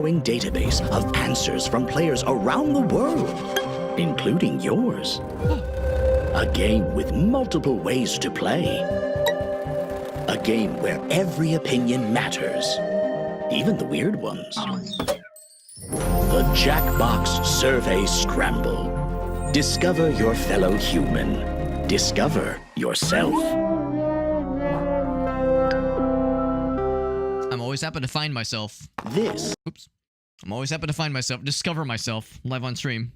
database of answers from players around the world, including yours. A game with multiple ways to play. A game where every opinion matters, even the weird ones. The Jackbox Survey Scramble. Discover your fellow human. Discover yourself. I'm always happy to find myself. I'm always happy to find myself, discover myself live on stream.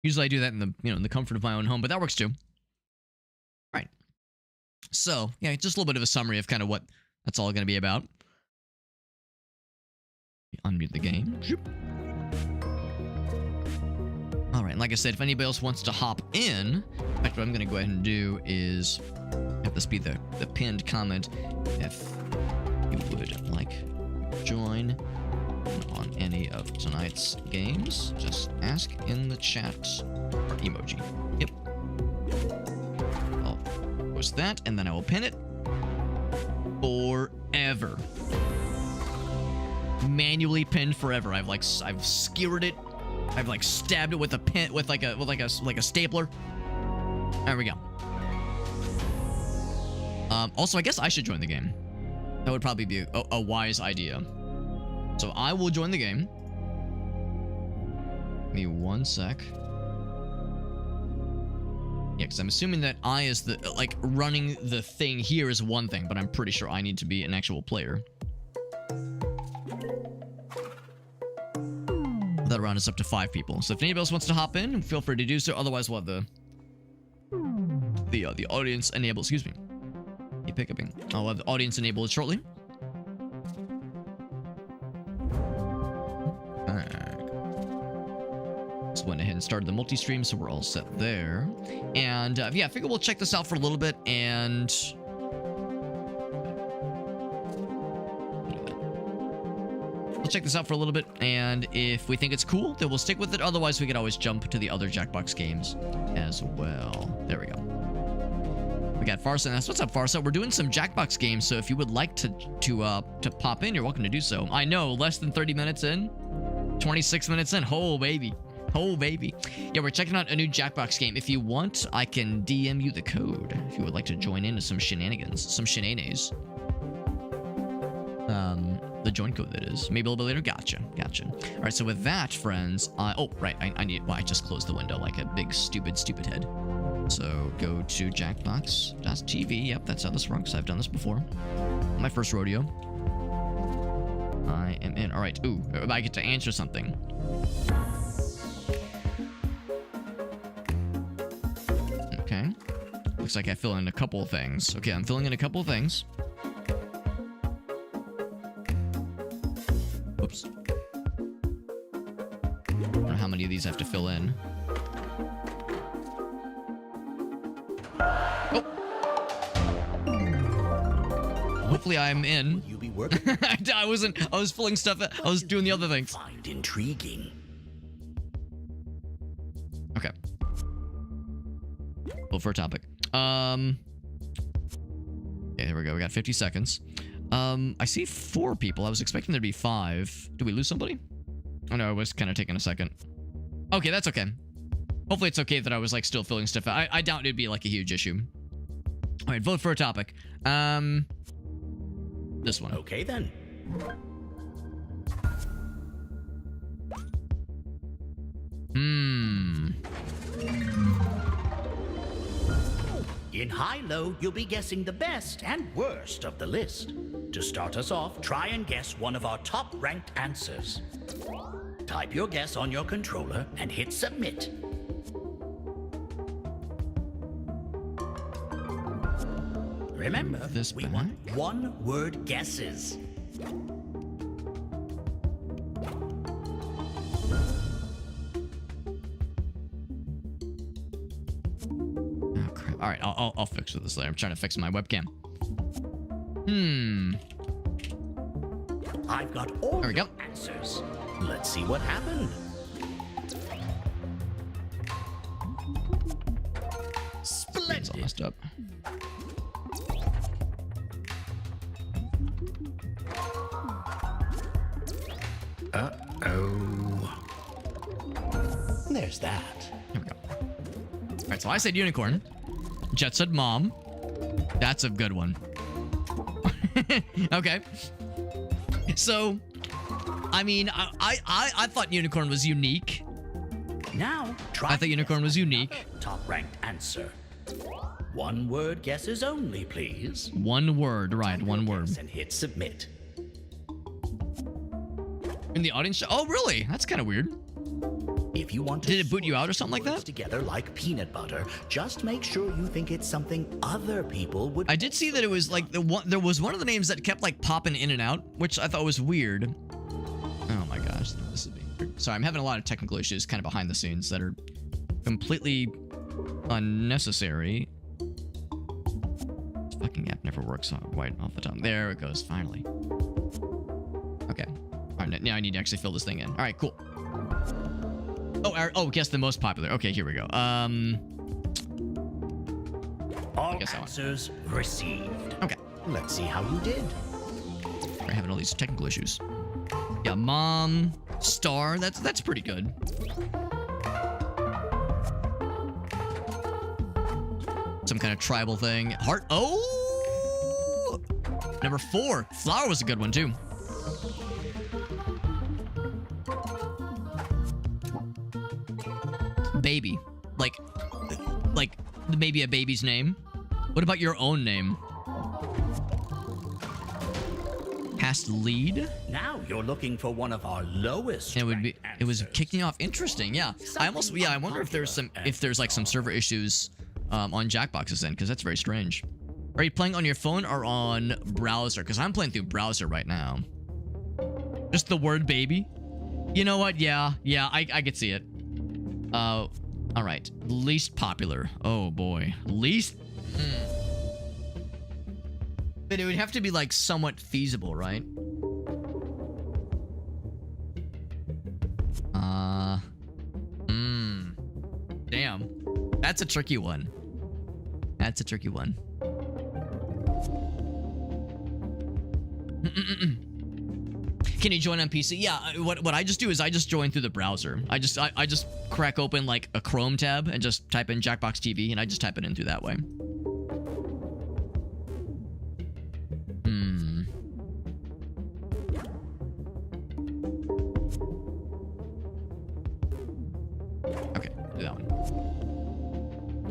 Usually I do that in the, in the comfort of my own home, but that works too. Right. So, yeah, just a little bit of a summary of kind of what that's all going to be about. Unmute the game. All right, and like I said, if anybody else wants to hop in, in fact, what I'm going to go ahead and do is have this be the pinned comment. If you would like to join on any of tonight's games, just ask in the chat or emoji. Yep. I'll post that, and then I will pin it forever. Manually pinned forever. I've skewered it. I've like stabbed it with a pin, with like a stapler. There we go. Also, I guess I should join the game. That would probably be a wise idea. So I will join the game. Give me 1 sec. Yeah, because I'm assuming that I is the, like, running the thing here is one thing, but I'm pretty sure I need to be an actual player. That round is up to 5 people. So if anybody else wants to hop in, feel free to do so. Otherwise, we'll have the audience enabled. Excuse me. Keep hiccuping. I'll have the audience enabled shortly. Just went ahead and started the multi-stream, so we're all set there. And yeah, I figure we'll check this out for a little bit, and we'll check this out for a little bit, and if we think it's cool, then we'll stick with it. Otherwise, we could always jump to the other Jackbox games as well. There we go. We got Farsa. That's what's up, Farsa. We're doing some Jackbox games, so if you would like to pop in, you're welcome to do so. I know, less than 30 minutes in, 26 minutes in. Oh baby, oh baby. Yeah, we're checking out a new Jackbox game. If you want, I can DM you the code if you would like to join into some shenanigans, some shenanigans. The join code, that is. Maybe a little bit later. Gotcha. All right, so with that, friends, oh, right, I just closed the window like a big, stupid head. So go to jackbox.tv. Yep, that's how this works. I've done this before. My first rodeo. I am in. All right. Ooh, I get to answer something. Okay. Looks like I fill in a couple of things. Okay, I'm filling in a couple of things. Oops. I don't know how many of these I have to fill in. Oh. Hopefully I'm in. You be working? I was filling stuff out. I was doing the other things. Find intriguing. Okay. Well, for a topic. Okay, there we go. We got 50 seconds. I see 4 people. I was expecting there to be 5. Did we lose somebody? Oh no, it was kind of taking a second. Okay, that's okay. Hopefully it's okay that I was like still filling stuff out. I doubt it'd be like a huge issue. All right, vote for a topic. This one. Okay then. In high-low, you'll be guessing the best and worst of the list. To start us off, try and guess one of our top-ranked answers. Type your guess on your controller and hit submit. Remember, we want one-word guesses. Oh, crap. All right, I'll fix with this later. I'm trying to fix my webcam. I've got all there we go. Answers. Let's see what happened. Splendid. It's all messed up. Oh. There's that. Here we go. All right, so I said unicorn. Jet said mom. That's a good one. Okay. So, I mean, I thought unicorn was unique. Now, try I thought unicorn was unique. top-ranked answer. One word guesses only, please. One word, right? One word. Guess and hit submit. In the audience. Oh, really? That's kind of weird. If you want to Did it boot you out or something like words that? together like peanut butter, just make sure you think it's something other people would. I did see that it was like there was one of the names that kept like popping in and out, which I thought was weird. Oh my gosh, this is being weird. Sorry, I'm having a lot of technical issues kind of behind the scenes that are completely unnecessary. This fucking app never works right off the top. There it goes, finally. Okay. All right, now I need to actually fill this thing in. All right, cool. Oh, guess the most popular. Okay, here we go. All guess that one. answers received. Okay. Let's see how you did. We're having all these technical issues. Yeah, mom, star. That's pretty good. Some kind of tribal thing. Heart. Oh, number 4. Flower was a good one too. Baby, like maybe a baby's name. What about your own name? Past lead. Now you're looking for one of our lowest. And it was answers. kicking off interesting. Yeah, I wonder if there's like some server issues on Jackbox's end, because that's very strange. Are you playing on your phone or on browser? Because I'm playing through browser right now. Just the word baby. You know what? Yeah, I could see it. All right. Least popular. Oh boy. Least. But it would have to be like somewhat feasible, right? Damn. That's a tricky one. That's a tricky one. Can you join on PC? Yeah, what I just do is I just join through the browser. I just crack open like a Chrome tab and just type in Jackbox TV, and I just type it in through that way. Okay, do that one.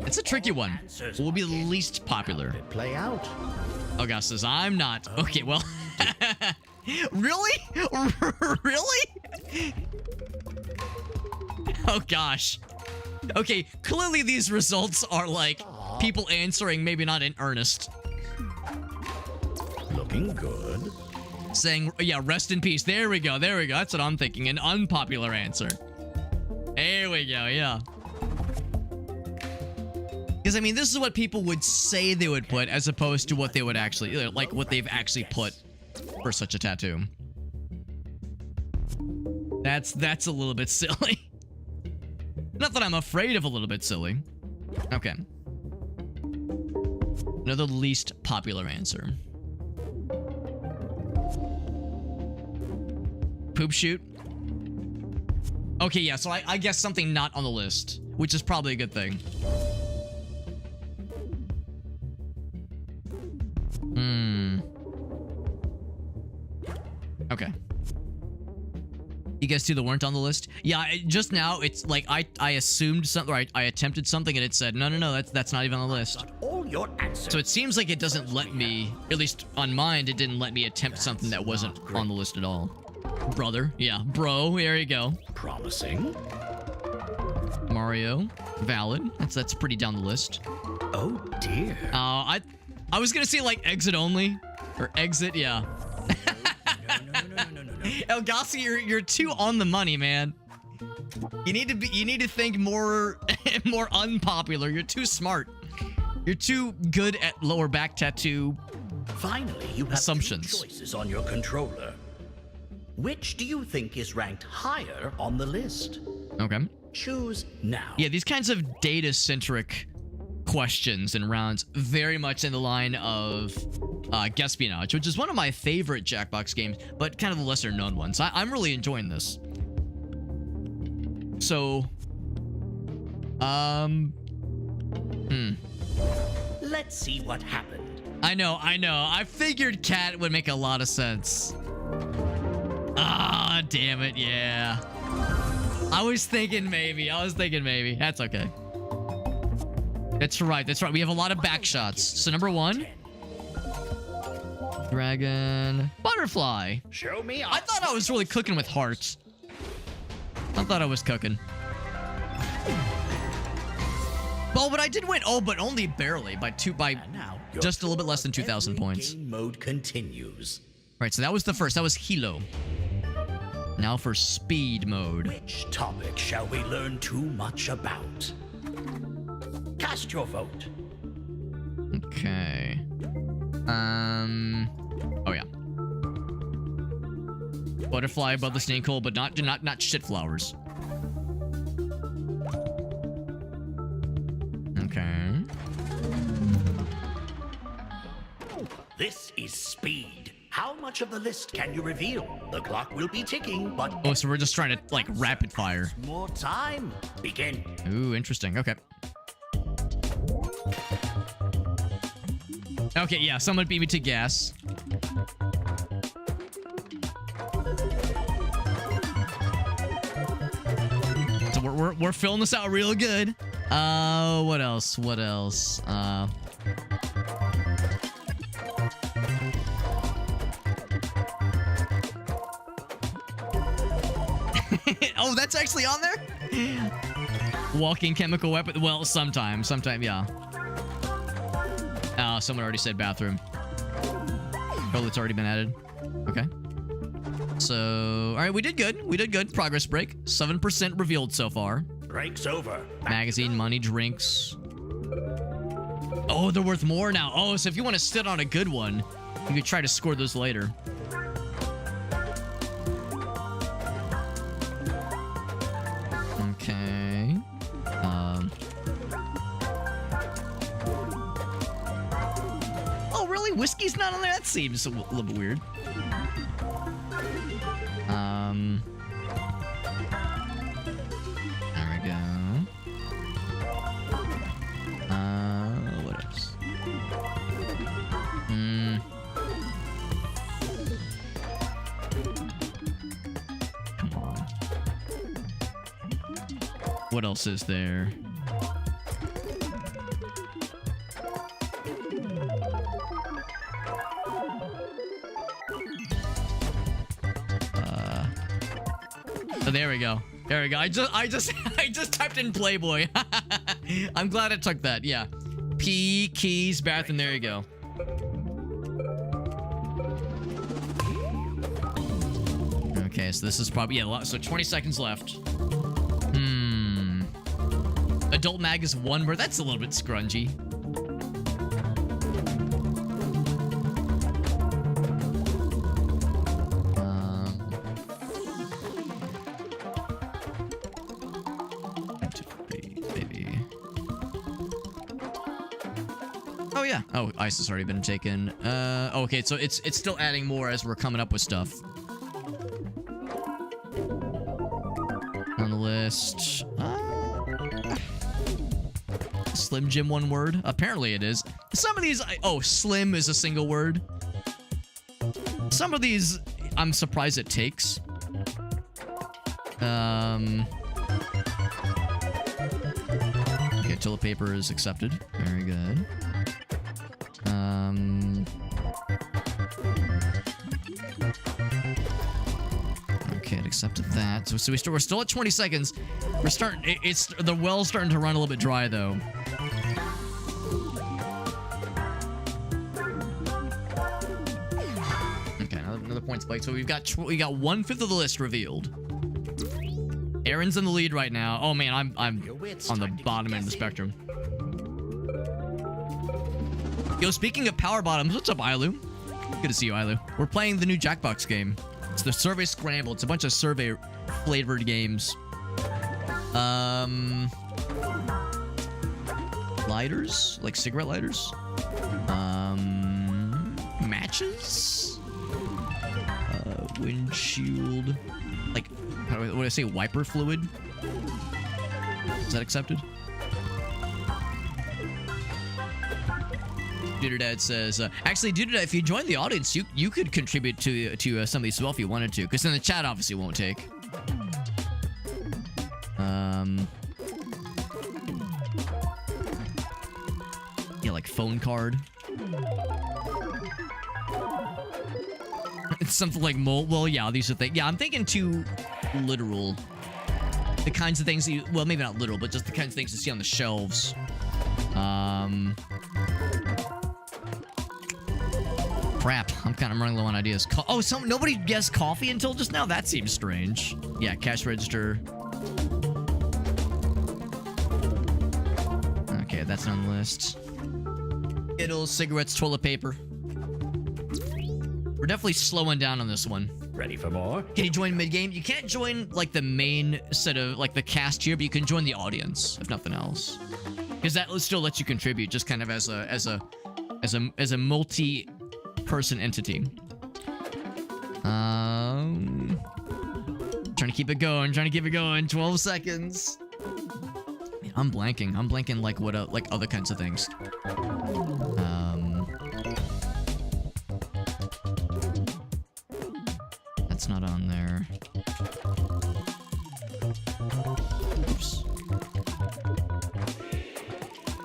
It's a tricky one. What will be the least popular? How did it play out? Oh gosh, says I'm not. Okay, well. Really? Really? Oh gosh. Okay, clearly these results are like people answering, maybe not in earnest. Looking good. Saying, yeah, rest in peace. There we go. There we go. That's what I'm thinking. An unpopular answer. There we go. Yeah. Because, I mean, this is what people would say they would put as opposed to what they would actually, like what they've actually put for such a tattoo. That's a little bit silly. Not that I'm afraid of a little bit silly. Okay. Another least popular answer. Poop shoot. Okay, yeah, so I guess something not on the list, which is probably a good thing. Okay. You guys see the weren't on the list? Yeah, just now it's like I assumed something, or I attempted something and it said no, that's not even on the list. All your answers. So it seems like it doesn't let me, at least on mine, it didn't let me attempt something that wasn't on the list at all. Brother, yeah, bro, there you go. Promising. Mario, valid. That's pretty down the list. Oh dear. I was gonna say like exit only, or exit, yeah. No. El Gassi, you're too on the money, man. You need to think more more unpopular. You're too smart. You're too good at lower back tattoo. Finally, you have Assumptions. 2 choices on your controller. Which do you think is ranked higher on the list? Okay. Choose now. Yeah, these kinds of data-centric questions and rounds, very much in the line of Guespionage, which is one of my favorite Jackbox games, but kind of the lesser known one. So I'm really enjoying this. So, Let's see what happened. I know. I figured cat would make a lot of sense. Ah, damn it, yeah. I was thinking maybe. That's okay. That's right. We have a lot of back shots. So number 1. Dragon. Butterfly. Show me I thought I was really cooking with hearts. I thought I was cooking. Oh, but I did win. Oh, but only barely by now just a little bit less than 2,000 points. Game mode continues. Right, so that was the first. That was Hilo. Now for speed mode. Which topic shall we learn too much about? Cast your vote. Okay. Oh yeah. Butterfly above the snake hole, but not shit flowers. Okay. This is speed. How much of the list can you reveal? The clock will be ticking, but Oh, so we're just trying to like rapid fire. more time. Begin. Ooh, interesting. Okay. Okay, yeah, someone beat me to gas. So we're filling this out real good. What else? Oh, that's actually on there? Walking chemical weapon. Well, sometimes, yeah. Oh, someone already said bathroom. Oh, it's already been added. Okay. So, all right, we did good. Progress break. 7% revealed so far. Break's over. Magazine, money, drinks. Oh, they're worth more now. Oh, so if you want to sit on a good one, you could try to score those later. Okay. Oh, really? Whiskey's not on there? That seems a little bit weird. There we go. What else? Come on. What else is there? Oh, there we go. I just typed in Playboy. I'm glad it took that. Yeah. P, keys, bathroom. There you go. Okay, so this is probably so 20 seconds left. Adult mag is one word. That's a little bit scrungy. Oh yeah. Oh, ice has already been taken. Okay, so it's still adding more as we're coming up with stuff. On the list. Slim Jim, one word. Apparently it is. Some of these, oh, slim is a single word. Some of these, I'm surprised it takes. Okay, toilet paper is accepted. Very good. Okay, it accepted that. So we're still at 20 seconds. We're starting. It's the well's starting to run a little bit dry though. Okay, another point spike. So we got 1/5 of the list revealed. Aaron's in the lead right now. Oh man, I'm on the bottom end of the spectrum. Yo, speaking of power bottoms, what's up, Ilu? Good to see you, Ilu. We're playing the new Jackbox game. It's the Survey Scramble. It's a bunch of survey flavored games. Lighters, like cigarette lighters. Matches. Windshield. Like, what do I say? Wiper fluid. Is that accepted? Dudadad says, actually, Dudadad, if you join the audience, you could contribute to some of these as well if you wanted to, because then the chat obviously won't take. Yeah, like phone card. It's something like well, yeah, these are things. Yeah, I'm thinking too literal. The kinds of things that you, well, maybe not literal, but just the kinds of things you see on the shelves. Crap, I'm running low on ideas. Oh, nobody guessed coffee until just now? That seems strange. Yeah, cash register. Okay, that's on the list. Skittles, cigarettes, toilet paper. We're definitely slowing down on this one. Ready for more? Can you join mid-game? You can't join, like, the main set of, like, the cast here, but you can join the audience, if nothing else. Because that still lets you contribute, just kind of as a multi-person entity. Trying to keep it going, 12 seconds. Man, I'm blanking like what, like other kinds of things. That's not on there. Oops.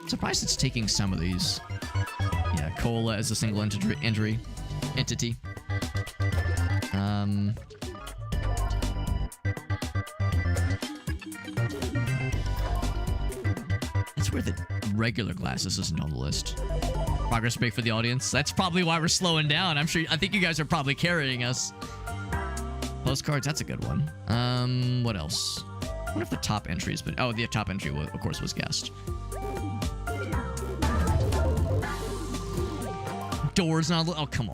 Surprised it's taking some of these. Yeah, cola as a single entity. That's where the regular glasses isn't on the list. Progress break for the audience. That's probably why we're slowing down. I think you guys are probably carrying us. Postcards, that's a good one. What else? I wonder if the top entries, but oh, the top entry, of course, was guessed. Doors not. Oh, come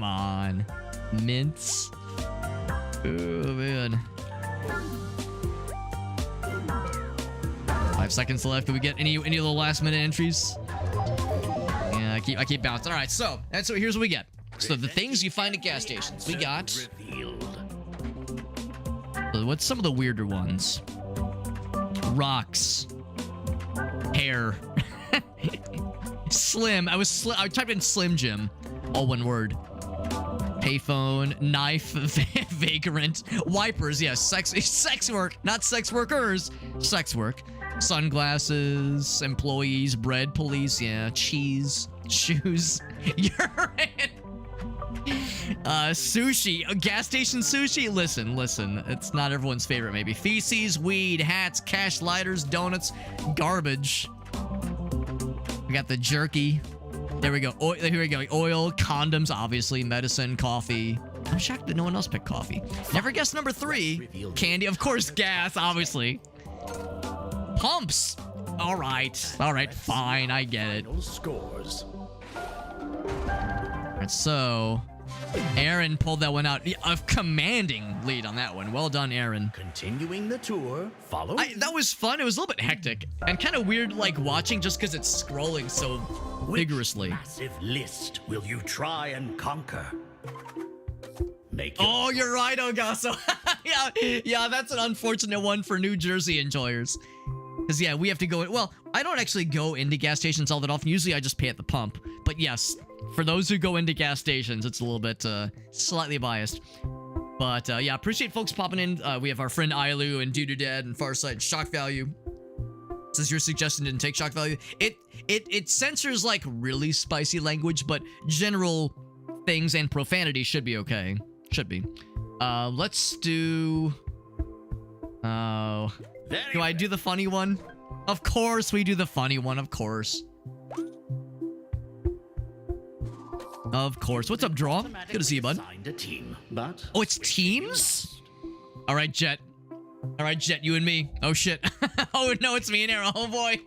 on. Mints. Oh man. 5 seconds left. Do we get any of the last minute entries? Yeah, I keep bouncing. All right, so here's what we get. So the things you find at gas stations, we got. What's some of the weirder ones? Rocks. Hair. Slim. I typed in Slim Jim. All one word. Payphone. Knife. Vagrant. Wipers. Yes. Sex work. Not sex workers. Sex work. Sunglasses. Employees. Bread. Police. Yeah. Cheese. Shoes. Urine. Sushi. Gas station sushi. Listen. It's not everyone's favorite, maybe. Feces, weed, hats, cash, lighters, donuts, garbage. We got the jerky. There we go. Here we go. Oil, condoms, obviously, medicine, coffee. I'm shocked that no one else picked coffee. Never guessed number 3. Candy, of course, gas, obviously. Pumps. All right, fine, I get it. Scores. All right, so Aaron pulled that one out. A commanding lead on that one. Well done, Aaron. Continuing the tour, follow. That was fun. It was a little bit hectic and kind of weird, like watching just because it's scrolling so vigorously. Which massive list will you try and conquer? Oh, you're right, Ogaso. yeah, that's an unfortunate one for New Jersey enjoyers. Because, yeah, we have to go. Well, I don't actually go into gas stations all that often. Usually I just pay at the pump. But, yes, for those who go into gas stations, it's a little bit slightly biased. But, yeah, appreciate folks popping in. We have our friend Ailu and Dudadad and Farsight and Shock Value. Since your suggestion didn't take Shock Value, it censors, like, really spicy language, but general things and profanity should be okay. Should be. Let's do... do I do the funny one? Of course we do the funny one, of course. Of course. What's up, Draw? Good to see you, bud. Oh, it's teams? All right, Jet. All right, Jet, you and me. Oh, shit. Oh, no, it's me and Arrow. Oh, boy.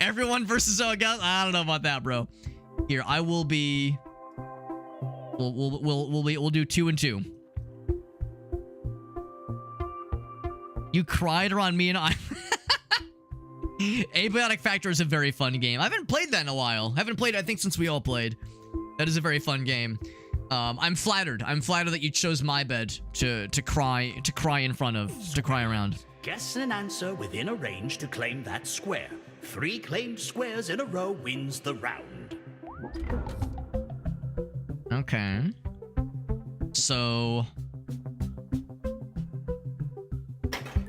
Everyone versus Ogaso. I don't know about that, bro. Here, I will be... We'll do 2 and 2. You cried around me and I... Abiotic Factor is a very fun game. I haven't played that in a while. I haven't played it, I think, since we all played. That is a very fun game. I'm flattered. I'm flattered that you chose my bed to cry in front of, to cry around. Guess an answer within a range to claim that square. 3 claimed squares in a row wins the round. Okay. So...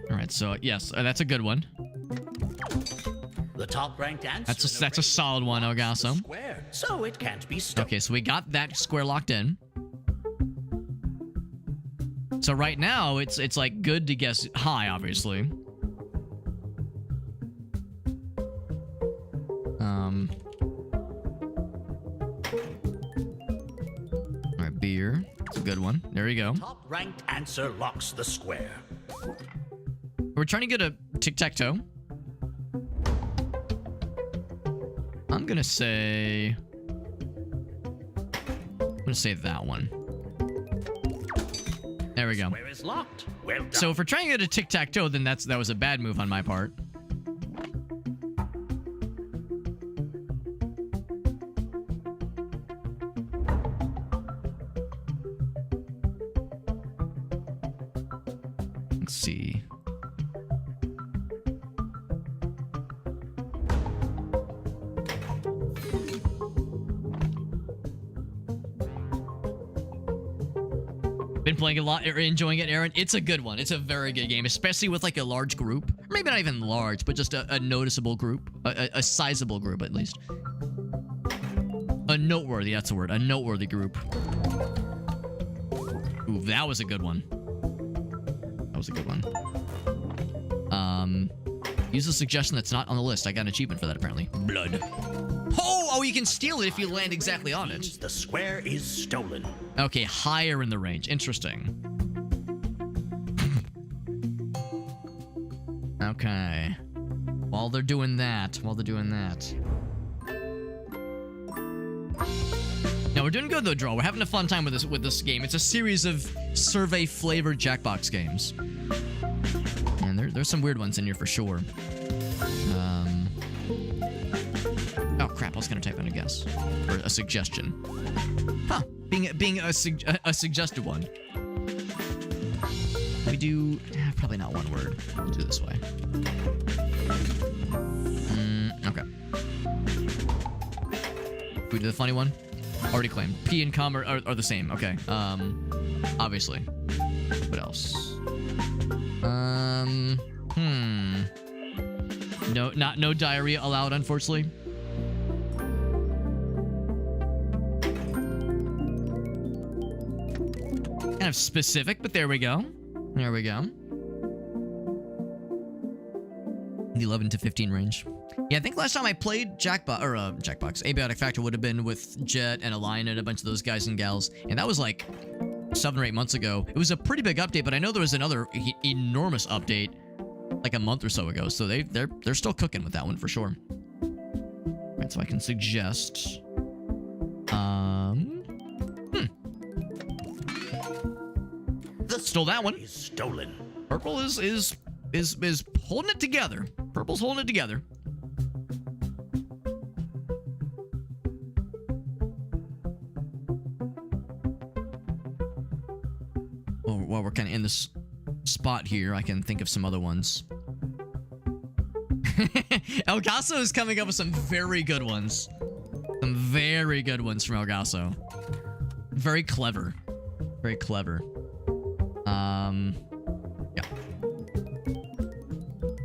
Alright, so yes, that's a good one. The top-ranked answer. That's a solid one, Elgaso. Square, so it can't be stolen. Okay, so we got that square locked in. So right now, it's like good to guess high, obviously. All right, beer. It's a good one. There you go. Top-ranked answer locks the square. We're trying to get a tic-tac-toe. I'm gonna say that one. There we go. Square is locked. Well done. So if we're trying to get a tic-tac-toe, then that was a bad move on my part. Let's see. Been playing a lot, enjoying it, Aaron. It's a good one. It's a very good game, especially with like a large group. Maybe not even large, but just a noticeable group. A sizable group, at least. A noteworthy, that's the word. A noteworthy group. Ooh, that was a good one. That was a good one. Use a suggestion that's not on the list. I got an achievement for that, apparently. Blood. Oh, you can steal it if you land exactly on it. The square is stolen. Okay, higher in the range. Interesting. Okay. While they're doing that. Now, we're doing good, though, Draw. We're having a fun time with this game. It's a series of survey-flavored Jackbox games. And there's some weird ones in here for sure. Oh, crap. I was going to type in a guess. Or a suggestion. Huh. Being a suggested one. We do... probably not one word. We'll do it this way. Okay. We do the funny one? Already claimed. P and com are the same. Okay. Obviously. What else? No diarrhea allowed, unfortunately. Kind of specific, but there we go. There we go. The 11 to 15 range. Yeah, I think last time I played Jackbox, Abiotic Factor would have been with Jet and Align and a bunch of those guys and gals, and that was like 7 or 8 months ago. It was a pretty big update, but I know there was another enormous update like a month or so ago, so they're still cooking with that one for sure. Right, so I can suggest Stole that one. Is stolen. Purple is holding it together. Purple's holding it together. Well, while we're kind of in this spot here, I can think of some other ones. Elgaso is coming up with some very good ones. Some very good ones from Elgaso. Very clever. Very clever. Yeah.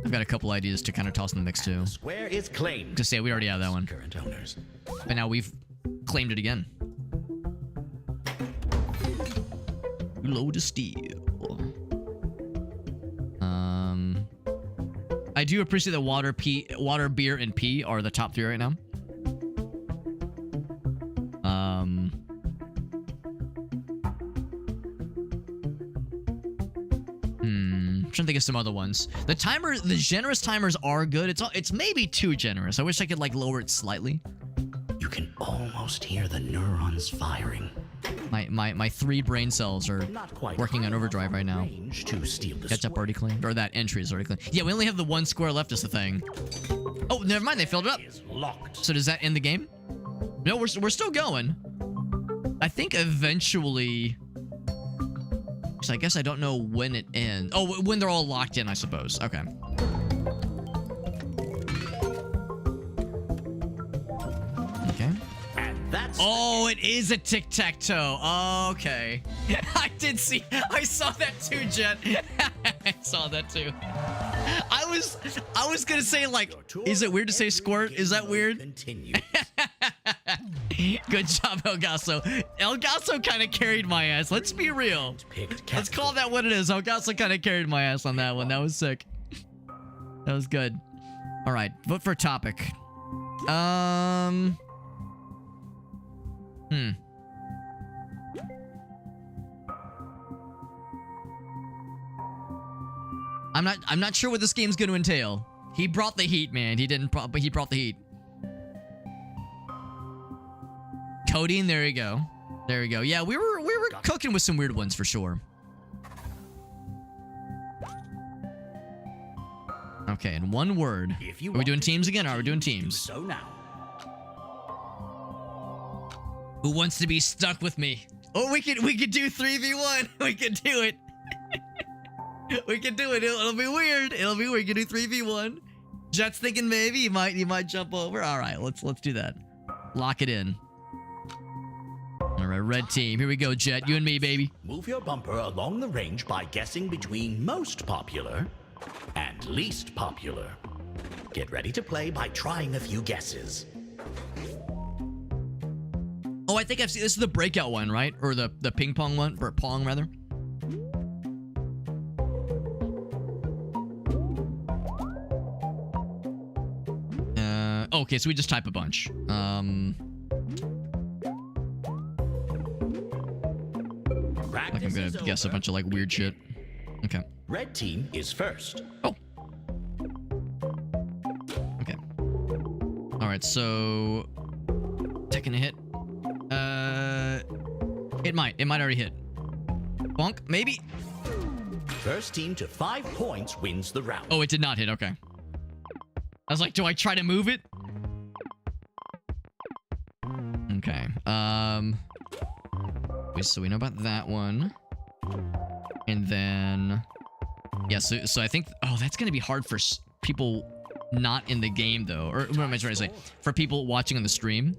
I've got a couple ideas to kind of toss in the mix too. Square is claimed. To say we already have that one. Current owners. But now we've claimed it again. Load of steel. I do appreciate that water, beer, and pee are the top 3 right now. I'm trying to think of some other ones. The generous timers are good. It's maybe too generous. I wish I could like lower it slightly. You can almost hear the neurons firing. My 3 brain cells are Not quite working on high overdrive right now. range to steal the Catch up already cleaned, or that entry is already cleaned. Yeah, we only have the 1 square left is the thing. Oh, never mind, they filled it up. is locked. So does that end the game? No, we're still going. I think eventually. So I guess I don't know when it ends. Oh, when they're all locked in, I suppose. Okay. Okay. And that's Oh, it is a tic-tac-toe. Okay. I saw that too, Jet. I saw that too. I was gonna say, like, is it weird to say squirt? Is that weird? Continue. Good job, El Gaso. El Gaso kind of carried my ass. Let's be real. Let's call that what it is. El Gaso kind of carried my ass on that one. That was sick. That was good. All right, vote for topic. I'm not sure what this game's going to entail. He brought the heat, man. He brought the heat. Coding, there you go. There you go. Yeah, we were cooking with some weird ones for sure. Okay, in one word. Are we doing teams again? Or are we doing teams? So now. Who wants to be stuck with me? Oh, we could do 3v1. We could do it. We could do it. It'll be weird. It'll be weird. We can do 3v1. Jet's thinking maybe he might jump over. All right, let's do that. Lock it in. All right, red team. Here we go, Jet. You and me, baby. Move your bumper along the range by guessing between most popular and least popular. Get ready to play by trying a few guesses. Oh, I think I've seen this is the breakout one, right? Or the ping pong one, or pong rather. Okay, so we just type a bunch. Like I'm gonna guess a bunch of like weird shit. Okay. Red team is first. Oh. Okay. All right, so taking a hit. It might already hit. Bonk, maybe. First team to 5 points wins the round. Oh, it did not hit. Okay. I was like, do I try to move it? Okay. So we know about that one. And then yeah, so I think that's going to be hard for people not in the game though. Or what am I trying to say? For people watching on the stream.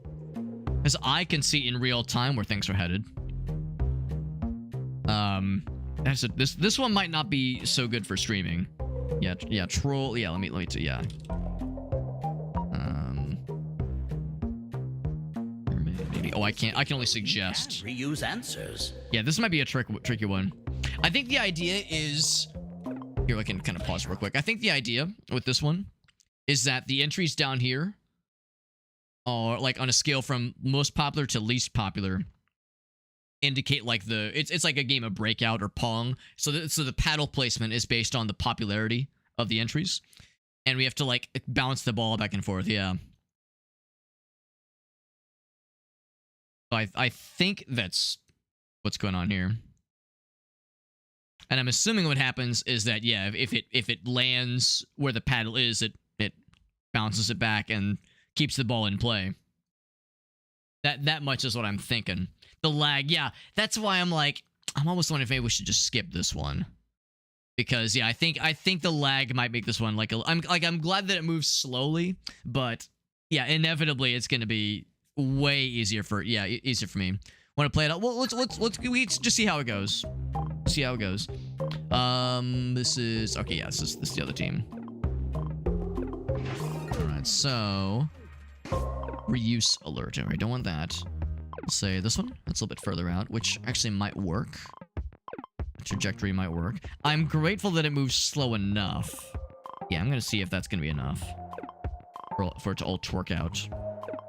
Cuz I can see in real time where things are headed. This one might not be so good for streaming. Yeah, troll. Yeah, let me do, yeah. Maybe. Oh, I can only suggest. Reuse answers. Yeah, this might be a tricky one. I think the idea is here. I can kind of pause real quick. I think the idea with this one is that the entries down here are like on a scale from most popular to least popular. Indicate like it's like a game of breakout or pong. So the paddle placement is based on the popularity of the entries, and we have to like bounce the ball back and forth. Yeah. So I think that's what's going on here. And I'm assuming what happens is that yeah, if it lands where the paddle is, it bounces it back and keeps the ball in play. That much is what I'm thinking. The lag, yeah, that's why I'm almost wondering if maybe we should just skip this one, because yeah, I think the lag might make this one like I'm glad that it moves slowly, but yeah, inevitably it's gonna be way easier for me. Want to play it out? Well, let's just see how it goes. See how it goes. This is okay. Yeah, this is the other team. All right, so reuse alert. Alright, don't want that. Let's say this one. That's a little bit further out, which actually might work. The trajectory might work. I'm grateful that it moves slow enough. Yeah, I'm gonna see if that's gonna be enough for it to all twerk out.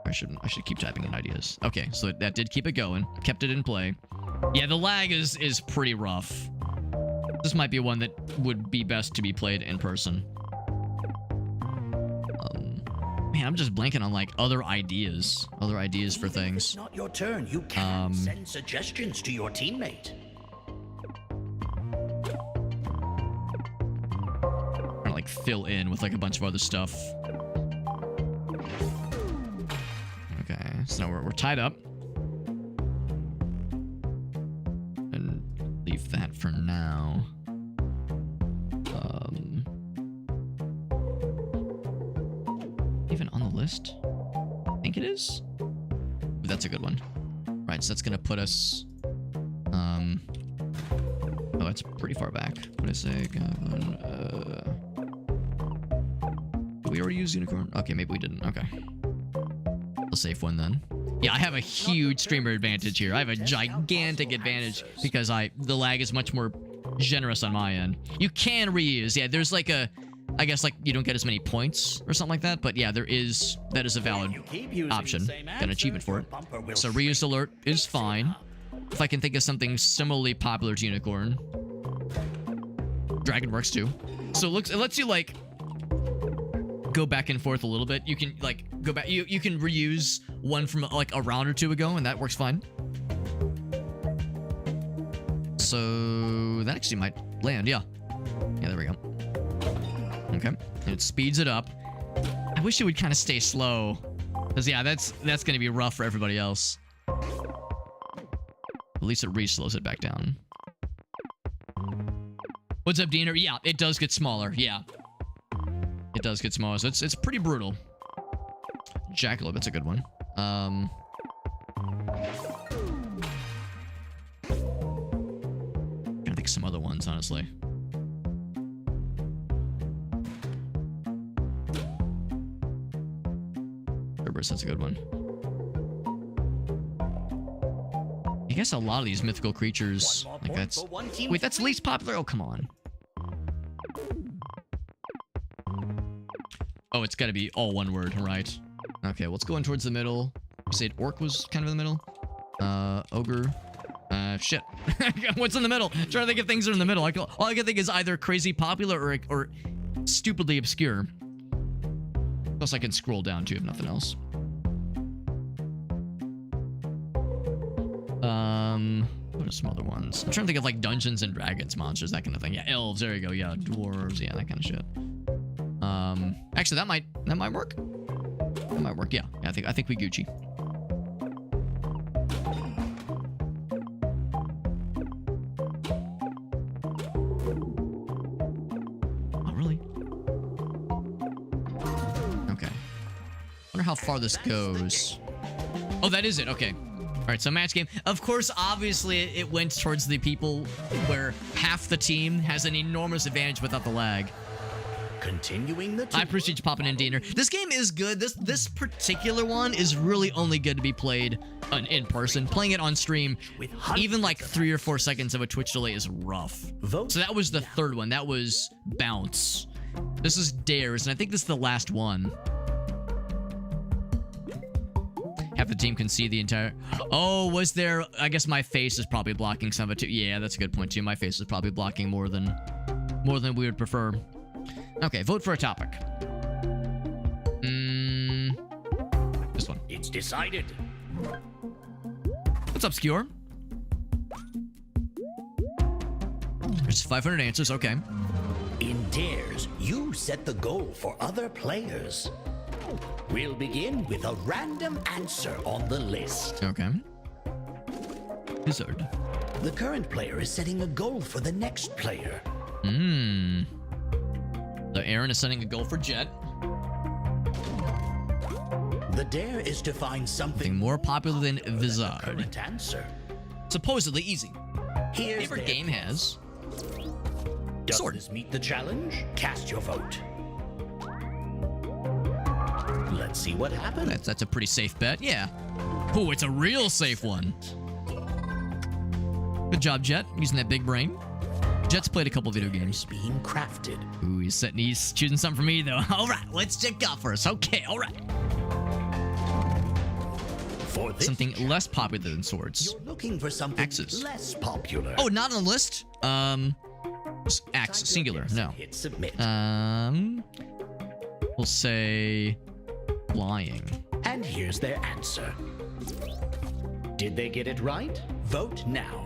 I should keep typing in ideas. Okay, so that did keep it going. Kept it in play. Yeah, the lag is pretty rough. This might be one that would be best to be played in person. Man, Man, I'm just blanking on like other ideas for things. It's not your turn. You can send suggestions to your teammate. Or like fill in with like a bunch of other stuff. Okay, so now we're tied up. And leave that for now. Even on the list? I think it is. Ooh, that's a good one. Right, so that's gonna put us. Oh, that's pretty far back. What did I say? Did we already use unicorn? Okay, maybe we didn't. Okay. A safe one then. Yeah, I have a huge streamer advantage here. I have a gigantic advantage because the lag is much more generous on my end. You can reuse. Yeah, there's like a, I guess like you don't get as many points or something like that, but yeah, that is a valid option. Got an achievement for it. So reuse alert is fine. If I can think of something similarly popular to unicorn. Dragon works too. So it lets you like go back and forth a little bit. You can like go back. You can reuse one from like a round or two ago, and that works fine. So that actually might land. Yeah. Yeah, there we go. Okay. And it speeds it up. I wish it would kind of stay slow. Because yeah, that's going to be rough for everybody else. At least it re-slows it back down. What's up, Diener? Yeah, it does get smaller. Yeah. It does get smaller. So it's pretty brutal. Jackalope, that's a good one. I think some other ones, honestly. Cerberus, that's a good one. I guess a lot of these mythical creatures, like that's... Wait, that's least popular? Oh, come on. Oh, it's gotta be all one word, right? Okay, well, let's go in towards the middle. You said orc was kind of in the middle? Ogre. Shit. What's in the middle? I'm trying to think of things that are in the middle. All I can think is either crazy popular or stupidly obscure. Plus, I can scroll down too, if nothing else. What are some other ones? I'm trying to think of like Dungeons and Dragons monsters, that kind of thing. Yeah, elves. There you go. Yeah, dwarves. Yeah, that kind of shit. Actually, that might work. That might work. Yeah. I think we Gucci. Oh, really? Okay. Wonder how far this goes. Oh, that is it. Okay. All right, so match game. Of course, obviously, it went towards the people where half the team has an enormous advantage without the lag. Continuing the tour. I appreciate you popping in, Diener. This game is good. This particular one is really only good to be played in person. Playing it on stream, even like 3 or 4 seconds of a Twitch delay is rough. So that was the third one. That was Bounce. This is Dares, and I think this is the last one. Half the team can see the entire... Oh, was there... I guess my face is probably blocking some of it too. Yeah, that's a good point too. My face is probably blocking more than we would prefer. Okay, vote for a topic. This one. It's decided. What's up, Skewer? There's 500 answers. Okay. In Dares, you set the goal for other players. We'll begin with a random answer on the list. Okay. Wizard. The current player is setting a goal for the next player. So Aaron is setting a goal for Jet. The dare is to find something more popular than Vizard. Current answer. Supposedly easy. Here's Favorite game has. Does Sword. this meet the challenge? Cast your vote. Let's see what happens. That's a pretty safe bet. Yeah. Oh, it's a real safe one. Good job, Jet. Using that big brain. Jet's played a couple video games. Being crafted. Ooh, he's choosing something for me though. All right, let's check out first. Okay, all right. For this Something less popular than swords. You're looking for something Axes. less popular. Oh, not on the list. Axe, singular. No. Hit submit. We'll say Flying. And here's their answer. Did they get it right? Vote now.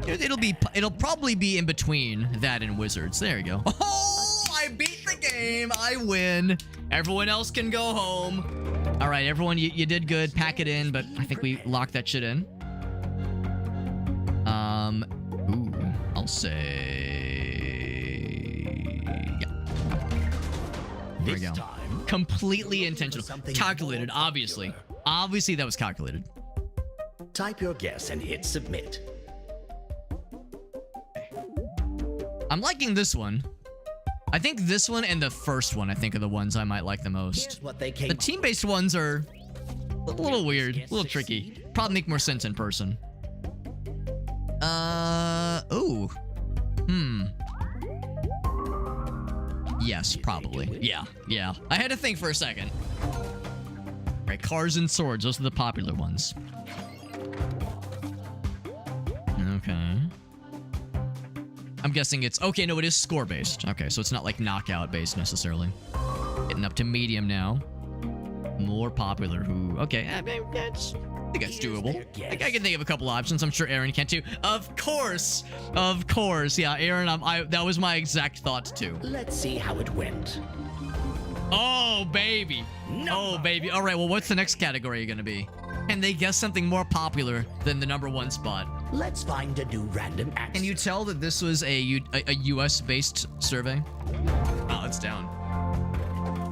It'll probably be in between that and wizards. There you go. Oh, I beat the game. I win. Everyone else can go home. All right, everyone, you did good. Pack it in, but I think we locked that shit in. Ooh, I'll say, yeah. There we go. Completely intentional. Calculated, obviously. Obviously, that was calculated. Type your guess and hit submit. I'm liking this one. I think this one and the first one, I think, are the ones I might like the most. The team-based ones are a little weird, a little tricky. Probably make more sense in person. Ooh. Yes, probably. Yeah. I had to think for a second. Right, cars and swords, those are the popular ones. Okay. I'm guessing it's... Okay, no, it is score-based. Okay, so it's not like knockout-based necessarily. Getting up to medium now. More popular. Who? Okay, I think that's doable. I can think of a couple options. I'm sure Aaron can too. Of course. Yeah, Aaron, that was my exact thought too. Let's see how it went. Oh, baby. Oh, baby. All right, well, what's the next category going to be? Can they guess something more popular than the #1 spot? Let's find a new random answer. Can you tell that this was a US-based survey? Oh, it's down.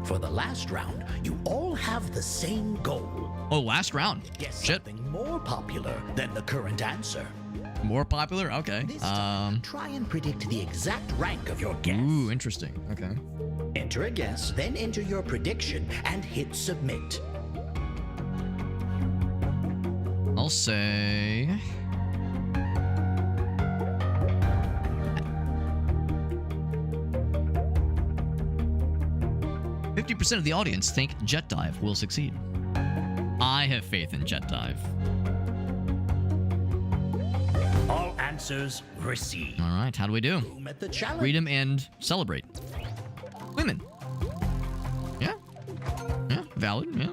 For the last round, you all have the same goal. Oh, last round. Guess Shit. something more popular than the current answer. More popular? Okay. This time, try and predict the exact rank of your guess. Ooh, interesting. Okay. Enter a guess, then enter your prediction and hit submit. I'll say... "50% of the audience think Jet Dive will succeed." I have faith in Jet Dive. All answers received. All right, how do we do? Who met the challenge? Read them and celebrate. Women. Yeah. Yeah, valid, yeah.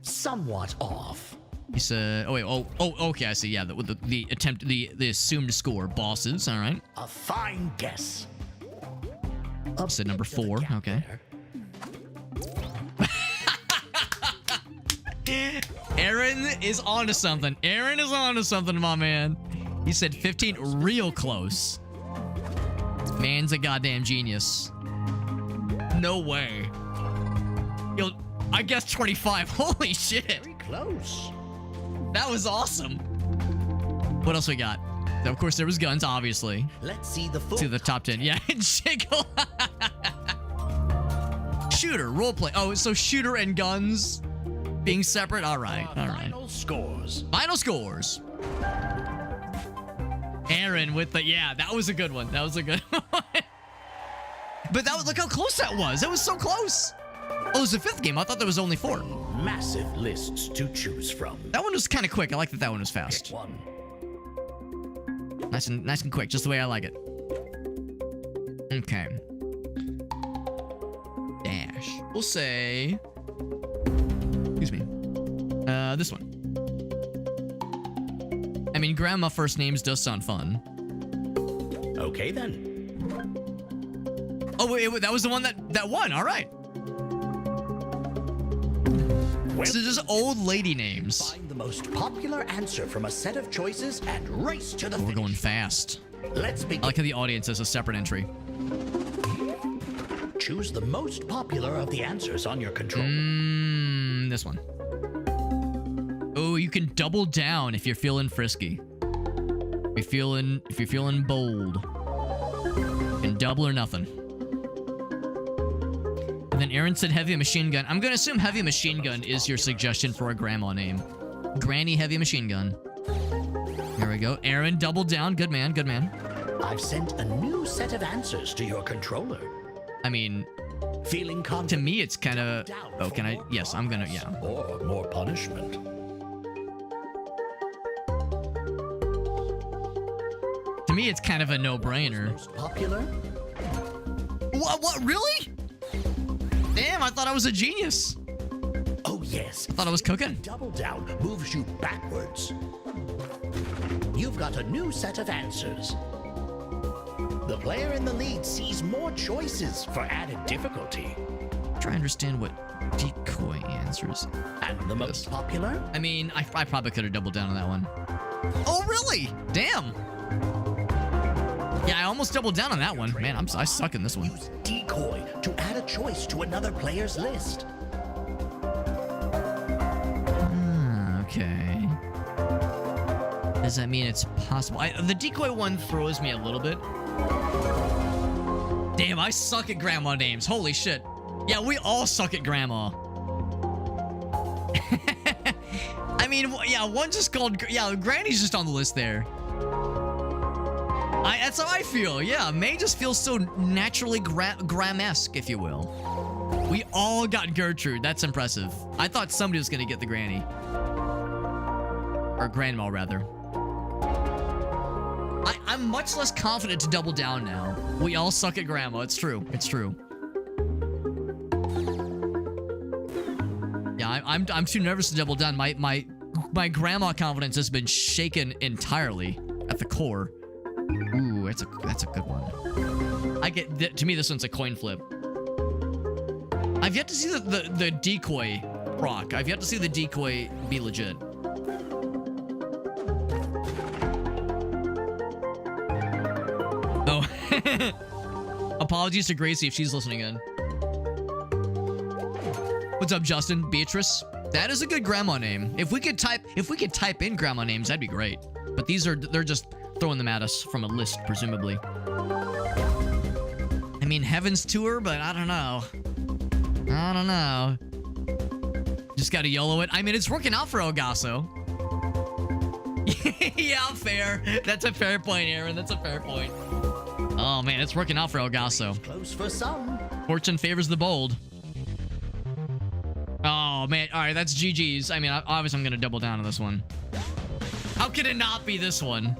Somewhat off. He said, oh wait, okay, I see, yeah, the attempt, the assumed score, bosses, all right. A fine guess. He said number 4, okay. Aaron is onto something. Aaron is onto something, my man. He said 15, real close. Man's a goddamn genius. No way. Yo, I guess 25. Holy shit. Very close. That was awesome. What else we got? Of course, there was guns, obviously. Let's see the full To the top 10. Yeah, jiggle. Shooter, roleplay. Oh, so shooter and guns being separate? All right, all right. Final scores. Final scores. Aaron with the... Yeah, that was a good one. That was a good one. But that was... Look how close that was. That was so close. Oh, it was the 5th game. I thought there was only 4. Massive lists to choose from. That one was kind of quick. I like that one was fast. Pick one. Nice and quick, just the way I like it. Okay. Dash. We'll say... Excuse me. This one. I mean, grandma first names does sound fun. Okay, then. Oh, wait, that was the one that won. All right. Well, So just old lady names. find the most popular answer from a set of choices and race to the We're finish. going fast. Let's I begin. like how the audience has a separate entry. Choose the most popular of the answers on your control. This one. Oh, you can double down if you're feeling frisky. If you're feeling bold. And double or nothing. And then Aaron said heavy machine gun. I'm gonna assume heavy machine gun is your suggestion for a grandma name. Granny heavy machine gun. Here we go. Aaron doubled down. Good man, good man. I've sent a new set of answers to your controller. I mean, Feeling to confident me it's kind of... Oh, can I? Yes, I'm gonna... Yeah. or more punishment? To me, it's kind of a no-brainer. Most popular? What? Really? Damn, I thought I was a genius. Oh, yes. I thought I was cooking. Double down moves you backwards. You've got a new set of answers. The player in the lead sees more choices for added difficulty. Try to understand what decoy answers. And the most popular? I mean, I probably could have doubled down on that one. Oh, really? Damn. Yeah, I almost doubled down on that one. Man, I suck in this one. Use decoy to add a choice to another player's list. Okay. Does that mean it's possible? The decoy one throws me a little bit. Damn, I suck at grandma names. Holy shit. Yeah, we all suck at grandma. I mean, yeah, one just called... Yeah, Granny's just on the list there. That's how I feel. Yeah, May just feels so naturally Graham-esque, if you will. We all got Gertrude. That's impressive. I thought somebody was going to get the Granny. Or Grandma, rather. I'm much less confident to double down now. We all suck at grandma. It's true. It's true. Yeah, I'm too nervous to double down. My grandma confidence has been shaken entirely at the core. Ooh, that's a good one. To me, this one's a coin flip. I've yet to see the decoy proc. I've yet to see the decoy be legit. Oh. Apologies to Gracie if she's listening in. What's up, Justin? Beatrice? That is a good grandma name. If we could type in grandma names, that'd be great. But they're just throwing them at us from a list, presumably. I mean, Heaven's Tour, but I don't know. I don't know. Just gotta YOLO it. I mean, it's working out for Elgaso. Yeah, fair. That's a fair point, Aaron. That's a fair point. Oh, man, it's working out for Elgaso. Close for some. Fortune favors the bold. Oh, man. All right, that's GG's. I mean, obviously, I'm going to double down on this one. How could it not be this one?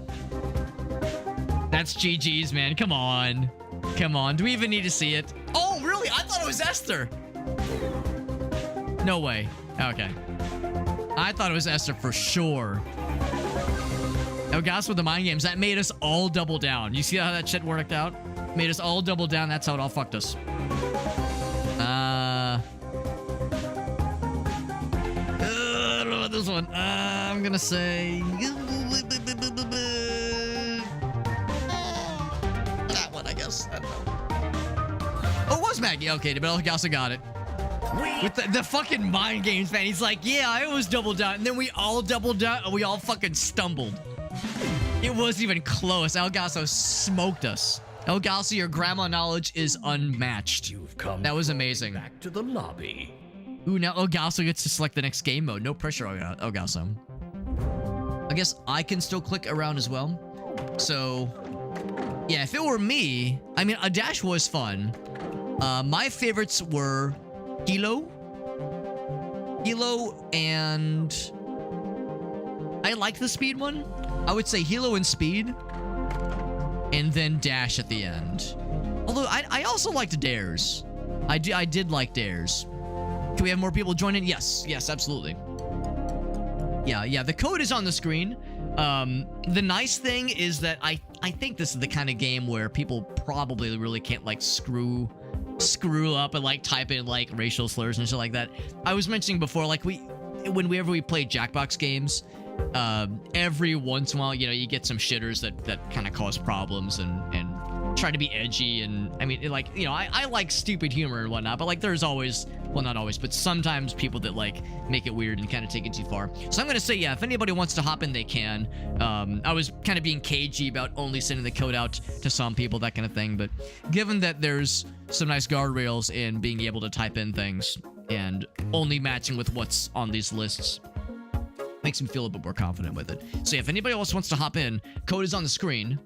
That's GG's, man. Come on. Come on. Do we even need to see it? Oh, really? I thought it was Esther. No way. Okay. I thought it was Esther for sure. Elgaso with the mind games. That made us all double down. You see how that shit worked out? Made us all double down. That's how it all fucked us. I don't know about this one. I'm gonna say that one, I guess. I don't know. Oh, it was Maggie. Okay, but Elgaso got it. With the fucking mind games, man. He's like, yeah, I always doubled down. And then we all doubled down. We all fucking stumbled. It wasn't even close. Elgaso smoked us. Elgaso, your grandma knowledge is unmatched. You've come. That was amazing. Back to the lobby. Ooh, now Elgaso gets to select the next game mode. No pressure, Elgaso. I guess I can still click around as well. So, yeah, if it were me, I mean, a dash was fun. My favorites were Hilo, and I like the speed one. I would say Hilo and speed, and then dash at the end. Although I also liked dares. I did like dares. Can we have more people join in? Yes, absolutely. Yeah. The code is on the screen. The nice thing is that I think this is the kind of game where people probably really can't like screw up and like type in like racial slurs and shit like that. I was mentioning before, like whenever we play Jackbox games, every once in a while, you know, you get some shitters that kind of cause problems and try to be edgy. And I mean, like, you know, I like stupid humor and whatnot, but like there's always, well, not always, but sometimes people that like make it weird and kind of take it too far. So I'm gonna say, yeah, if anybody wants to hop in, they can. I was kind of being cagey about only sending the code out to some people, that kind of thing, but given that there's some nice guardrails in being able to type in things and only matching with what's on these lists, makes me feel a bit more confident with it. So yeah, if anybody else wants to hop in, code is on the screen.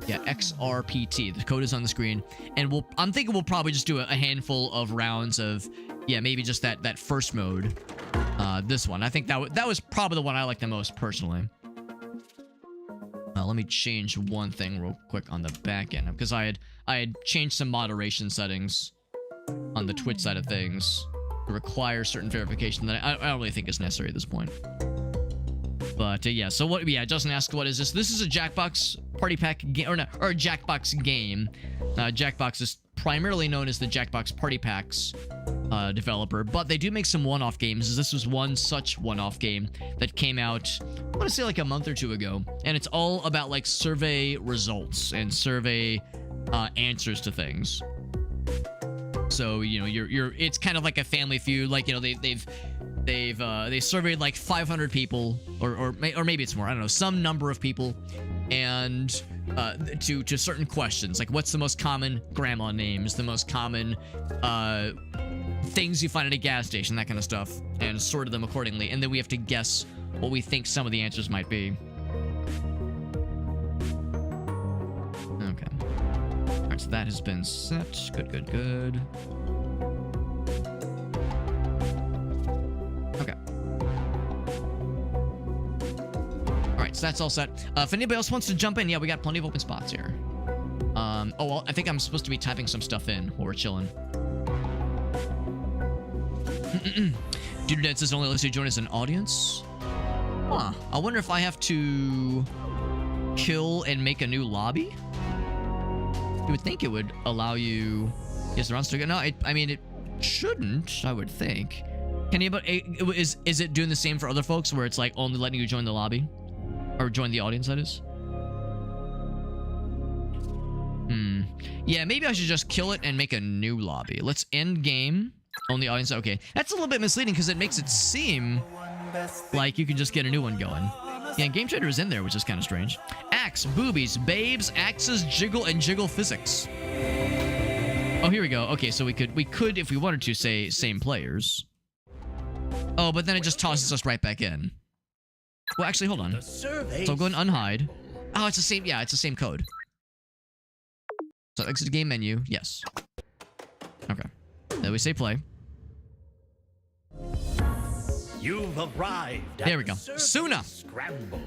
Yeah, XRPT. The code is on the screen, and I'm thinking we'll probably just do a handful of rounds of, yeah, maybe just that first mode. This one, I think that was probably the one I like the most personally. Let me change one thing real quick on the back end, because I had changed some moderation settings on the Twitch side of things require certain verification that I don't really think is necessary at this point. But yeah, so what? Yeah, Justin asked, "What is this?" This is a Jackbox Party Pack game, or a Jackbox game. Jackbox is primarily known as the Jackbox Party Packs developer, but they do make some one-off games. This was one such one-off game that came out, I want to say like a month or two ago, and it's all about like survey results and survey answers to things. So you know, it's kind of like a Family Feud. Like, you know, they surveyed like 500 people, or maybe it's more. I don't know, some number of people, and to certain questions, like what's the most common grandma names, the most common things you find at a gas station, that kind of stuff, and sorted them accordingly. And then we have to guess what we think some of the answers might be. Okay. All right, so that has been set. Good. Okay. All right, so that's all set. If anybody else wants to jump in, yeah, we got plenty of open spots here. Oh, well, I think I'm supposed to be typing some stuff in while we're chilling. Dude Dad says only lets you join as an audience. Huh. I wonder if I have to kill and make a new lobby? You would think it would allow you... Yes, the rounds to go. No, I mean, it shouldn't, I would think. Can you... But is it doing the same for other folks where it's like only letting you join the lobby? Or join the audience, that is? Yeah, maybe I should just kill it and make a new lobby. Let's end game. Only audience. Okay. That's a little bit misleading because it makes it seem like you can just get a new one going. Yeah, Game Trader is in there, which is kind of strange. Axe, boobies, babes, axes, jiggle, and jiggle physics. Oh, here we go. Okay, so we could, if we wanted to, say same players. Oh, but then it just tosses us right back in. Well, actually, hold on. So I'll go and unhide. Oh, it's the same. Yeah, it's the same code. So exit game menu. Yes. Okay. Then we say play. You've arrived. There we go. Sooner. Scramble.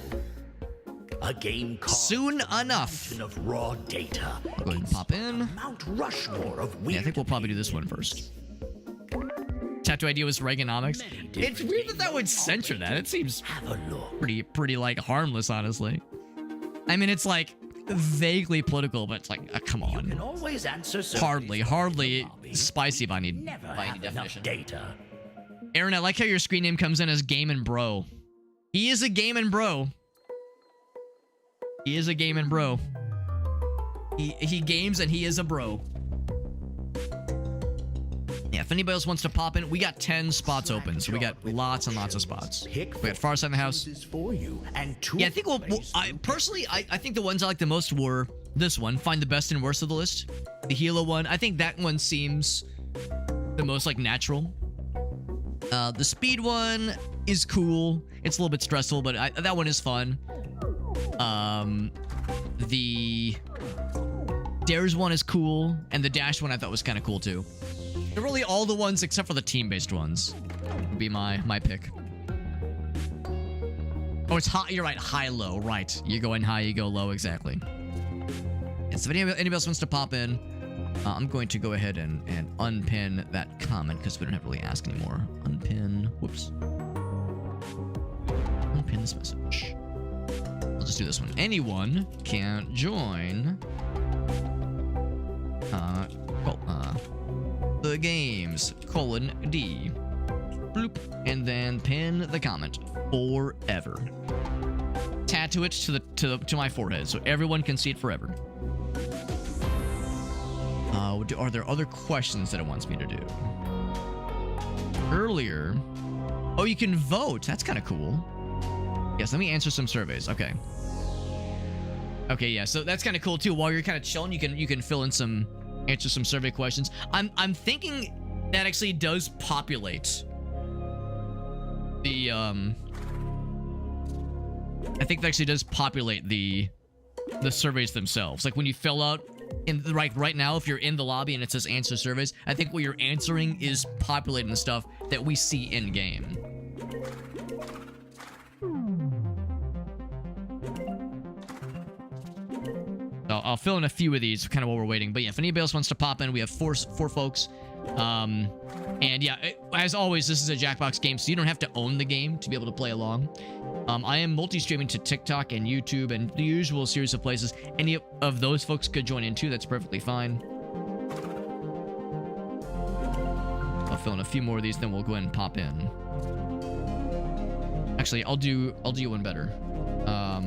A game called Soon enough. of raw data. I'll go ahead and pop in. Mount Rushmore of weird. Yeah, I think we'll probably do this one first. Tattoo idea was Reaganomics. It's weird that would censor that. It seems Have a look. pretty like harmless, honestly. I mean, it's like vaguely political, but it's like, come You can on. always answer Hardly spicy by any Never have enough definition. data. Aaron, I like how your screen name comes in as Game and Bro. He is a Game and Bro. He is a Game and Bro. He games and he is a bro. Yeah, if anybody else wants to pop in, we got 10 spots open, so we got lots and lots of spots. We got Far Side of the House. For you and Yeah, I think I think the ones I like the most were this one, Find the Best and Worst of the List. The Hilo one, I think that one seems the most like natural. The Speed one is cool. It's a little bit stressful, but that one is fun. The Dares one is cool, and the Dash one I thought was kind of cool too. They're really all the ones except for the team-based ones would be my pick. Oh, it's high. You're right. High, low. Right. You go in high, you go low. Exactly. And so if anybody else wants to pop in, I'm going to go ahead and unpin that comment because we don't have to really ask anymore. Unpin. Whoops. Unpin this message. I'll just do this one. Anyone can join. The games, :D. Bloop. And then pin the comment. Forever. Tattoo it to my forehead so everyone can see it forever. Are there other questions that it wants me to do? Earlier. Oh, you can vote. That's kind of cool. Yes, let me answer some surveys. Okay. Okay, yeah. So that's kind of cool too. While you're kind of chilling, you can fill in answer some survey questions. I'm thinking that actually does populate the I think that actually does populate the surveys themselves. Like when you fill out right now, if you're in the lobby and it says answer surveys, I think what you're answering is populating the stuff that we see in game. I'll fill in a few of these kind of while we're waiting. But yeah, if anybody else wants to pop in, we have four folks. And yeah, as always, this is a Jackbox game, so you don't have to own the game to be able to play along. I am multi-streaming to TikTok and YouTube and the usual series of places. Any of those folks could join in too. That's perfectly fine. I'll fill in a few more of these, then we'll go ahead and pop in. Actually, I'll do one better. I'll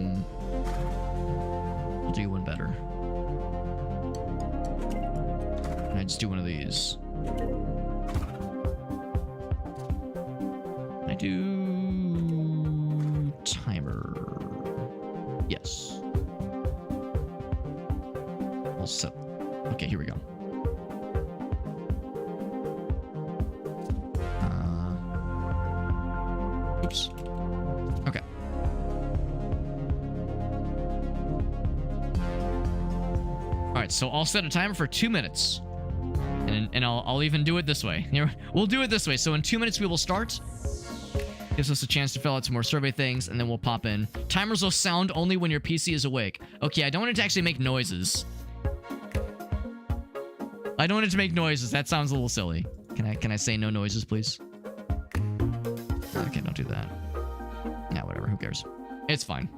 do one better. And I just do one of these. I do timer. Yes. I'll set. Okay, here we go. Oops. Okay. All right, so I'll set a timer for 2 minutes. And I'll even do it this way. Here, we'll do it this way. So in 2 minutes, we will start. Gives us a chance to fill out some more survey things, and then we'll pop in. Timers will sound only when your PC is awake. Okay, I don't want it to actually make noises. I don't want it to make noises. That sounds a little silly. Can I say no noises, please? Okay, don't do that. Nah, whatever. Who cares? It's fine.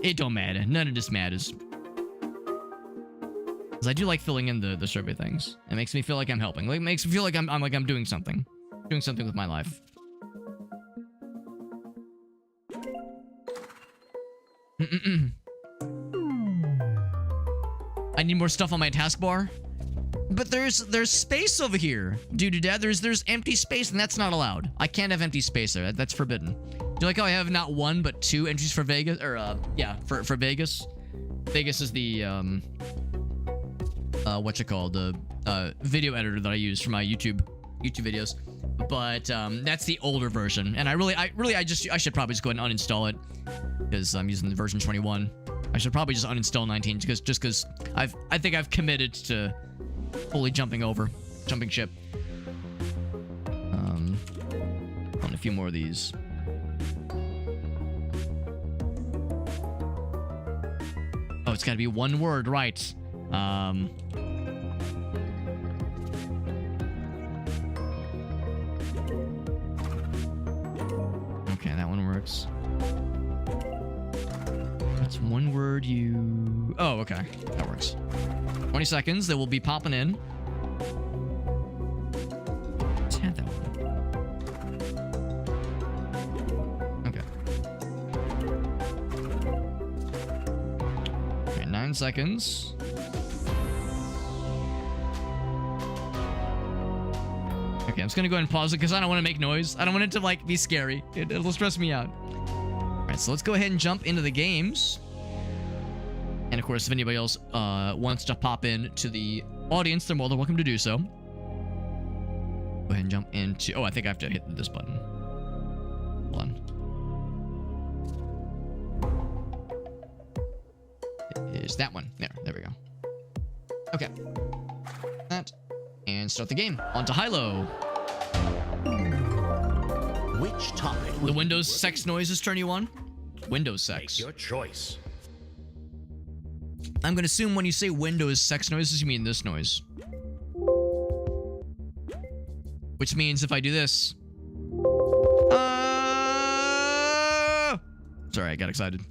It don't matter. None of this matters. Because I do like filling in the survey things. It makes me feel like I'm helping. Like, it makes me feel like I'm doing something. Doing something with my life. I need more stuff on my taskbar. But there's space over here, Dad. There's empty space, and that's not allowed. I can't have empty space there. That's forbidden. Do you like how I have not one but 2 entries for Vegas? Or yeah, for Vegas. Vegas is the what you call the video editor that I use for my YouTube videos. But that's the older version, and I should probably just go ahead and uninstall it because I'm using the version 21. I should probably just uninstall 19 because I think I've committed to fully jumping ship. On a few more of these. Oh, it's got to be one word, right? Okay, that one works. That's one word you... Oh, okay. That works. 20 seconds. They will be popping in. Let's have that one. Okay. Okay, 9 seconds. Okay, I'm just gonna go ahead and pause it because I don't want to make noise. I don't want it to, like, be scary. It'll stress me out. Alright, so let's go ahead and jump into the games. And of course, if anybody else wants to pop in to the audience, they're more than welcome to do so. Go ahead and jump into... Oh, I think I have to hit this button. Hold on. It is that one. There we go. Okay. That. And start the game. On to high-low. Which topic? The Windows sex noises turn you on? Windows sex. Make your choice. I'm gonna assume when you say Windows sex noises, you mean this noise. Which means if I do this... Sorry, I got excited.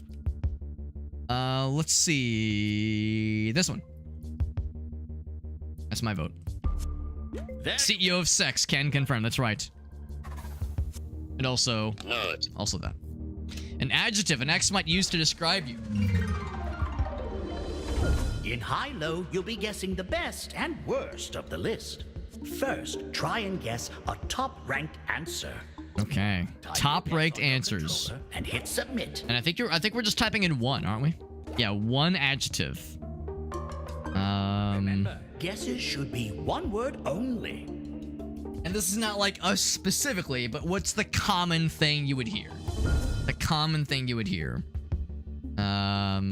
Let's see... This one. That's my vote. CEO of Sex can confirm, that's right. And also that. An adjective an X might use to describe you. In high-low, you'll be guessing the best and worst of the list. First, try and guess a top-ranked answer. Okay. Top-ranked answers. And hit submit. And I think we're just typing in one, aren't we? Yeah, one adjective. Remember, guesses should be one word only. And this is not like us specifically, but what's the common thing you would hear? The common thing you would hear. All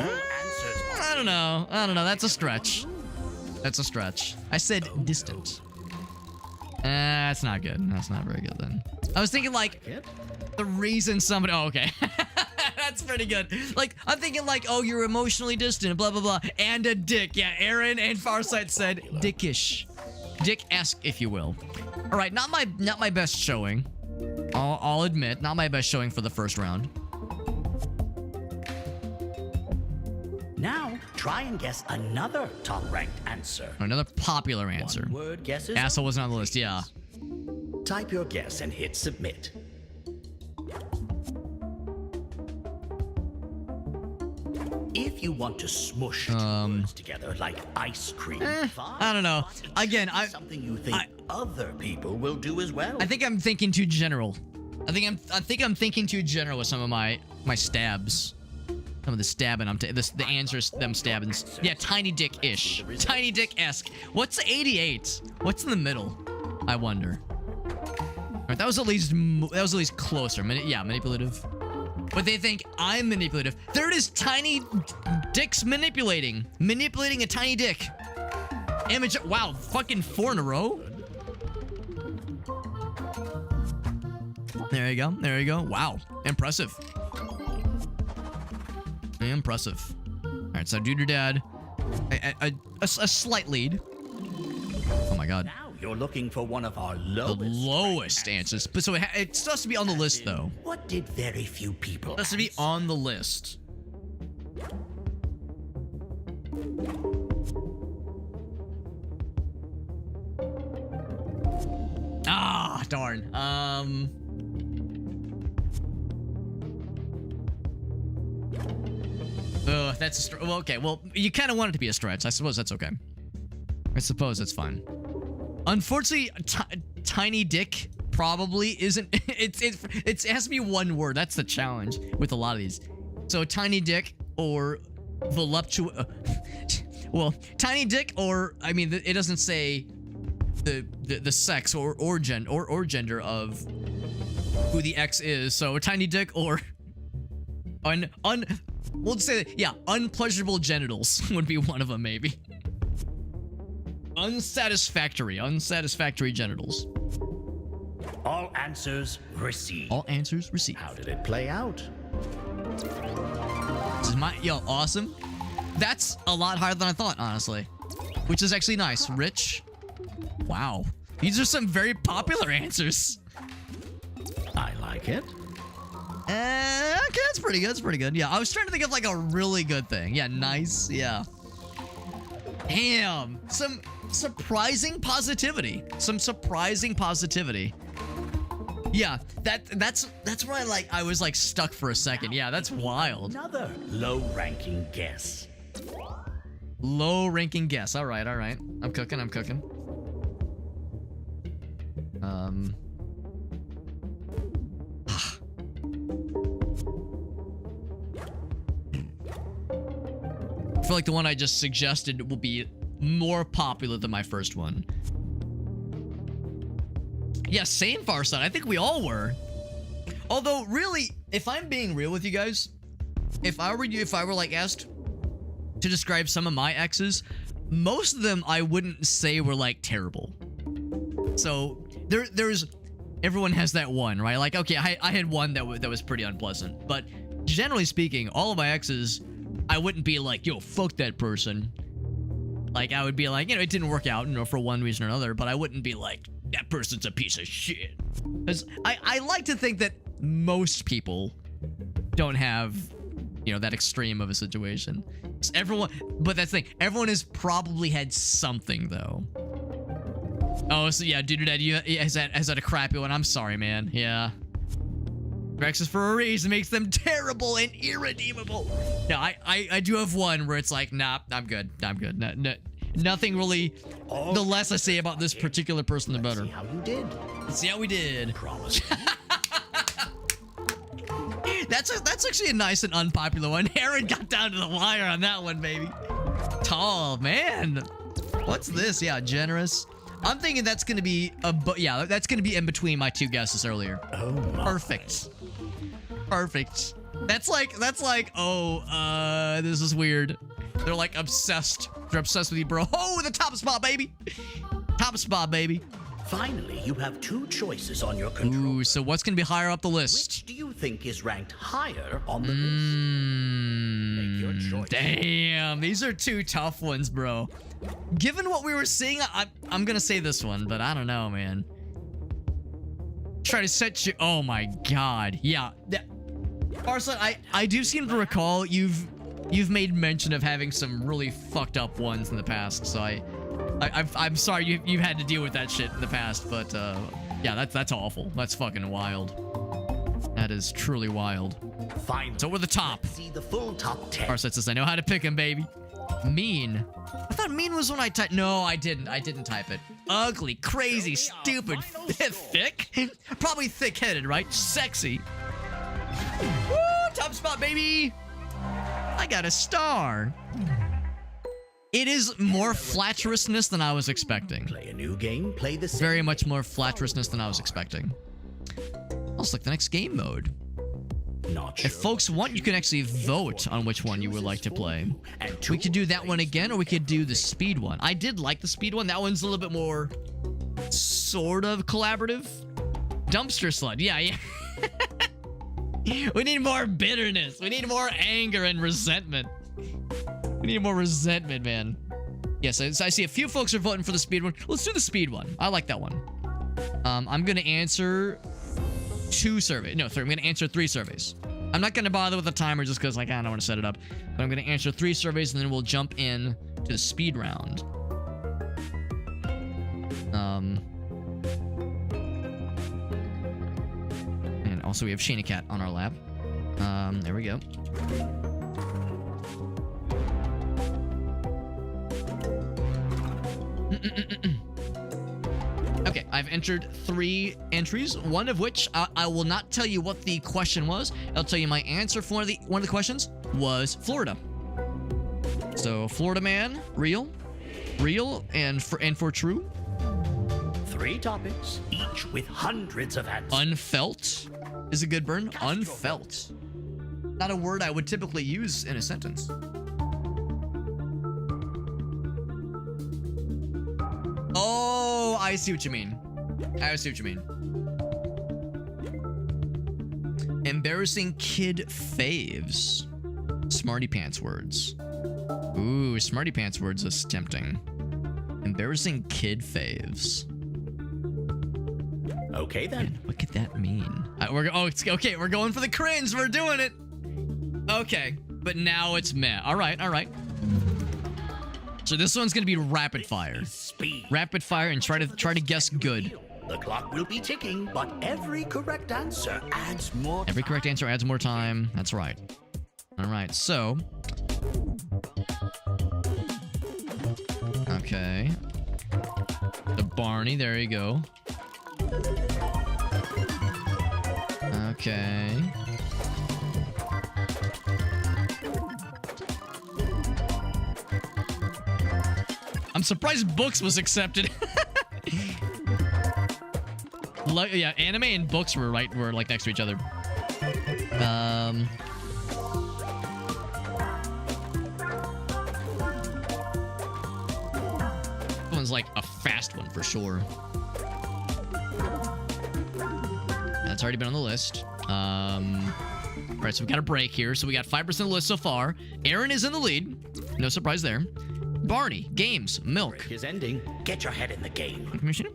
answers. I don't know. That's a stretch. That's a stretch. I said distant. That's not good. That's not very good then. I was thinking like the reason somebody... Oh, okay. That's pretty good. Like, I'm thinking like, oh, you're emotionally distant, blah, blah, blah. And a dick. Yeah, Aaron and Farsight said dickish. Dick-esque, if you will. All right, not my best showing. I'll admit, not my best showing for the first round. Now, try and guess another top-ranked answer. Another popular answer. One-word guesses. Asshole wasn't on the list, yeah. Type your guess and hit submit. If you want to smush two words together like ice cream, I don't know. Again, something you think other people will do as well. I think I'm thinking too general. I think I'm thinking too general with some of my stabs. Some of the stabbing the answers them stabbing. Yeah, tiny dick-ish. Tiny dick-esque. What's 88? What's in the middle? I wonder. All right, that was at least closer. Yeah, manipulative. But they think I'm manipulative. There it is, tiny dicks manipulating. Manipulating a tiny dick. Image. Wow, fucking 4 in a row. There you go. There you go. Wow, impressive. Impressive. All right, so dude or dad, a slight lead. Oh my god. Now you're looking for one of our The lowest answers. But so it still has to be on the list, though. What did very few people It has to be on the list. Ah, darn. That's a well, okay. Well, you kind of want it to be a stretch. I suppose that's okay. I suppose that's fine. Unfortunately, tiny dick probably isn't. It has to be one word. That's the challenge with a lot of these. So tiny dick or voluptuous. Well, tiny dick or I mean, it doesn't say the sex or gender of who the X is. So tiny dick or we'll just say that, yeah, unpleasurable genitals would be one of them maybe. Unsatisfactory genitals. All answers received. All answers received. How did it play out? This is awesome. That's a lot higher than I thought, honestly. Which is actually nice. Rich. Wow. These are some very popular answers. I like it. Okay, that's pretty good. That's pretty good. Yeah, I was trying to think of like a really good thing. Yeah, nice. Yeah. Damn. Some surprising positivity. Yeah, that's where I was like stuck for a second. Yeah, that's wild. Another low-ranking guess. Low-ranking guess. All right. I'm cooking. I feel like the one I just suggested will be more popular than my first one. Yeah, same Farsight. I think we all were. Although, really, if I'm being real with you guys, if I were like asked to describe some of my exes, most of them I wouldn't say were like terrible. So there's everyone has that one, right? Like, okay, I had one that was pretty unpleasant, but generally speaking, all of my exes, I wouldn't be like, yo, fuck that person. Like, I would be like, it didn't work out, for one reason or another, but I wouldn't be like, that person's a piece of shit. Because I like to think that most people don't have, that extreme of a situation. But that's the thing, everyone has probably had something, though. Oh, so yeah, dude, has that a crappy one? I'm sorry, man. Yeah. Rex is for a reason, makes them terrible and irredeemable. No, I do have one where it's like, nah, I'm good. Nothing really. The less I say about this particular person, the better. See how you did. Let's see how we did. Promise. That's actually a nice and unpopular one. Aaron got down to the wire on that one, baby. Tall, man. What's this? Yeah, generous. I'm thinking that's gonna be that's gonna be in between my two guesses earlier. Oh my. Perfect. That's like, this is weird. They're like obsessed. They're obsessed with you, bro. Oh, the top spot, baby. Finally, you have 2 choices on your control. Ooh, so what's going to be higher up the list? Which do you think is ranked higher on the list? Make your choice. Damn, these are 2 tough ones, bro. Given what we were seeing, I'm going to say this one, but I don't know, man. Try to set you... Oh my god. Yeah. Arslan, I do seem to recall you've made mention of having some really fucked up ones in the past, so I'm sorry you've had to deal with that shit in the past, but yeah, that's awful. That's fucking wild. That is truly wild. Fine. So we're the top. See the full top 10. Arslan says I know how to pick him, baby. Mean. I thought mean was when I typed. No, I didn't. I didn't type it. Ugly, crazy, stupid, thick. Probably thick-headed, right? Sexy. Woo! Top spot, baby. I got a star. It is more flatterousness than I was expecting. Play a new game. Play the same. Very much more flatterousness than I was expecting. Let's look the next game mode. Not sure. If folks want, you can actually vote on which one you would like to play. We could do that one again, or we could do the speed one. I did like the speed one. That one's a little bit more sort of collaborative. Dumpster slut. Yeah. We need more bitterness. We need more anger and resentment. We need more resentment, man. Yes, I see a few folks are voting for the speed one. Let's do the speed one. I like that one. I'm going to answer 2 surveys. No, 3. I'm going to answer 3 surveys. I'm not going to bother with the timer just because, like, I don't want to set it up. But I'm going to answer 3 surveys, and then we'll jump in to the speed round. And also, we have Shayna Cat on our lap. There we go. Okay, I've entered 3 entries, one of which I will not tell you what the question was. I'll tell you my answer for one of the questions was Florida. So Florida man, real, and for true. 3 topics, each with hundreds of answers. Unfelt is a good burn. Unfelt. Not a word I would typically use in a sentence. Oh, I see what you mean. I see what you mean. Embarrassing kid faves. Smarty pants words. Ooh, smarty pants words is tempting. Embarrassing kid faves. Okay then. Man, what could that mean? It's okay. We're going for the cringe. We're doing it. Okay, but now it's meh. All right. So this one's gonna be rapid fire. Speed. Rapid fire and try to guess good. The clock will be ticking, but every correct answer adds more time. Every correct answer adds more time. That's right. All right. So. Okay. The Barney. There you go. Okay. I'm surprised books was accepted. Yeah, anime and books were like next to each other. This one's like a fast one for sure. That's already been on the list. All right, so we got a break here. So we got 5% of the list so far. Aaron is in the lead. No surprise there. Barney, games, milk. Break is ending. Get your head in the game. Commissioner?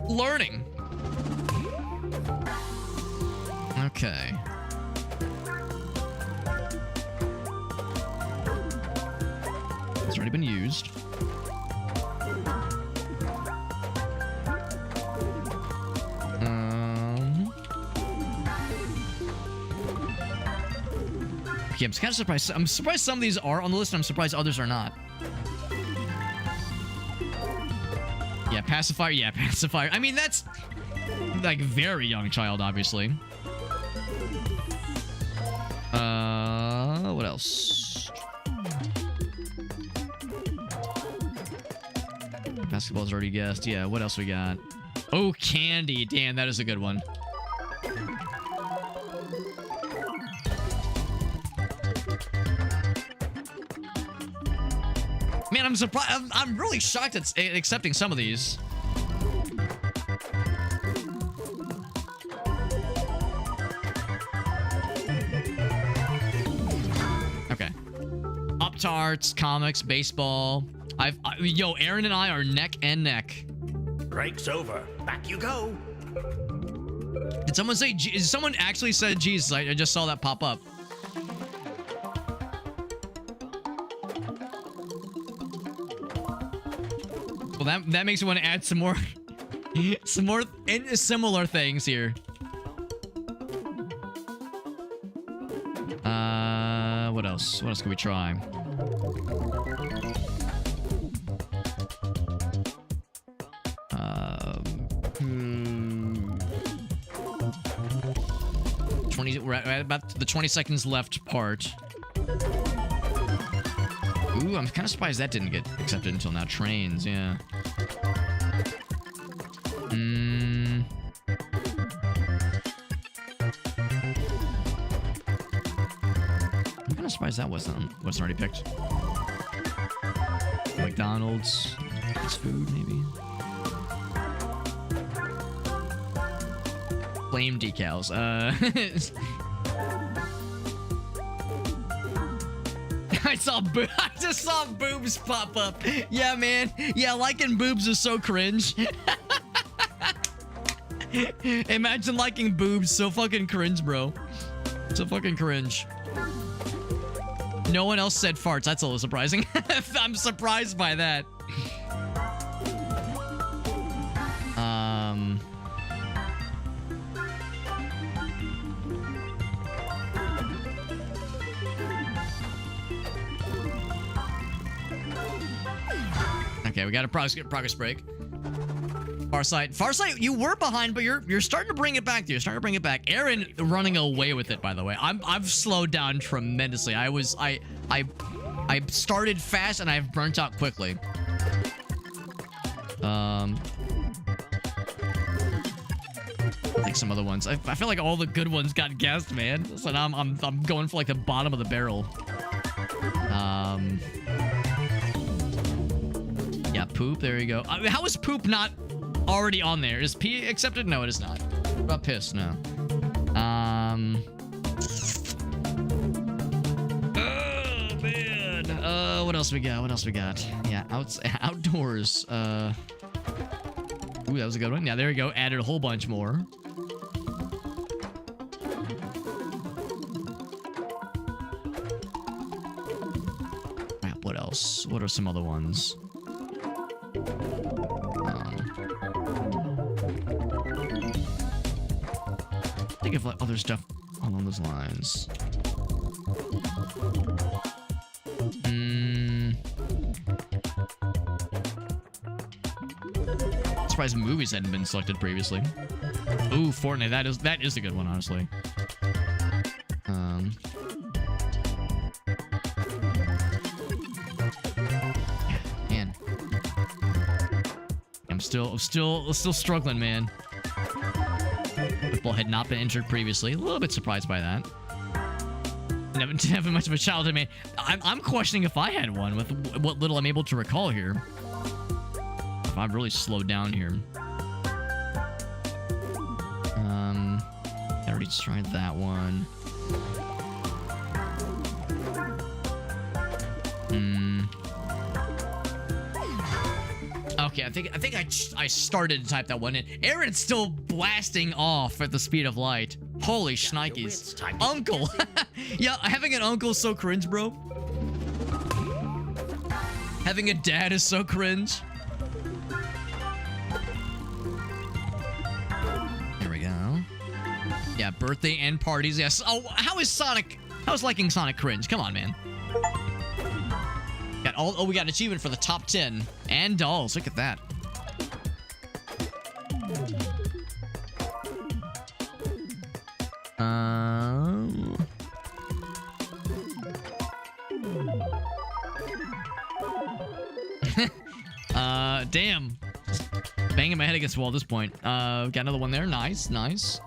Learning. Okay. It's already been used. Okay, I'm kind of surprised. I'm surprised some of these are on the list, and I'm surprised others are not. Yeah, pacifier. Yeah, pacifier. I mean, that's like very young child, obviously. What else? Basketball's already guessed. Yeah, what else we got? Oh, candy. Damn, that is a good one. Man, I'm surprised. I'm really shocked at accepting some of these. Pop-Tarts, comics, baseball. Yo, Aaron and I are neck and neck. Break's over. Back you go. Did someone say, someone actually said Jesus? I just saw that pop up. Well, that makes me want to add some more, some more similar things here. What else? What else can we try? 20. We're at about the 20 seconds left part. Ooh, I'm kind of surprised that didn't get accepted until now. Trains, yeah. I'm kind of surprised that wasn't already picked. McDonald's, fast food, maybe. Flame decals. I just saw boobs pop up. Yeah, man. Yeah, liking boobs is so cringe. Imagine liking boobs. So fucking cringe, bro. So fucking cringe. No one else said farts. That's a little surprising. I'm surprised by that. Okay, we got a progress break. Farsight, you were behind, but you're starting to bring it back. You're starting to bring it back. Aaron running away with it, by the way. I've slowed down tremendously. I started fast and I've burnt out quickly. I think some other ones. I feel like all the good ones got guessed, man. So now I'm going for like the bottom of the barrel. Yeah, poop. There you go. How is poop not already on there? Is pee accepted? No, it is not. What about piss? No. Oh man. What else we got? What else we got? Yeah, outdoors. Ooh, that was a good one. Yeah, there we go. Added a whole bunch more. Crap, what else? What are some other ones? Think of like other stuff along those lines. Surprised movies hadn't been selected previously. Ooh, Fortnite. That is a good one, honestly. Man, I'm still struggling, man. Football had not been injured previously. A little bit surprised by that. Didn't have much of a childhood, man. I'm questioning if I had one with what little I'm able to recall here. If I've really slowed down here. I already tried that one. Okay, I think I started to type that one in. Aaron's still blasting off at the speed of light. Holy shnikes. Uncle. Yeah, having an uncle is so cringe, bro. Having a dad is so cringe. There we go. Yeah, birthday and parties. Yes. Oh, how is liking Sonic cringe? Come on, man. We got an achievement for the top 10 and dolls. Look at that. Damn. Banging my head against the wall at this point. Got another one there. Nice, nice.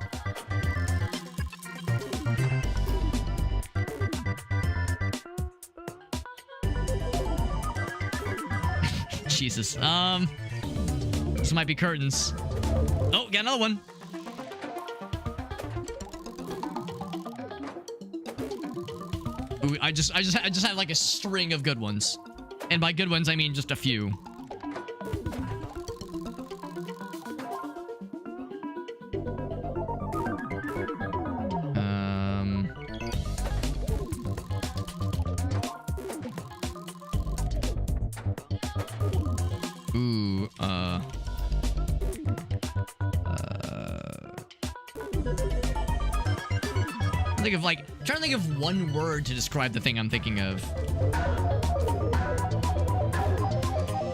Jesus. This might be curtains. Oh, got another one. Ooh, I just had like a string of good ones. And by good ones, I mean just a few. Ooh, think of like, trying to think of one word to describe the thing I'm thinking of.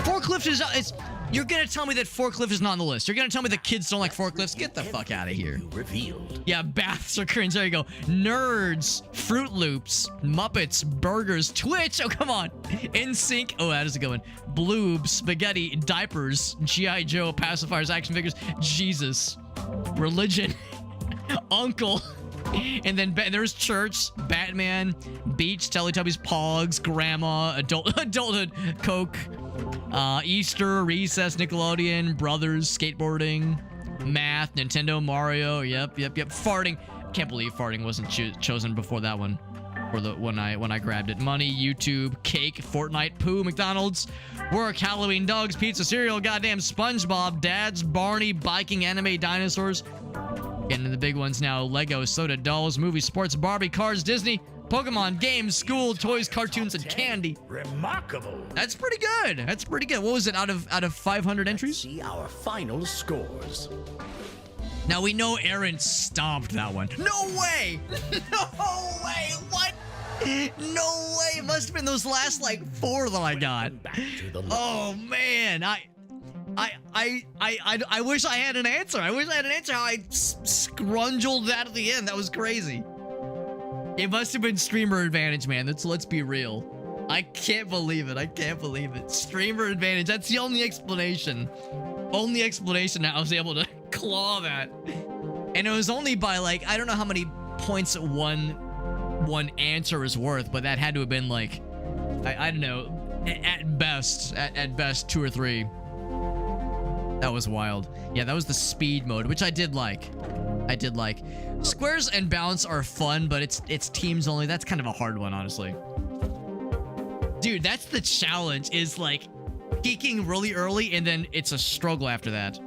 Forklift is, you're gonna tell me that forklift is not on the list. You're gonna tell me the kids don't like forklifts? Get the fuck out of here. Revealed. Yeah, baths are cringe. There you go. Nerds, Fruit Loops, Muppets, Burgers, Twitch. Oh, come on. NSYNC. Oh, that is a good one. Bloob, Spaghetti, Diapers, G.I. Joe, Pacifiers, Action Figures, Jesus, Religion, Uncle. And then there's Church, Batman, Beach, Teletubbies, Pogs, Grandma, Adulthood, Coke, Easter, Recess, Nickelodeon, Brothers, Skateboarding, Math, Nintendo, Mario. Yep. Farting. Can't believe farting wasn't chosen before that one. For the when I grabbed it. Money, YouTube, cake, Fortnite, poo, McDonald's, work, Halloween, dogs, pizza, cereal, goddamn SpongeBob, dads, Barney, biking, anime, dinosaurs. Getting to the big ones now. Lego, soda, dolls, movies, sports, Barbie, cars, Disney, Pokemon, games, school, toys, cartoons, and candy. Remarkable. That's pretty good. That's pretty good. What was it out of 500 entries? See our final scores. Now we know Aaron stomped that one. No way! No way! What? No way! It must have been those last like 4 that I got. Oh man, I wish I had an answer. I wish I had an answer how I scrungeled that at the end. That was crazy. It must have been streamer advantage, man. Let's be real. I can't believe it. I can't believe it. Streamer advantage. That's the only explanation. Only explanation that I was able to claw that. And it was only by like, I don't know how many points one answer is worth, but that had to have been like, I don't know, at best 2 or 3. That was wild. Yeah, that was the speed mode, which I did like. Squares and bounce are fun, but it's teams only. That's kind of a hard one, honestly. Dude, that's the challenge, is like peaking really early and then it's a struggle after that.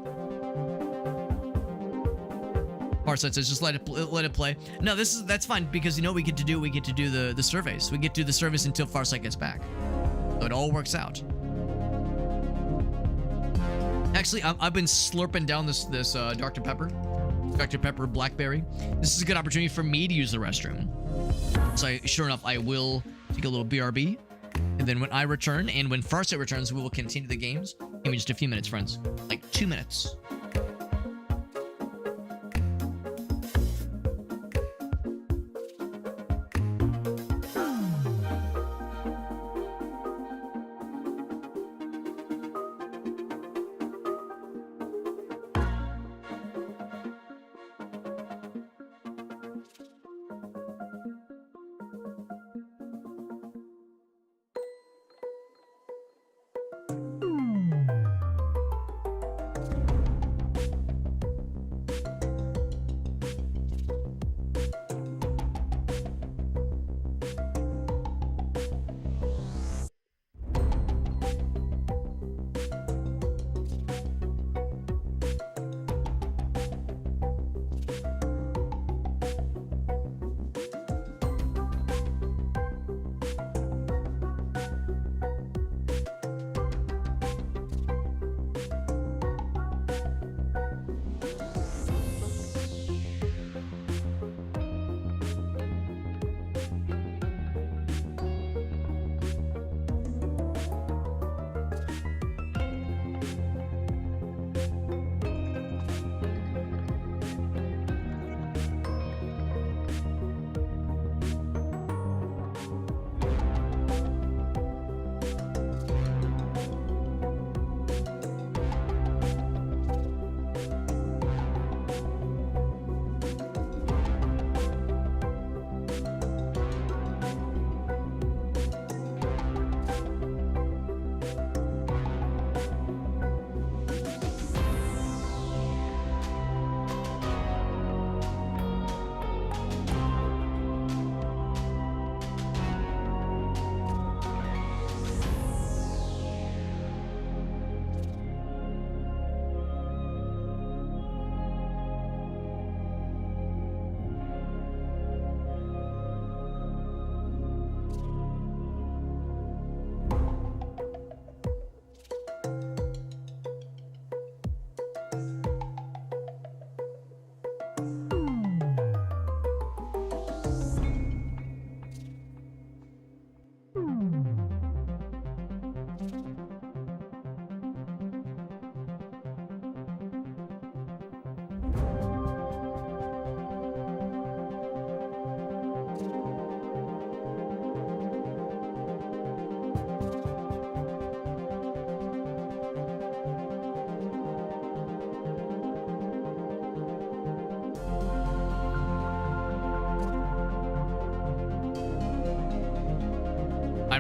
Farsight says just let it play. No, that's fine, because you know what we get to do the surveys. We get to do the surveys until Farsight gets back. So it all works out. Actually, I've been slurping down this Dr. Pepper Blackberry. This is a good opportunity for me to use the restroom. So sure enough, I will take a little BRB. And then when I return, and when Farsight returns, we will continue the games. Give me just a few minutes, friends. Like 2 minutes.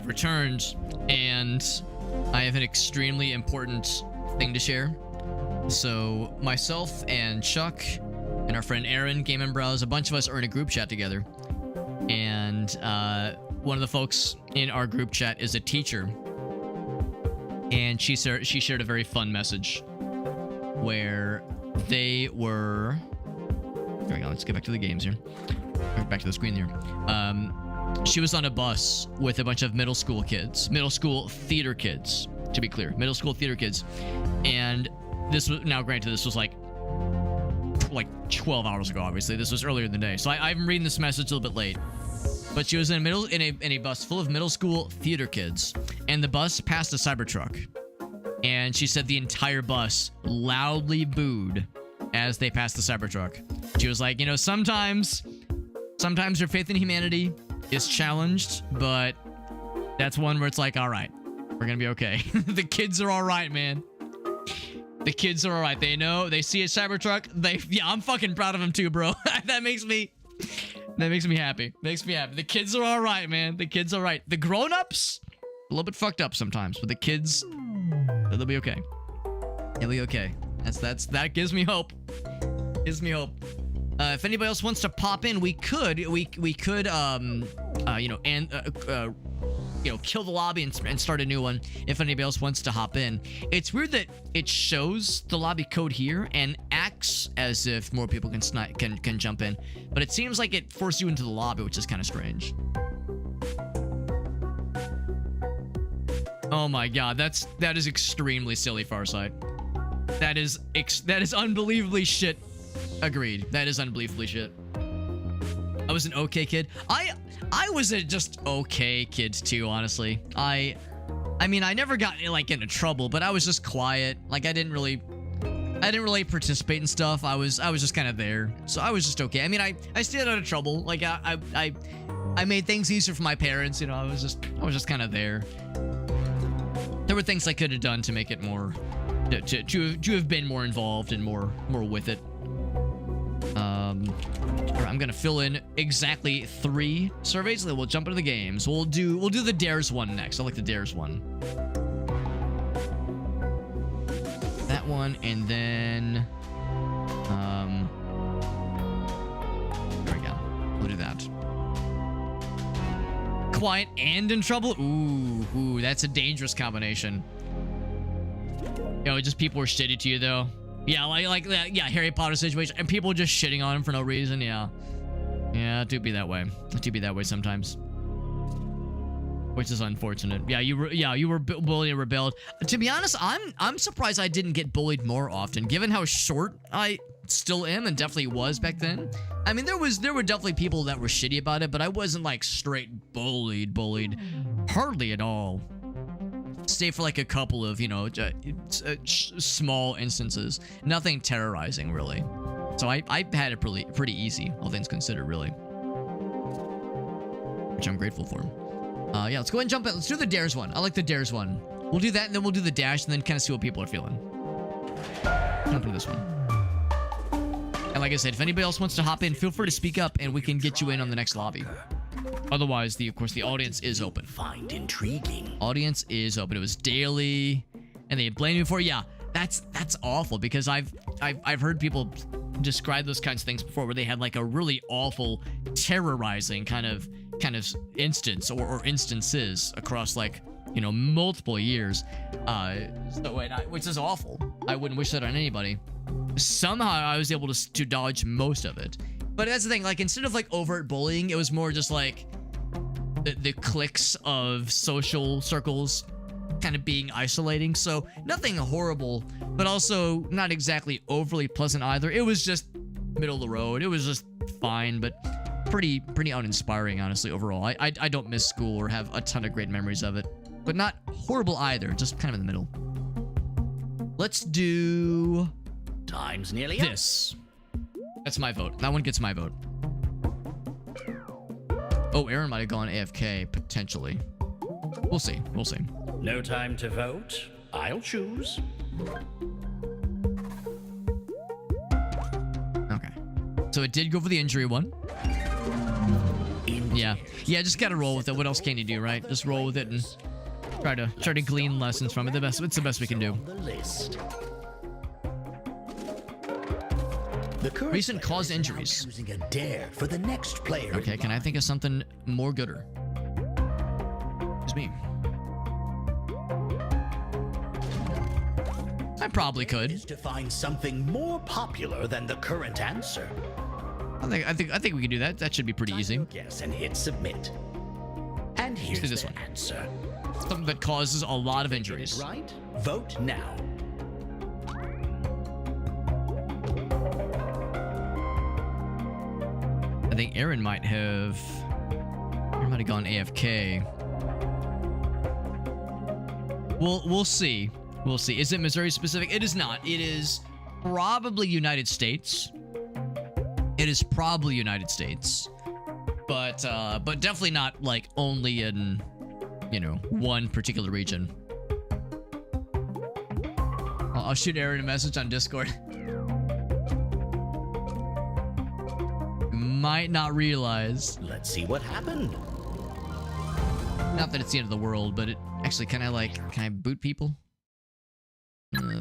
I've returned, and I have an extremely important thing to share. So myself and Chuck and our friend Aaron, Game and Browse, a bunch of us are in a group chat together. And one of the folks in our group chat is a teacher. And she shared a very fun message where they were... There we go. Let's get back to the games here. Back to the screen here. She was on a bus with a bunch of middle school kids. Middle school theater kids, to be clear. Middle school theater kids. And this was... Now, granted, this was like 12 hours ago, obviously. This was earlier in the day. So I'm reading this message a little bit late. But she was in a bus full of middle school theater kids. And the bus passed a Cybertruck. And she said the entire bus loudly booed as they passed the Cybertruck. She was like, you know, sometimes your faith in humanity is challenged, but that's one where it's like, all right, we're gonna be okay. The kids are all right, man. The kids are all right. They know, they see a Cybertruck. Yeah, I'm fucking proud of them too, bro. That makes me happy. Makes me happy. The kids are all right, man. The kids are all right. The grown-ups, a little bit fucked up sometimes, but the kids, they'll be okay. They'll be okay. That gives me hope. Gives me hope. If anybody else wants to pop in, we could, kill the lobby and start a new one. If anybody else wants to hop in, it's weird that it shows the lobby code here and acts as if more people can jump in, but it seems like it forced you into the lobby, which is kind of strange. Oh my god, that is extremely silly, Farsight. That is unbelievably shit. Agreed. That is unbelievably shit. I was an okay kid. I was a just okay kid too, honestly. I mean, I never got like into trouble, but I was just quiet. Like I didn't really participate in stuff. I was just kind of there. So I was just okay. I mean, I stayed out of trouble. Like I made things easier for my parents, you know. I was just kind of there. There were things I could have done to make it more to have been more involved and more with it. I'm gonna fill in exactly 3 surveys, then we'll jump into the games. We'll do the dares one next. I like the dares one. That one, and then there we go. We'll do that. Quiet and in trouble. Ooh, that's a dangerous combination. You know, just people were shitty to you though. Yeah, like that. Yeah, Harry Potter situation, and people just shitting on him for no reason. Yeah, it do be that way. It do be that way sometimes, which is unfortunate. Yeah, you were bullied and rebelled. To be honest, I'm surprised I didn't get bullied more often, given how short I still am and definitely was back then. I mean, there were definitely people that were shitty about it, but I wasn't like straight bullied, hardly at all. Stay for like a couple of, you know, small instances. Nothing terrorizing, really. So I had it pretty easy, all things considered, really. Which I'm grateful for. Yeah, let's go ahead and jump in. Let's do the dares one. I like the dares one. We'll do that, and then we'll do the dash, and then kind of see what people are feeling. Jump into this one. And like I said, if anybody else wants to hop in, feel free to speak up, and we can get you in on the next lobby. Otherwise, of course, the audience is open. Find intriguing. Audience is open. It was daily, and they blame me for it. Yeah, that's awful, because I've heard people describe those kinds of things before, where they had like a really awful, terrorizing kind of instance or instances across like, you know, multiple years. Which is awful. I wouldn't wish that on anybody. Somehow I was able to dodge most of it. But that's the thing, like, instead of like overt bullying, it was more just like the cliques of social circles kind of being isolating. So nothing horrible, but also not exactly overly pleasant either. It was just middle of the road. It was just fine, but pretty uninspiring, honestly, overall. I don't miss school or have a ton of great memories of it, but not horrible either, just kind of in the middle. Let's do Time's nearly up. this. That's my vote. That one gets my vote. Oh, Aaron might have gone AFK, potentially. We'll see. We'll see. No time to vote. I'll choose. Okay. So it did go for the injury one. Indeed. Yeah. Yeah, just gotta roll with it. What else can you do, right? Just roll with it and try to glean lessons from it. It's the best we can do. The list. The current Recent player caused is now injuries. choosing a dare for the next player. Okay, can I think of something more gooder? It's me. I probably could. Is to find something more popular than the current answer. I think we can do that. That should be pretty easy. Guess and hit submit. And here's do this the one. answer. Something that causes a lot of Get it injuries. right? Vote now. I think Aaron might have gone AFK. We'll see. We'll see. Is it Missouri specific? It is not. It is probably United States. It is probably United States. But definitely not like only in, you know, one particular region. I'll shoot Aaron a message on Discord. Might not realize. Let's see what happened. Not that it's the end of the world, but it actually can I boot people?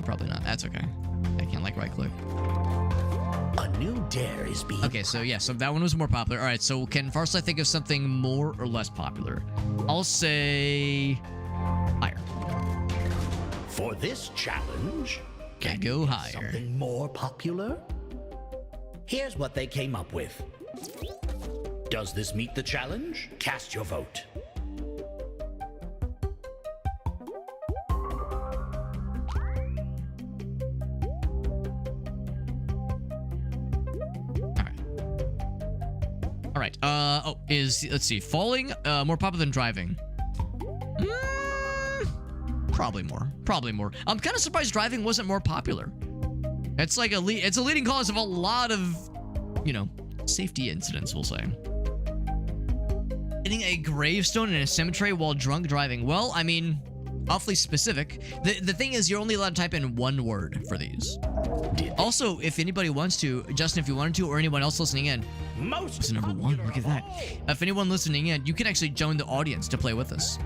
Probably not. That's okay. I can't like right click. A new dare is being. Okay, so yeah, so that one was more popular. All right, so can first I think of something more or less popular? I'll say higher. For this challenge, Okay, can go you get higher. something more popular? Here's what they came up with. Does this meet the challenge? Cast your vote. All right. Let's see, falling more popular than driving? Probably more. I'm kind of surprised driving wasn't more popular. It's like it's a leading cause of a lot of, you know, safety incidents, we'll say. Hitting a gravestone in a cemetery while drunk driving. Well, I mean, awfully specific. The thing is, you're only allowed to type in one word for these. Also, if anybody wants to, Justin, if you wanted to, or anyone else listening in, Most it's number one. Look at that. If anyone listening in, you can actually join the audience to play with us.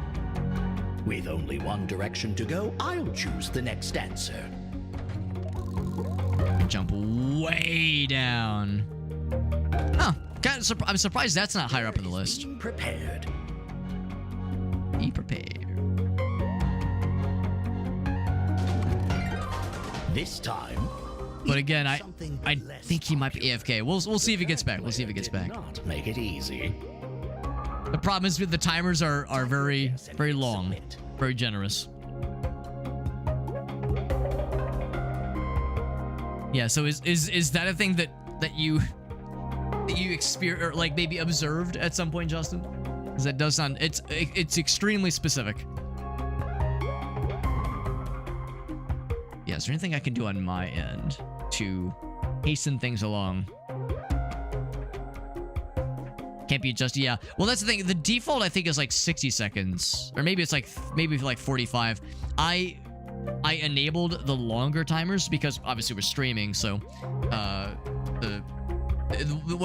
With only one direction to go, I'll choose the next answer. Jump way down. Huh. I'm surprised that's not higher up in the list. Being prepared. Be prepared. This time. But again, I something less think he might be AFK. We'll see if he gets back. We'll see if he gets Did back. Not make it easy. The problem is the timers are very long, very generous. Yeah. So is that a thing that you experience or like maybe observed at some point, Justin? Because that does sound it's extremely specific. Yeah. Is there anything I can do on my end to hasten things along? Can't be adjusted. Yeah. Well, that's the thing. The default I think is like 60 seconds, or maybe it's like 45. I enabled the longer timers because obviously we're streaming. So, one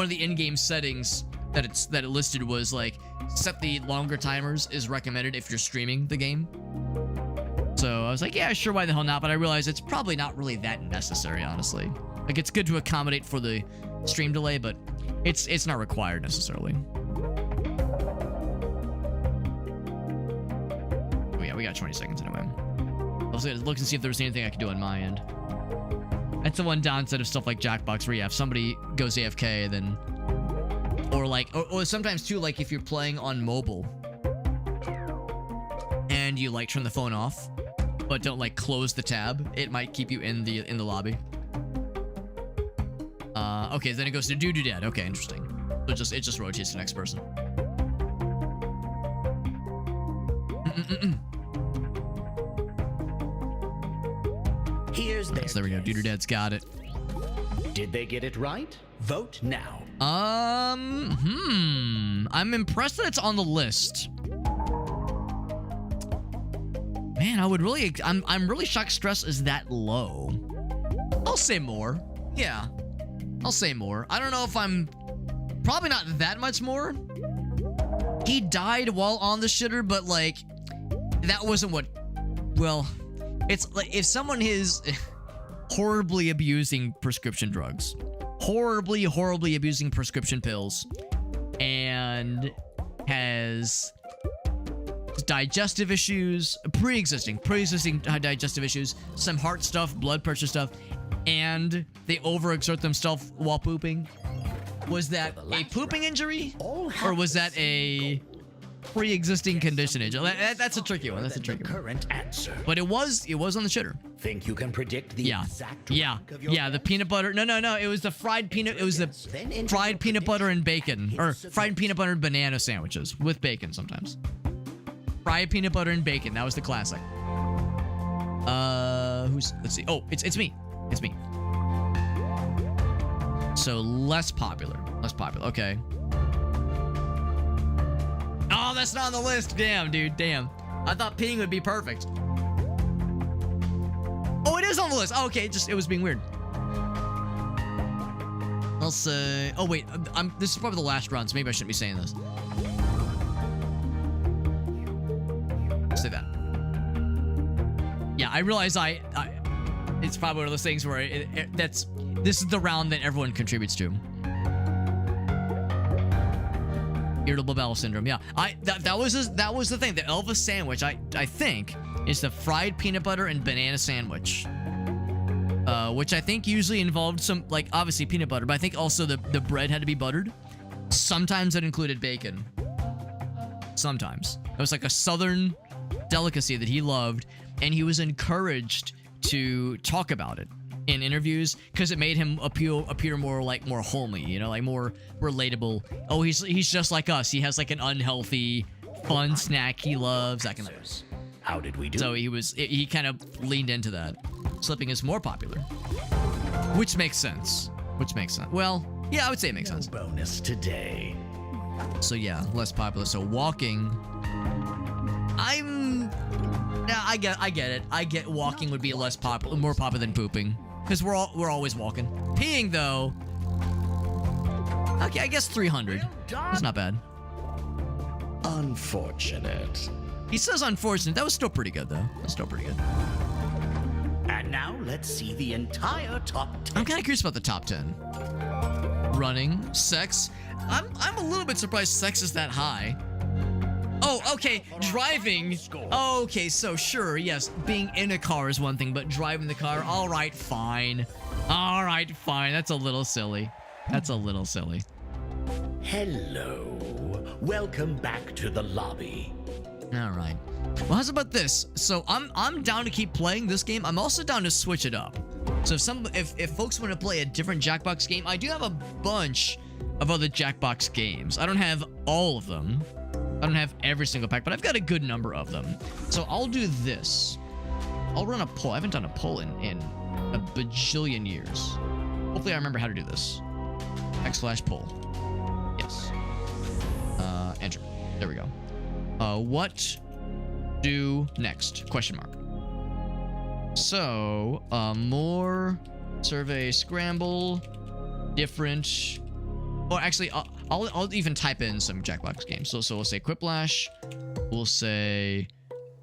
of the in-game settings that it listed was like set the longer timers is recommended if you're streaming the game. So I was like, yeah, sure, why the hell not? But I realized it's probably not really that necessary, honestly. Like it's good to accommodate for the stream delay, but it's not required necessarily. Oh yeah, we got 20 seconds anyway. I was gonna look and see if there was anything I could do on my end. That's the one downside of stuff like Jackbox, where if somebody goes AFK, then or sometimes too, like if you're playing on mobile and you like turn the phone off but don't like close the tab, it might keep you in the lobby. Okay, then it goes to dead. Okay, interesting. So it just rotates to the next person. Here's their So there we go. guess. Dad's got it. Did they get it right? Vote now. I'm impressed that it's on the list. Man, I'm really shocked stress is that low. I'll say more. Yeah. I'll say more. I don't know if I'm probably not that much more. He died while on the shitter, but like, that wasn't what. Well, it's like if someone is horribly abusing prescription drugs, horribly abusing prescription pills, and has digestive issues, pre-existing digestive issues, some heart stuff, blood pressure stuff, and they overexert themselves while pooping. Was that a pooping injury, or was that a pre-existing condition injury? That's a tricky one. That's a tricky one. Current answer. But it was on the shitter. Think you can predict the exact rank of your Yeah, the peanut butter. No. It was the fried peanut. It was the fried peanut butter and bacon, or fried peanut butter and banana sandwiches with bacon sometimes. Fried peanut butter and bacon. That was the classic. Let's see. Oh, it's me. It's me. So less popular. Okay. Oh, that's not on the list. Damn, dude. Damn. I thought peeing would be perfect. Oh, it is on the list. Oh, okay. It was being weird. I'll say. Oh wait. This is probably the last round, so maybe I shouldn't be saying this. Say that. Yeah, I realize it's probably one of those things where this is the round that everyone contributes to. Irritable bowel syndrome. Yeah, that was the thing. The Elvis sandwich, I think, is the fried peanut butter and banana sandwich, which I think usually involved some, like, obviously peanut butter, but I think also the bread had to be buttered. Sometimes it included bacon. Sometimes it was like a southern delicacy that he loved, and he was encouraged to talk about it in interviews because it made him appear more homely, you know, like more relatable. Oh, he's just like us. He has like an unhealthy fun snack he loves, that kind of thing. How did we do? So he kind of leaned into that. Slipping is more popular, which makes sense. Well, yeah, I would say it makes sense. Bonus today. So yeah, less popular. So walking, I get it. I get walking would be more popular than pooping, because we're always walking. Peeing though, okay, I guess 300. That's not bad. Unfortunate. He says unfortunate. That was still pretty good though. That's still pretty good. And now let's see the entire top 10. I'm kind of curious about the top 10. Running, sex. I'm a little bit surprised sex is that high. Oh, okay, driving. Okay, so sure, yes, being in a car is one thing, but driving the car, all right, fine. That's a little silly. Hello. Welcome back to the lobby. All right. Well, how's about this? So I'm down to keep playing this game. I'm also down to switch it up. So if folks want to play a different Jackbox game, I do have a bunch of other Jackbox games. I don't have all of them. I don't have every single pack, but I've got a good number of them. So I'll do this. I'll run a poll. I haven't done a poll in a bajillion years. Hopefully I remember how to do this. /poll. Yes. Enter. There we go. What do next? Question mark. So, more survey scramble, different. Or actually, I'll even type in some Jackbox games. So we'll say Quiplash. We'll say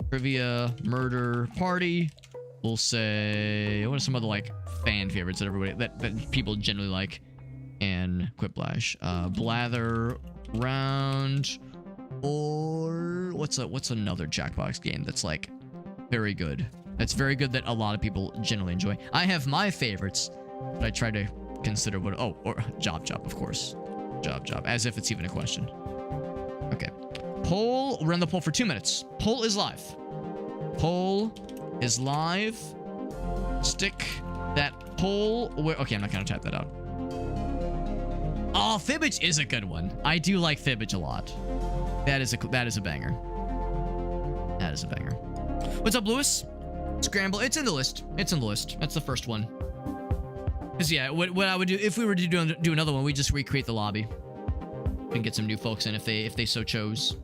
Trivia, Murder, Party. We'll say, what are some other like fan favorites that people generally like? And Quiplash, Blather, Round, or what's another Jackbox game that's like very good? That's very good that a lot of people generally enjoy. I have my favorites, but I try to consider or Job, of course. Job, as if it's even a question. Okay. Poll, run the poll for 2 minutes. Poll is live. Stick that poll where, okay, I'm not gonna type that out. Oh, Fibbage is a good one. I do like Fibbage a lot. That is a banger. What's up, Lewis? Scramble. It's in the list. That's the first one. Because yeah, what I would do if we were to do another one, we just recreate the lobby and get some new folks in if they so chose.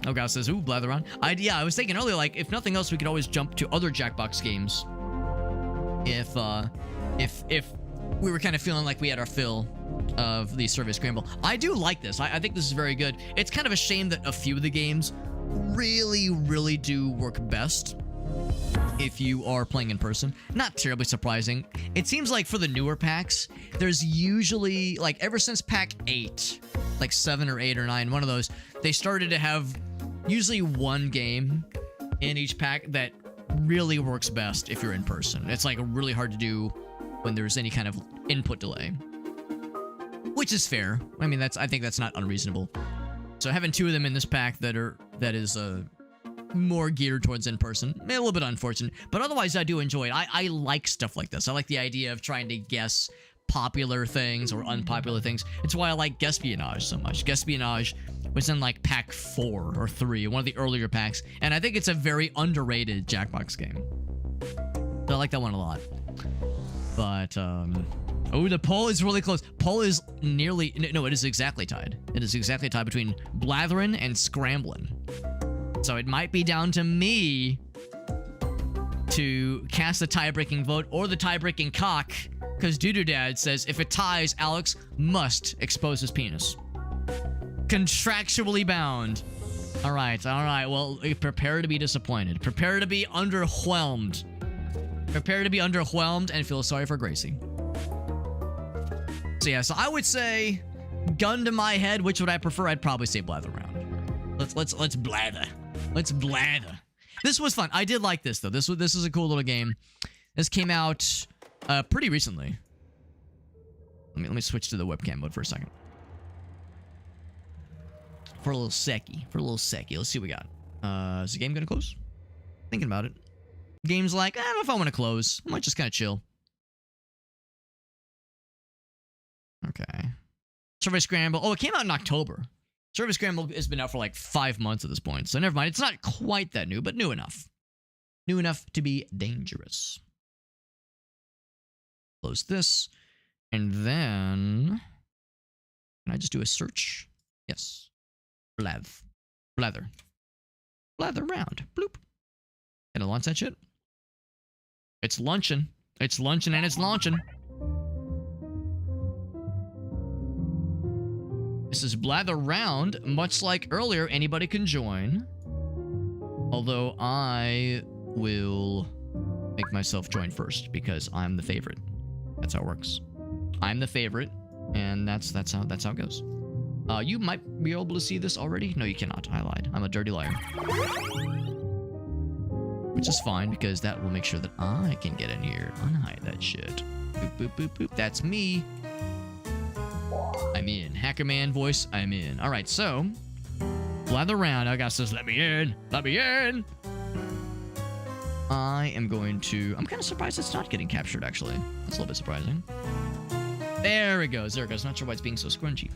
Oh, God says, ooh, blather on. I was thinking earlier, like, if nothing else, we could always jump to other Jackbox games. If we were kind of feeling like we had our fill of the Survey Scramble. I do like this. I think this is very good. It's kind of a shame that a few of the games really do work best if you are playing in person. Not terribly surprising. It seems like for the newer packs, there's usually, like, ever since pack 8, like 7 or 8 or 9, one of those, they started to have usually one game in each pack that really works best if you're in person. It's like really hard to do when there's any kind of input delay, which is fair. I mean, I think that's not unreasonable. So having 2 of them in this pack that is more geared towards in person, a little bit unfortunate, but otherwise I do enjoy it. I like stuff like this. I like the idea of trying to guess popular things or unpopular things. It's why I like Guespionage so much. Guespionage was in like pack 4 or 3, one of the earlier packs, and I think it's a very underrated Jackbox game. So I like that one a lot. But oh, the poll is really close. Poll is nearly, no, it is exactly tied. It is exactly tied between Blatherin and Scramblin'. So it might be down to me to cast the tie-breaking vote or the tie-breaking cock, because Doodoo-Dad says if it ties, Alex must expose his penis. Contractually bound. All right. Well, prepare to be disappointed. Prepare to be underwhelmed. Prepare to be underwhelmed and feel sorry for Gracie. So yeah, so I would say, gun to my head, which would I prefer? I'd probably say Blather Round. Let's blather. Let's blather. This was fun. I did like this though. This is a cool little game. This came out pretty recently. Let me switch to the webcam mode for a second. For a little secchi. Let's see what we got. Is the game gonna close? Thinking about it. Game's like, I don't know if I want to close. I might just kind of chill. Okay. Survey Scramble. Oh, it came out in October. Survey Scramble has been out for like 5 months at this point. So never mind. It's not quite that new, but new enough. New enough to be dangerous. Close this. And then... Can I just do a search? Yes. Blather round. Bloop. Gonna launch that shit? It's luncheon. It's luncheon and it's launching. This is Blather Round. Much like earlier, anybody can join. Although I will make myself join first because I'm the favorite. That's how it works. I'm the favorite, and that's how it goes. You might be able to see this already. No, you cannot. I lied. I'm a dirty liar. Which is fine, because that will make sure that I can get in here. Unhide that shit. Boop, boop, boop, boop. That's me. I'm in. Hackerman voice, I'm in. Alright, so... Blather Round. I got says, let me in. Let me in. I am going to... I'm kind of surprised it's not getting captured, actually. That's a little bit surprising. There it goes. There it goes. Not sure why it's being so scrunchy.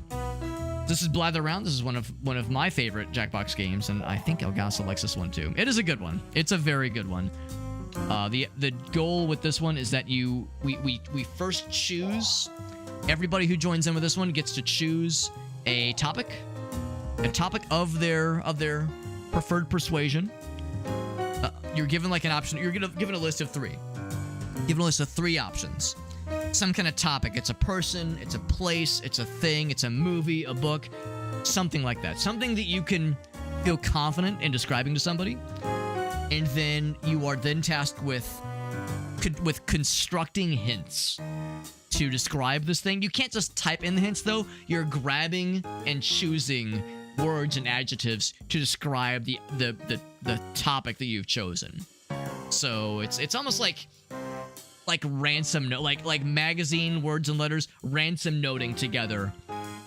This is Blather Round. This is one of my favorite Jackbox games, and I think Elgaso likes this one too. It is a good one. It's a very good one. The goal with this one is that we first choose. Everybody who joins in with this one gets to choose a topic of their preferred persuasion. You're given like an option. You're given a list of 3. Given a list of 3 options. Some kind of topic. It's a person, it's a place, it's a thing, it's a movie, a book, something like that. Something that you can feel confident in describing to somebody. And then you are then tasked with constructing hints to describe this thing. You can't just type in the hints though. You're grabbing and choosing words and adjectives to describe the topic that you've chosen. So it's almost like ransom note, like magazine words and letters, ransom noting together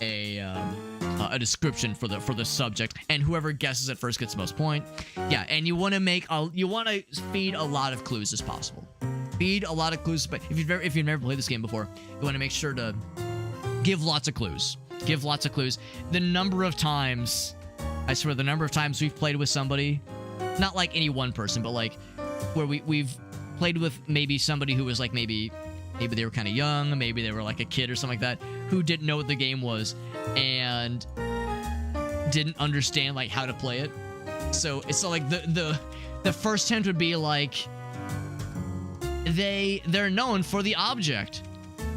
a description for the subject, and whoever guesses it first gets the most point. Yeah, and you want to feed a lot of clues as possible. Feed a lot of clues, but if you've never played this game before, you want to make sure to give lots of clues. Give lots of clues. The number of times, I swear, the number of times we've played with somebody, not like any one person, but like where we've played with maybe somebody who was like maybe they were kind of young, maybe they were like a kid or something like that, who didn't know what the game was and didn't understand like how to play it. So it's like the first hint would be like they're known for the object.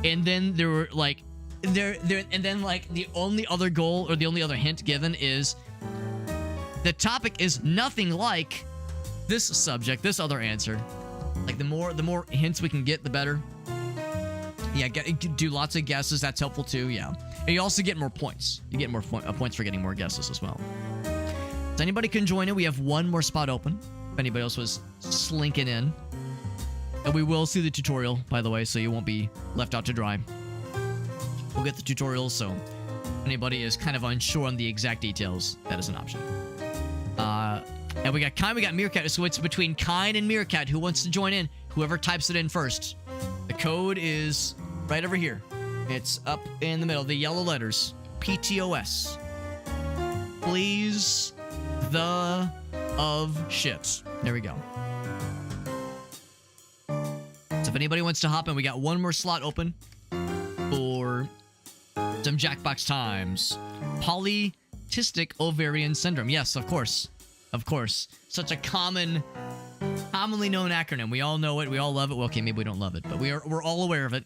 And then there were like, and then like the only other goal or the only other hint given is the topic is nothing like this subject, this other answer. Like the more hints we can get, the better. Yeah, do lots of guesses. That's helpful too. Yeah, and you also get more points. You get more points for getting more guesses as well. So anybody can join in. We have one more spot open. If anybody else was slinking in, and we will see the tutorial, by the way, so you won't be left out to dry. We'll get the tutorial, so if anybody is kind of unsure on the exact details, that is an option. And we got Kine, we got Meerkat. So it's between Kine and Meerkat. Who wants to join in? Whoever types it in first. The code is right over here. It's up in the middle. The yellow letters. PTOS. Please the of shit. There we go. So if anybody wants to hop in, we got one more slot open for some Jackbox times. Polycystic ovarian syndrome. Yes, of course. Of course. Such a commonly known acronym. We all know it. We all love it. Well, okay, maybe we don't love it, but we're all aware of it.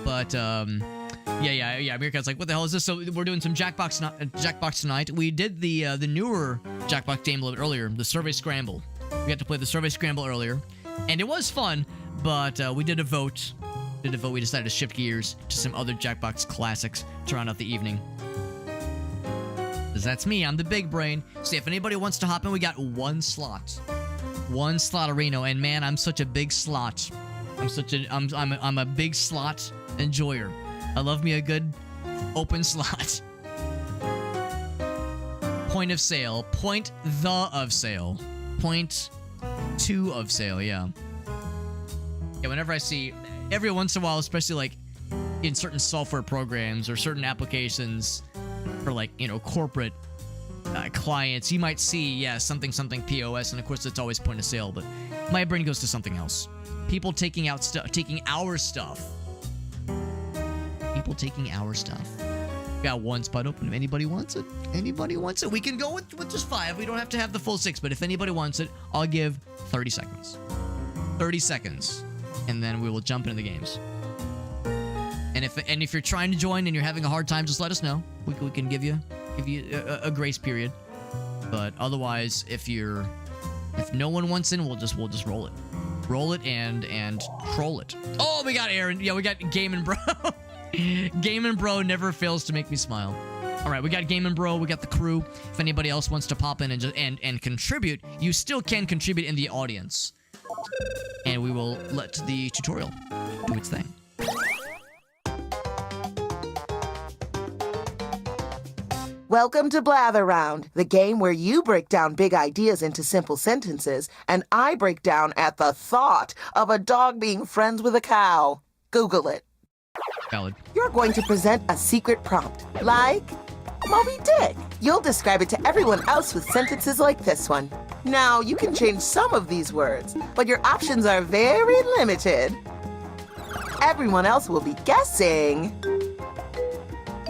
But yeah. Meerkat's like, what the hell is this? So we're doing some Jackbox tonight. We did the newer Jackbox game a little bit earlier, the Survey Scramble. We got to play the Survey Scramble earlier, and it was fun. But we did a vote. We decided to shift gears to some other Jackbox classics to round out the evening. Because that's me, I'm the big brain. So if anybody wants to hop in, we got one slot. One slot-areno, and man, I'm such a big slot. I'm a big slot enjoyer. I love me a good open slot. Point of sale. Point the of sale. Point two of sale, yeah. Yeah, whenever I see, every once in a while, especially like in certain software programs or certain applications for like, you know, corporate clients, you might see, yeah, something POS, and of course it's always point of sale, but my brain goes to something else. People taking our stuff. People taking our stuff. Got one spot open. If anybody wants it, we can go with just 5. We don't have to have the full 6, but if anybody wants it, I'll give 30 seconds. 30 seconds. And then we will jump into the games. And if you're trying to join and you're having a hard time, just let us know. We can give you a grace period. But otherwise, if no one wants in, we'll just roll it. Roll it and troll it. Oh, we got Aaron. Yeah, we got Game and Bro. Game and Bro never fails to make me smile. All right, we got Game and Bro. We got the crew. If anybody else wants to pop in and contribute, you still can contribute in the audience. And we will let the tutorial do its thing. Welcome to Blather Round, the game where you break down big ideas into simple sentences, and I break down at the thought of a dog being friends with a cow. Google it. Valid. You're going to present a secret prompt, like Moby Dick. You'll describe it to everyone else with sentences like this one. Now, you can change some of these words, but your options are very limited. Everyone else will be guessing,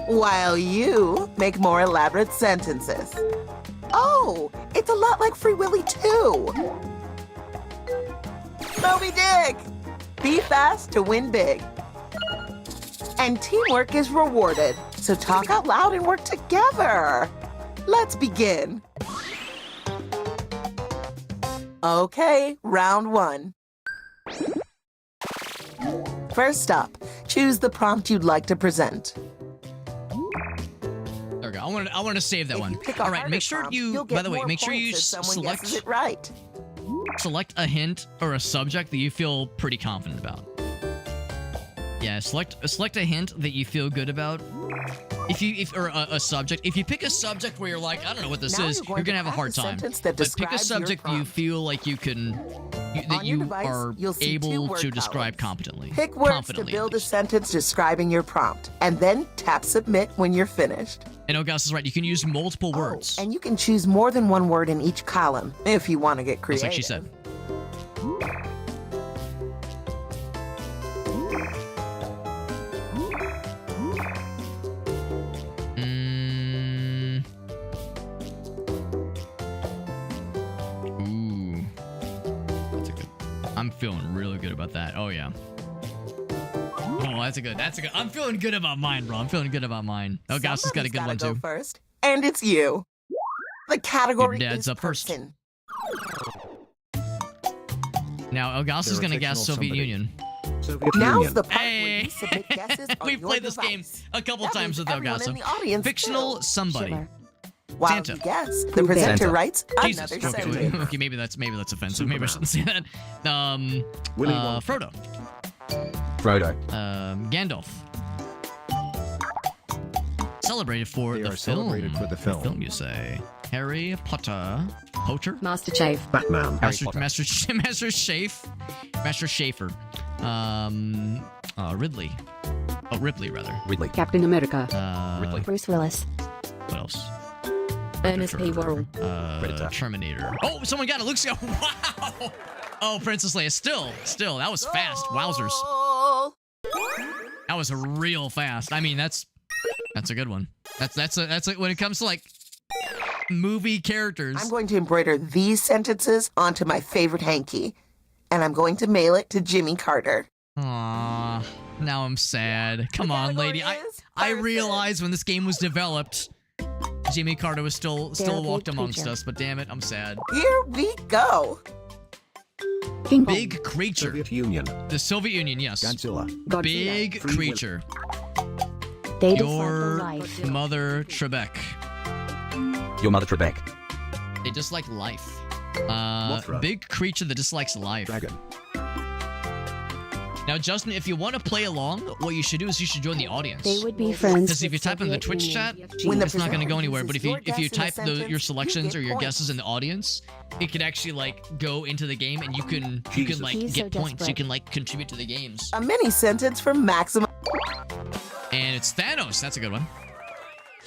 while you make more elaborate sentences. Oh, it's a lot like Free Willy 2. Moby Dick! Be fast to win big. And teamwork is rewarded, so talk out loud and work together. Let's begin. Okay, round 1. First up, choose the prompt you'd like to present. There we go. I want to save that one. All right, make sure you. By the way, make sure you select it right. Select a hint or a subject that you feel pretty confident about. Yeah, select a hint that you feel good about. Or a subject. If you pick a subject where you're like, I don't know what this is, you're gonna have a hard time. But pick a subject that you feel like you can, that you are able to describe competently. Pick words to build a sentence describing your prompt, and then tap submit when you're finished. And Ogas is right. You can use multiple words. And you can choose more than one word in each column if you want to get creative. Just like she said. I'm feeling really good about that. Oh, yeah. That's a good. I'm feeling good about mine, bro. I'm feeling good about mine. Oh, Goss has got a good one Somebody's too. gotta go first, and it's you. The category Your dad's is up first. person. Now, Elgas is going to guess Soviet Union. Soviet Now's Union. the part where Hey! you submit guesses on We've your played this game device. a couple That times means with everyone in Elgaso. the audience Fictional too. somebody. Schiller. While Santa. you guess, the presenter Santa. writes Jesus. another Okay, sentence. okay, maybe that's offensive. Maybe I shouldn't say that. Willy Wonka. Frodo. Frodo. Gandalf. Celebrated for They the are film. celebrated for the film. You say. Harry Potter. Potter? Master Chave. Batman. Master Schaefer. Ridley. Oh, Ripley, rather. Ridley. Captain America. Ridley. Bruce Willis. What else? Ernest P. Worrell. Predator. Terminator. Oh, someone got it. Luke's got. Wow. Oh, Princess Leia. Still. That was fast. Wowzers. Oh, That was real fast. I mean, that's a good one. That's when it comes to like movie characters. I'm going to embroider these sentences onto my favorite hanky, and I'm going to mail it to Jimmy Carter. Aww. Now I'm sad. Come The on, lady. category is I person. realized when this game was developed, Jimmy Carter was still Therapy walked amongst creature. us, but damn it, I'm sad. Here we go. King Kong. Big creature. Soviet Union. The Soviet Union, yes. Godzilla. Godzilla. Big Free Will. creature. They decide Your for life. mother Trebek. Your mother Trebek. They dislike life. Mothra. Big creature that dislikes life. Dragon. Now, Justin, if you want to play along, what you should do is you should join the audience. They would be friends. Because if you with type in the Soviet Twitch Union. chat, When the it's not going to go presenter anywhere. But if you uses your type guess in a your sentence, selections you or get your points. guesses in the audience, it could actually like go into the game and you can Jesus. like He's get so points. You desperate. can like contribute to the games. A mini sentence for maximum. And it's Thanos. That's a good one.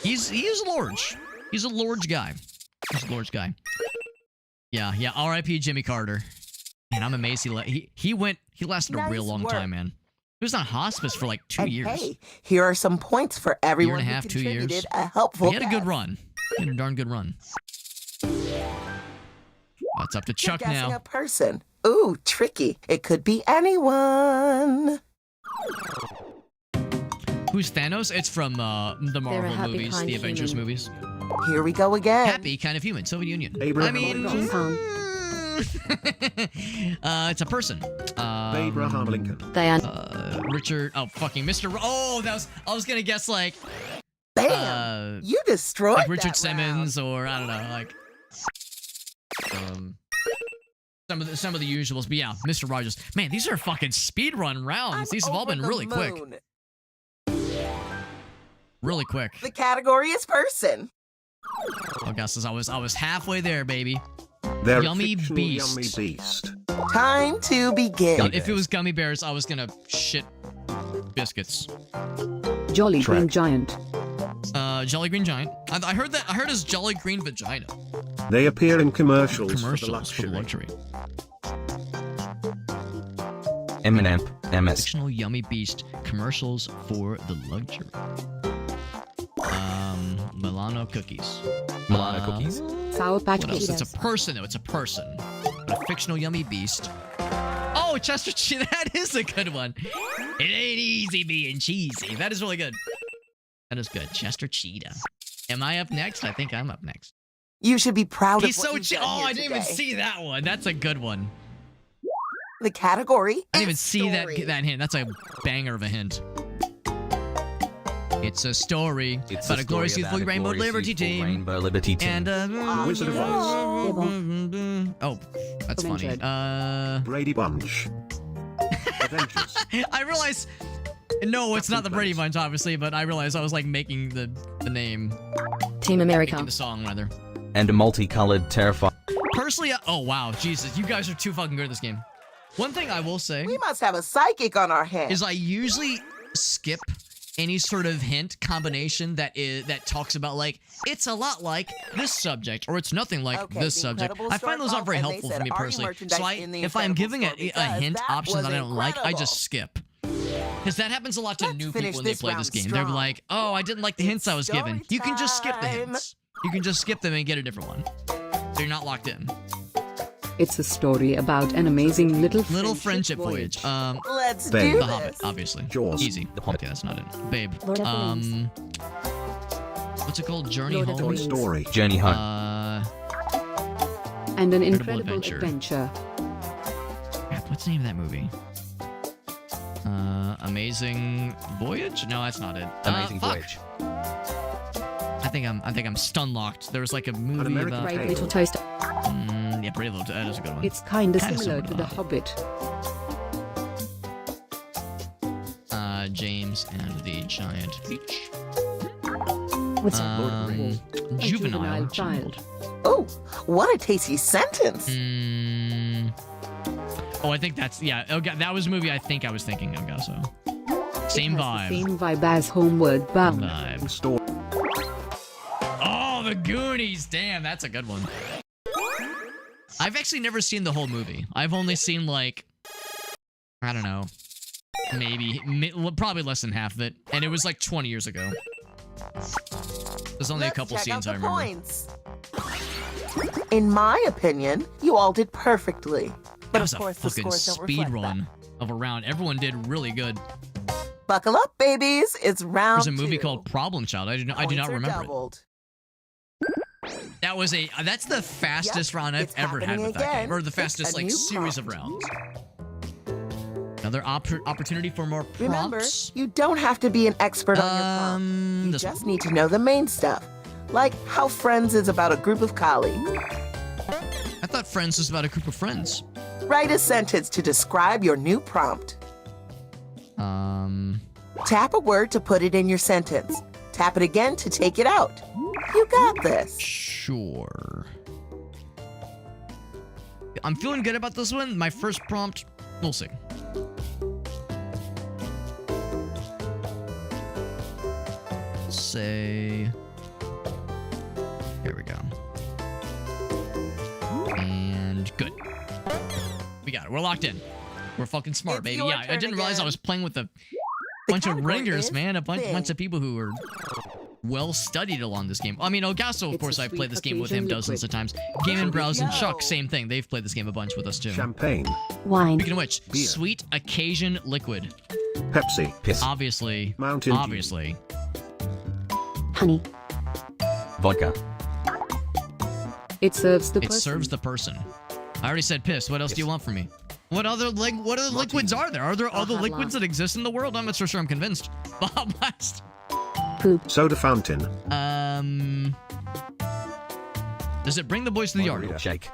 He's large. He's a large guy. He's a large guy. Yeah. R.I.P. Jimmy Carter. Man, I'm amazed he lasted a Nice real long work. time, man. He was on hospice for like 2 And years. hey, here are some points for everyone a who half, 2 years. contributed a helpful He had a good guess. run. He had a darn good run. It's up to You're Chuck guessing now. a person. Ooh, tricky. It could be anyone. Who's Thanos? It's from the They're a Marvel happy, movies, kind the Avengers human. movies. Here we go again. Happy kind of human. Soviet Union. Abraham I mean, King Kong. it's a person. Abraham Lincoln. Diana. Richard. Oh, fucking Mr. Oh, I was gonna guess like Bam! You destroyed like Richard that Simmons or I don't know, like some of the usuals. But yeah, Mr. Rogers. Man, these are fucking speed run rounds. round. These have all I'm been over really the quick. moon. Really quick. The category is person. Oh, guys, I was halfway there, baby. They're a Yummy fictional beast. Yummy beast. Time to begin. If it was gummy bears, I was gonna shit biscuits. Jolly Shrek. Green Giant. Jolly Green Giant. I heard that. I heard his Jolly Green Vagina. They appear in commercials, Commercials for the luxury. M&M, MS. Fictional Yummy Beast commercials for the luxury. Milano cookies. Milano cookies. Sour Patch What else? Kids. It's a person, though. It's a person. But a fictional Yummy Beast. Oh, Chester Cheetah. That is a good one. It ain't easy being cheesy. That is really good. That is good. Chester Cheetah. Am I up next? I think I'm up next. You should be proud He's of what so you've che- done Oh, here I didn't even today. see that one. That's a good one. The category I didn't even is see story. that hint. That's a banger of a hint. It's a story It's about a glorious youthful Rainbow Liberty team. Rainbow Liberty team. And Wizard of oh, that's funny. Mentioned. Brady Bunch. Avengers. I realized. No, it's not the Brady Bunch, obviously, but I realized I was like making the name, Team America. making the song rather. And a multicolored, terrifying. Personally, oh wow, Jesus, you guys are too fucking good at this game. One thing I will say We must have a psychic on our hands. is I usually skip any sort of hint combination that talks about like it's a lot like this subject or it's nothing like Okay, this the subject. Incredibles I find those aren't very store called, helpful and for they me said, "Are you personally. merchandise So in the if I'm Incredibles giving store?" a Because hint that option that I was don't like, I just incredible. skip. Because that happens a lot to Let's new finish people when they this play this round game. They're strong. like, oh, I didn't like the hints I was given. story You can just skip the time. hints. You can just skip them and get a different one. So you're not locked in. It's a story about an amazing little friendship voyage. Let's Babe. do The Hobbit, this. obviously. Jaws. Easy. Okay, that's not it. Babe. Lord of the Rings. What's it called? Journey Lord of the Home? Toy Rings. Story. Journey home. And an Incredible incredible Adventure. adventure. Crap, what's the name of that movie? Amazing Voyage? No, that's not it. Amazing fuck. voyage. I think I'm stun locked. There was like a movie American about. Pie. Brave Little Toaster. Yeah, Brave Little. That is a good one. It's kinda Kinda similar similar to to The that. Hobbit. James and the Giant Peach. What's Juvenile juvenile child. Child. Oh, what a tasty sentence. Oh, I think that's Oh, that was a movie I think I was thinking of. Also, same It has vibe. the same vibe as Homeward Bound. Vibe. Story. Oh, the Goonies. Damn, that's a good one. I've actually never seen the whole movie. I've only seen like, I don't know, probably less than half of it, and it was like 20 years ago. There's only Let's a couple check scenes out I the remember. points. In my opinion, you all did perfectly. But That was of a course, the fucking scores don't speed reflect run of a round. Everyone did really good. that. Buckle up, babies. It's round There's a movie 2. called Problem Child. I do not Points are remember doubled. it. That's the fastest Yep, round I've it's ever had happening with that game, again. or the It's fastest a like new series of prompt. rounds. Another opportunity for more Remember, prompts. you don't have to be an expert on your prompt. You This just need to know the main stuff, like how Friends is about a group of colleagues. I thought Friends was about a group of friends. Write a sentence to describe your new prompt. Tap a word to put it in your sentence. Tap it again to take it out. You got this. Sure. I'm feeling good about this one. My first prompt, we'll see. Say, here we go. And good. We got it. We're locked in. We're fucking smart, It's baby. your Yeah, I turn didn't realize I again. was playing with a The bunch of category ringers, is man. A bunch thing. of people who are well studied along this game. I mean, Ogasso, of It's course, a I've played sweet this game with him occasion dozens of liquid. times. Game and Browse and Yo. Chuck, same thing. They've played this game a bunch with us too. Champagne. Wine. Speaking of which, Beer. sweet occasion liquid. Pepsi. Piss. Obviously. Mountain Dew. Obviously. Honey. Vodka. It serves the It person. serves the person. I already said piss. What else do you want from me? What other liquids are there? Are there other hot liquids lava. that exist in the world? I'm not so sure I'm convinced. Bob West. Poop. Soda fountain. Does it bring the boys to the yard? Shake.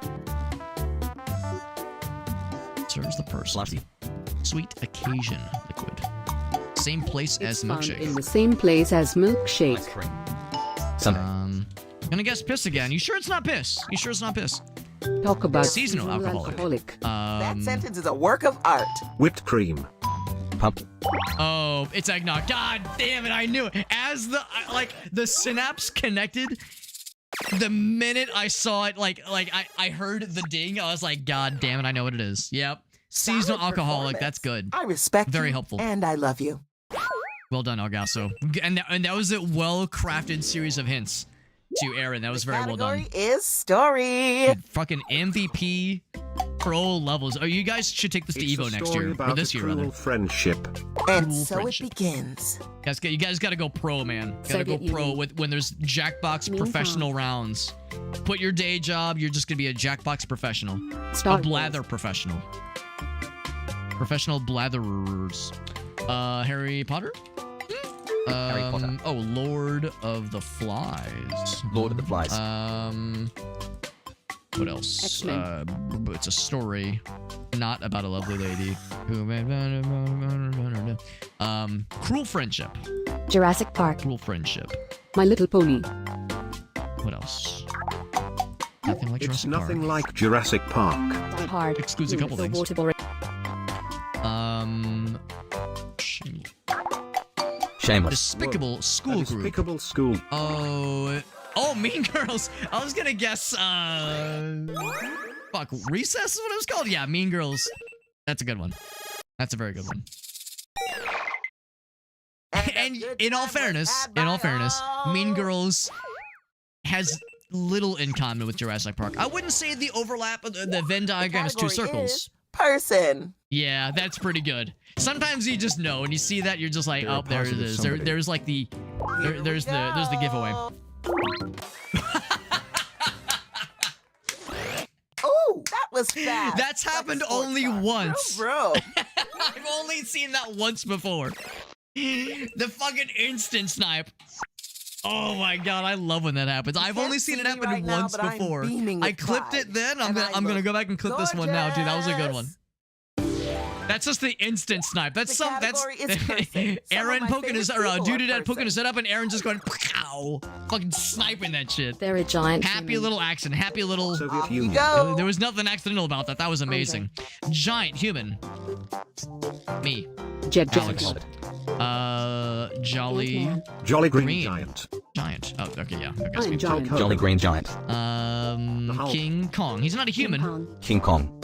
Serves the person. Slushy. Sweet occasion liquid. Same place It's as found milkshake. in the same place as milkshake. Ice cream. Sunday. Gonna guess piss again. You sure it's not piss? You sure it's not piss? Talk about Seasonal alcoholic. That sentence is a work of art. Whipped cream. Pump. Oh, it's eggnog. God damn it, I knew it. As the synapse connected, the minute I saw it, I heard the ding, I was like, God damn it, I know what it is. Yep. Seasonal Solid alcoholic, performance. that's good. I respect Very you, helpful. and I love you. Well done, Algasso. And that was a well-crafted series of hints to Aaron. That was very well done. Category is story. Dude, fucking MVP pro levels. Oh, you guys should take this to It's Evo a next story year. about Or this a year, cruel rather. friendship. And Cool so friendship. it begins. You guys gotta go pro, man. Gotta go Second pro unit. with when there's Jackbox Meantime. professional rounds. Quit your day job. You're just gonna be a Jackbox professional. Star A Wars. blather professional. Professional blatherers. Harry Potter? Harry Potter. Oh, Lord of the Flies. Lord of the Flies. What else? X-Men. It's a story, not about a lovely lady who. Cruel friendship. Jurassic Park. Cruel friendship. My Little Pony. What else? Nothing like It's Jurassic nothing Park. like Jurassic Park. Die Hard. Excludes a couple The things. Waterboy. Shameless. Despicable School Group. Despicable School. Oh, Mean Girls. I was gonna guess. Fuck, Recess is what it was called. Yeah, Mean Girls. That's a good one. That's a very good one. And in all fairness, Mean Girls has little in common with Jurassic Park. I wouldn't say the overlap of the Venn diagram is two category circles. is person. Yeah, that's pretty good. Sometimes you just know, and you see that, you're just like, You're a oh, there it positive is. somebody. There's like the, there's the giveaway. Oh, that was fast. That's happened Sports only car. once. Bro. I've only seen that once before. The fucking instant snipe. Oh my god, I love when that happens. I've only can't seen see it me happen right now, once but I'm before. beaming I with clipped pride. it then. And I I'm gonna look go back and clip this one now, dude. That was a good one. gorgeous. That's just the instant snipe. That's The some. That's category is person. Some Aaron of my poking his favorite or people dude are dad poking person. his head up, and Aaron just going pow, fucking sniping that shit. They're a giant Happy human. little accent. Happy little. Soviet Off you Union. go. There was nothing accidental about that. That was amazing. Giant human. Me. Jeb Alex. Jackbox. Jolly Ant-Man. Jolly Green, Green. Giant. giant. Oh, okay, yeah. Okay, Iron so- Giant. Jolly Green Giant. The Hulk. King Kong. He's not a human. King Kong.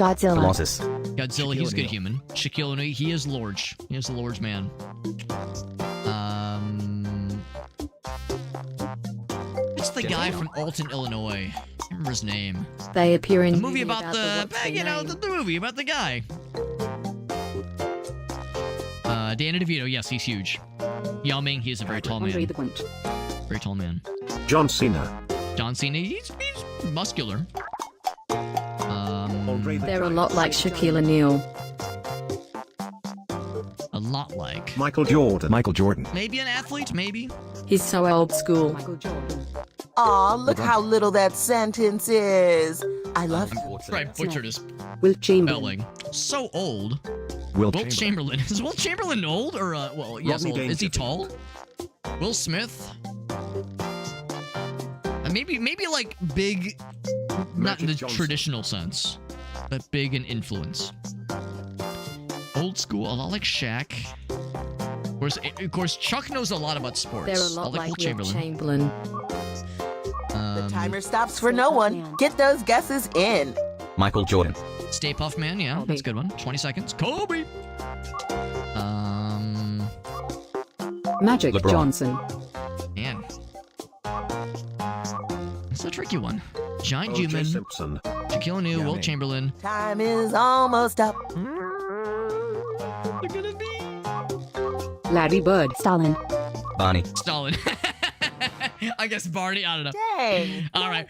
Godzilla. Colossus. Godzilla, he's a good O'Neal. human. Shaquille O'Neal, he is large. He is the large man. What's the guy from Alton, Illinois? I can't remember his name. They appear in The movie about the, what's their you know, name. the movie about the guy. Danny DeVito, yes, he's huge. Yao Ming, he's a very tall Andre man. the Quint. Very tall man. John Cena. John Cena, he's muscular. Andre the They're a Giant. lot like Shaquille O'Neal. A lot like. Michael Jordan. Michael Jordan. Maybe an athlete, maybe. He's so old school. Michael Jordan. Aw, look how little that sentence is. I love you. Right, butchered his Wilt Chamberlain. spelling. So old. Wilt Wilt Chamberlain. Chamberlain. Is Wilt Chamberlain old or well, yes, Rodney old. Is he Dangerfield. tall? Will Smith. Maybe like big, not in Magic the Johnson. traditional sense, but big in influence. Old school, a lot like Shaq. Of course, Chuck knows a lot about sports. They're a lot like like Wilt Wilt Chamberlain. Chamberlain. The timer stops for no one. Get those guesses in. Michael Jordan. Stay Puff Man, yeah, that's a good one. 20 seconds. Kobe. Magic LeBron. Johnson. Man. It's a tricky one. Giant O.J. human. Simpson. Shaquille O'Neal, Yeah, Wilt me. Chamberlain. Time is almost up. Look at it be. Larry Bird. Stalin. Barney. Stalin. I guess Barney. I don't know. Dang. All right.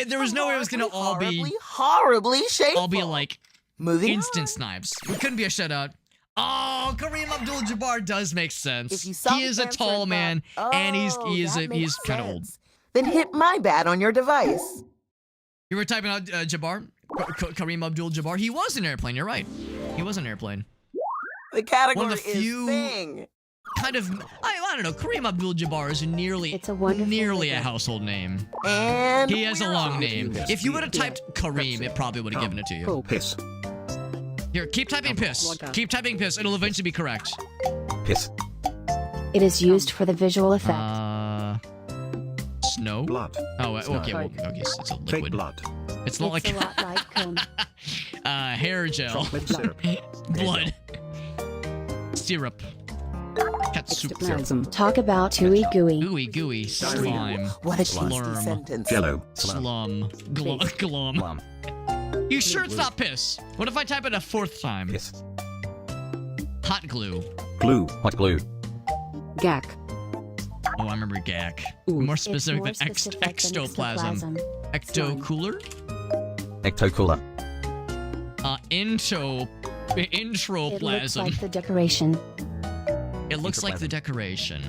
There was no way it was gonna all be horribly shameful. all be like Moving instant on. snipes. It couldn't be a shutout. Oh, Kareem Abdul-Jabbar does make sense. If you saw He the is a answer tall and man, thought, and he's "Oh, that he's makes kind of old. sense," Then hit my bad on your device. You were typing out Jabbar, Kareem Abdul-Jabbar. He was an airplane. You're right. He was an airplane. The category One of the is few- thing. Kind of. I don't know. Kareem Abdul-Jabbar is nearly It's a wonderful nearly a weather. household name. And He has a we're long off. name. Yes, If you would have yeah. typed Kareem, it probably would have given it to you. Cool. Piss. Here, keep typing piss. Vodka. Keep typing piss. It'll eventually be correct. Piss. It is used for the visual effect. Snow. Blood. Oh, okay. Well, Coke. okay, so it's a Fake liquid. blood. It's not It's like a lot like cum. hair gel, Chocolate syrup. blood, syrup, catsup, Ectoplasm. Talk about ooey gooey. gooey, gooey, slime, What a tasty Slurm. sentence. Jello. slum, glum. Plum. You sure it's not piss? What if I type it a fourth time? Piss. Hot glue. Glue. Hot glue. Gack. Oh, I remember gack. Ooh. More It's specific more than specific than ectoplasm. Ecto cooler. Ecto cooler. Introplasm. It looks like the decoration. It looks like the decoration.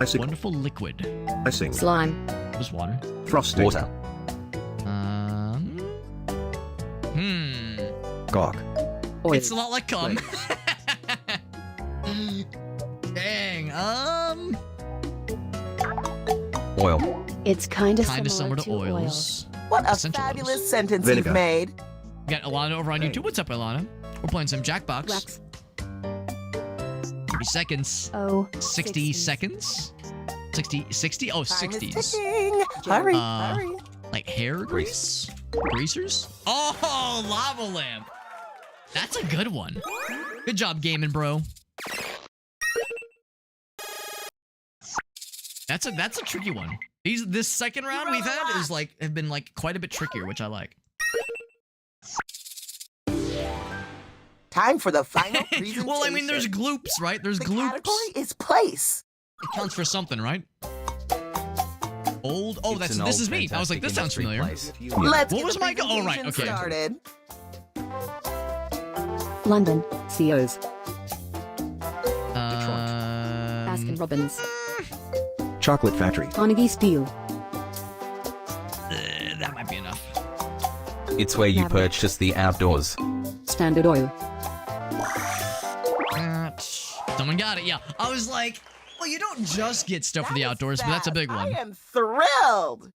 Icicle. Wonderful liquid. Icing. Slime. Was water. Frosting. Water. Gog. Oil. It's a lot like cum. Dang. Oil. It's kind of Similar to oil. oils. What a Essential fabulous oils. sentence Vinegar. you've made. We got Alana over on Hey. YouTube. What's up, Alana? We're playing some Jackbox. Wax. 30 seconds. Oh, 60 60s. seconds. 60? Oh, Time is 60s. ticking. Hurry, Uh, hurry. Like hair grease? Greasers? Oh, lava lamp. That's a good one. Good job gaming, bro. That's a tricky one. This second round we've had have been like quite a bit trickier, which I like. Time for the final presentation. Well, I mean, there's gloops, right? There's the gloops. category is place. It counts for something, right? Old. Oh, It's an this old, is me. I was like, this sounds fantastic familiar. industry place. Let's What get was the my go- oh, right, presentation okay. started. London, COs, Um, Baskin Robbins, Chocolate Factory. Carnegie Steel, that might be enough. It's where you Maverick. purchase the outdoors. Standard Oil, Someone got it. Yeah, I was like, well, you don't just get stuff for the outdoors, but that's a big one. I am thrilled.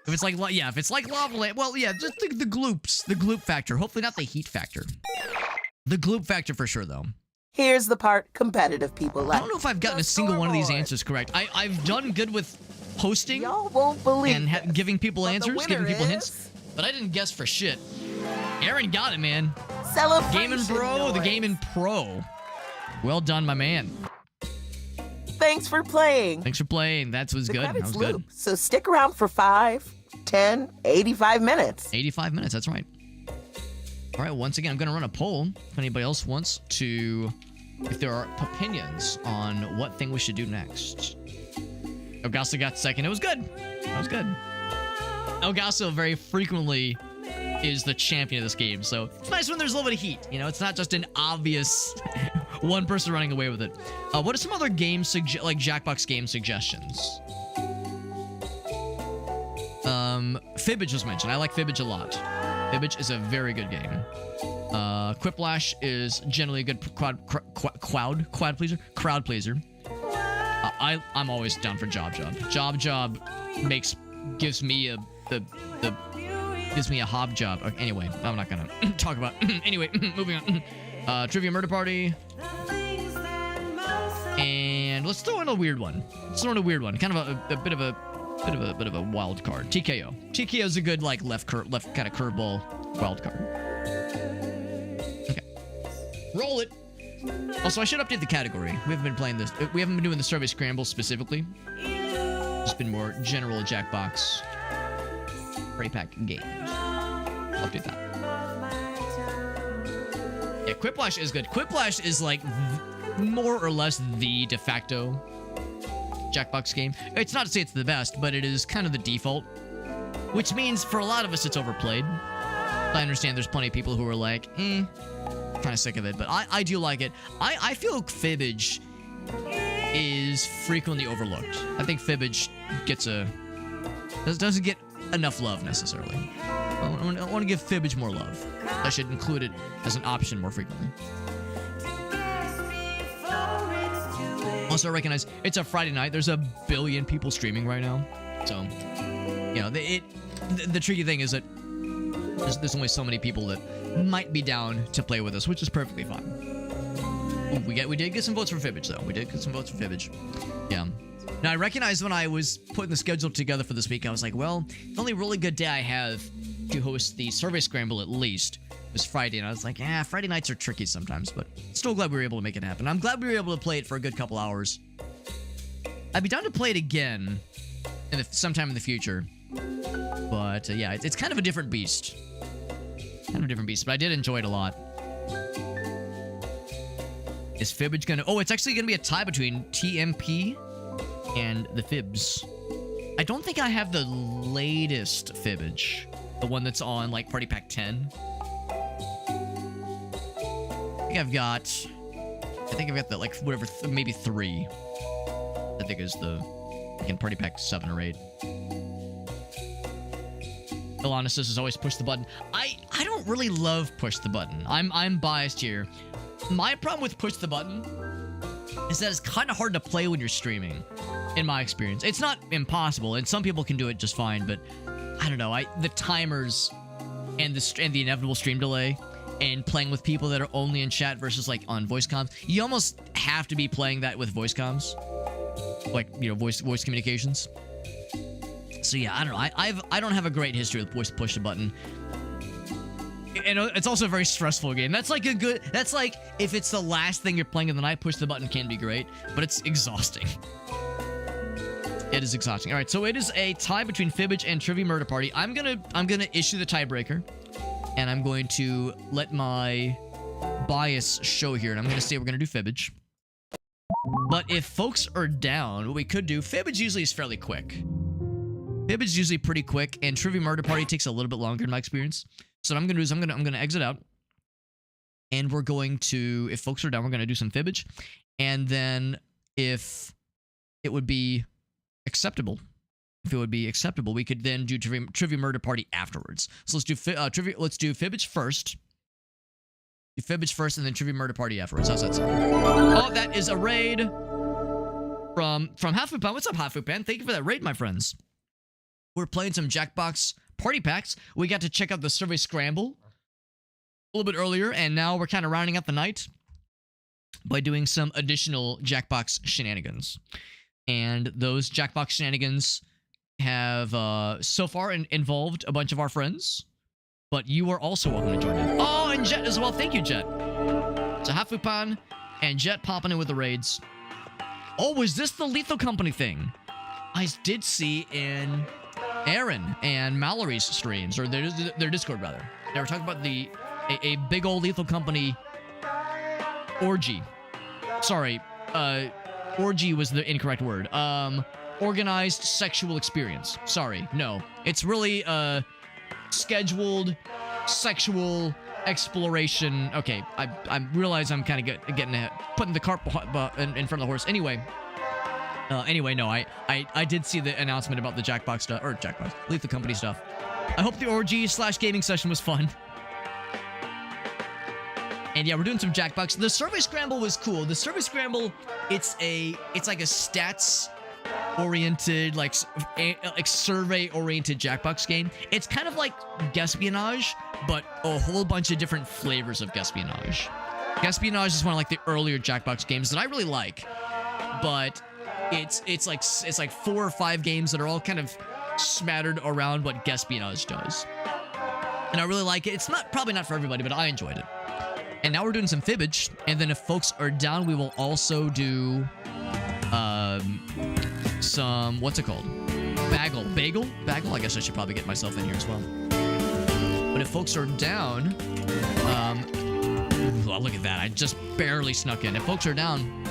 If it's like, if it's like Lava Land, well, yeah, just the gloops, the gloop factor. Hopefully not the heat factor. The gloop factor for sure, though. Here's the part competitive people I like. don't know if I've gotten a single one of these answers correct. I've done good with hosting Y'all won't believe and this, giving people but the answers, giving winner people is hints, but I didn't guess for shit. Aaron got it, man. Celebration Gaming Bro, the noise. Gaming Pro. Well done, my man. Thanks for playing. Thanks for playing. That was The good. That credits was good. loop, so stick around for 5, 10, 85 minutes. 85 minutes, that's right. All right, once again, I'm going to run a poll if anybody else wants to, if there are opinions on what thing we should do next. Elgaso got second. It was good. That was good. Elgaso very frequently is the champion of this game, so it's nice when there's a little bit of heat. You know, it's not just an obvious one person running away with it. What are some other games, like Jackbox game suggestions? Fibbage was mentioned. I like Fibbage a lot. Fibbage is a very good game. Quiplash is generally a good crowd pleaser. I'm always down for Job. Job gives me a hob job. Okay, anyway, I'm not gonna talk about. Anyway, moving on. Trivia Murder Party. And let's throw in a weird one. Kind of a bit of a wild card. TKO. TKO is a good like left kind of curveball wild card. Okay. Roll it. Also, I should update the category. We haven't been playing this. We haven't been doing the Survey Scramble specifically. It's been more general Jackbox Party Pack games. I'll update that. Yeah, Quiplash is good. Quiplash is like more or less the de facto Jackbox game. It's not to say it's the best, but it is kind of the default. Which means for a lot of us, it's overplayed. I understand there's plenty of people who are like, kind of sick of it, but I do like it. I feel Fibbage is frequently overlooked. I think Fibbage doesn't get enough love necessarily. I want to give Fibbage more love. I should include it as an option more frequently. Also, I recognize it's a Friday night. There's a billion people streaming right now, so you know the tricky thing is that there's only so many people that might be down to play with us, which is perfectly fine. Ooh, we did get some votes for Fibbage though. We did get some votes for Fibbage. Yeah. Now I recognize when I was putting the schedule together for this week, I was like, well, the only really good day I have to host the Survey Scramble at least was Friday, and I was like, Friday nights are tricky sometimes, but still glad we were able to make it happen. I'm glad we were able to play it for a good couple hours. I'd be down to play it again sometime in the future, but yeah, it's kind of a different beast. But I did enjoy it a lot. Is Fibbage gonna... Oh, it's actually gonna be a tie between TMP and the Fibs. I don't think I have the latest Fibbage. The one that's on, like, Party Pack 10. I think I've got the, like, whatever, maybe 3. I think is the... Like in Party Pack 7 or 8. Alanis says always push the button. I don't really love push the button. I'm biased here. My problem with push the button is that it's kind of hard to play when you're streaming, in my experience. It's not impossible, and some people can do it just fine, but I don't know. The timers and the inevitable stream delay and playing with people that are only in chat versus like on voice comms, you almost have to be playing that with voice comms, like, you know, voice communications. So yeah, I don't know. I don't have a great history with push the button. And it's also a very stressful game. That's like if it's the last thing you're playing in the night, push the button can be great, but it's exhausting. It is exhausting. All right, so it is a tie between Fibbage and Trivia Murder Party. I'm gonna issue the tiebreaker, and I'm going to let my bias show here, and I'm gonna say we're gonna do Fibbage. But if folks are down, what we could do, Fibbage usually is fairly quick. Fibbage is usually pretty quick, and Trivia Murder Party takes a little bit longer in my experience. So what I'm gonna do is I'm gonna exit out, and we're going to, if folks are down, we're gonna do some Fibbage, and then if it would be acceptable, we could then do Trivia Murder Party afterwards. So let's do Fibbage first. Do Fibbage first, and then Trivia Murder Party afterwards. How's that sound? Oh, that is a raid from Hafupan. What's up, Hafupan? Thank you for that raid, my friends. We're playing some Jackbox Party Packs. We got to check out the Survey Scramble a little bit earlier, and now we're kind of rounding out the night by doing some additional Jackbox shenanigans. And those Jackbox shenanigans have so far involved a bunch of our friends, but you are also welcome to join in. Oh, and Jet as well. Thank you, Jet. So Hafupan and Jet popping in with the raids. Oh, was this the Lethal Company thing? I did see in Aaron and Mallory's streams, or their Discord rather. They were talking about a big old Lethal Company orgy. Sorry, orgy was the incorrect word. Organized sexual experience. Sorry, no. It's really scheduled sexual exploration. Okay, I realize I'm kind of putting the cart in front of the horse. Anyway, no, I did see the announcement about the Jackbox stuff, or Jackbox, Lethal Company stuff. I hope the orgy / gaming session was fun. And yeah, we're doing some Jackbox. The Survey Scramble was cool. The Survey Scramble, it's like a stats oriented, like survey oriented Jackbox game. It's kind of like Guespionage, but a whole bunch of different flavors of Guespionage. Guespionage is one of like the earlier Jackbox games that I really like, but it's like 4 or 5 games that are all kind of smattered around what Guespionage does. And I really like it. It's probably not for everybody, but I enjoyed it. And now we're doing some Fibbage, and then if folks are down, we will also do some, what's it called? Bagel? I guess I should probably get myself in here as well. But if folks are down, oh, look at that. I just barely snuck in. If folks are down,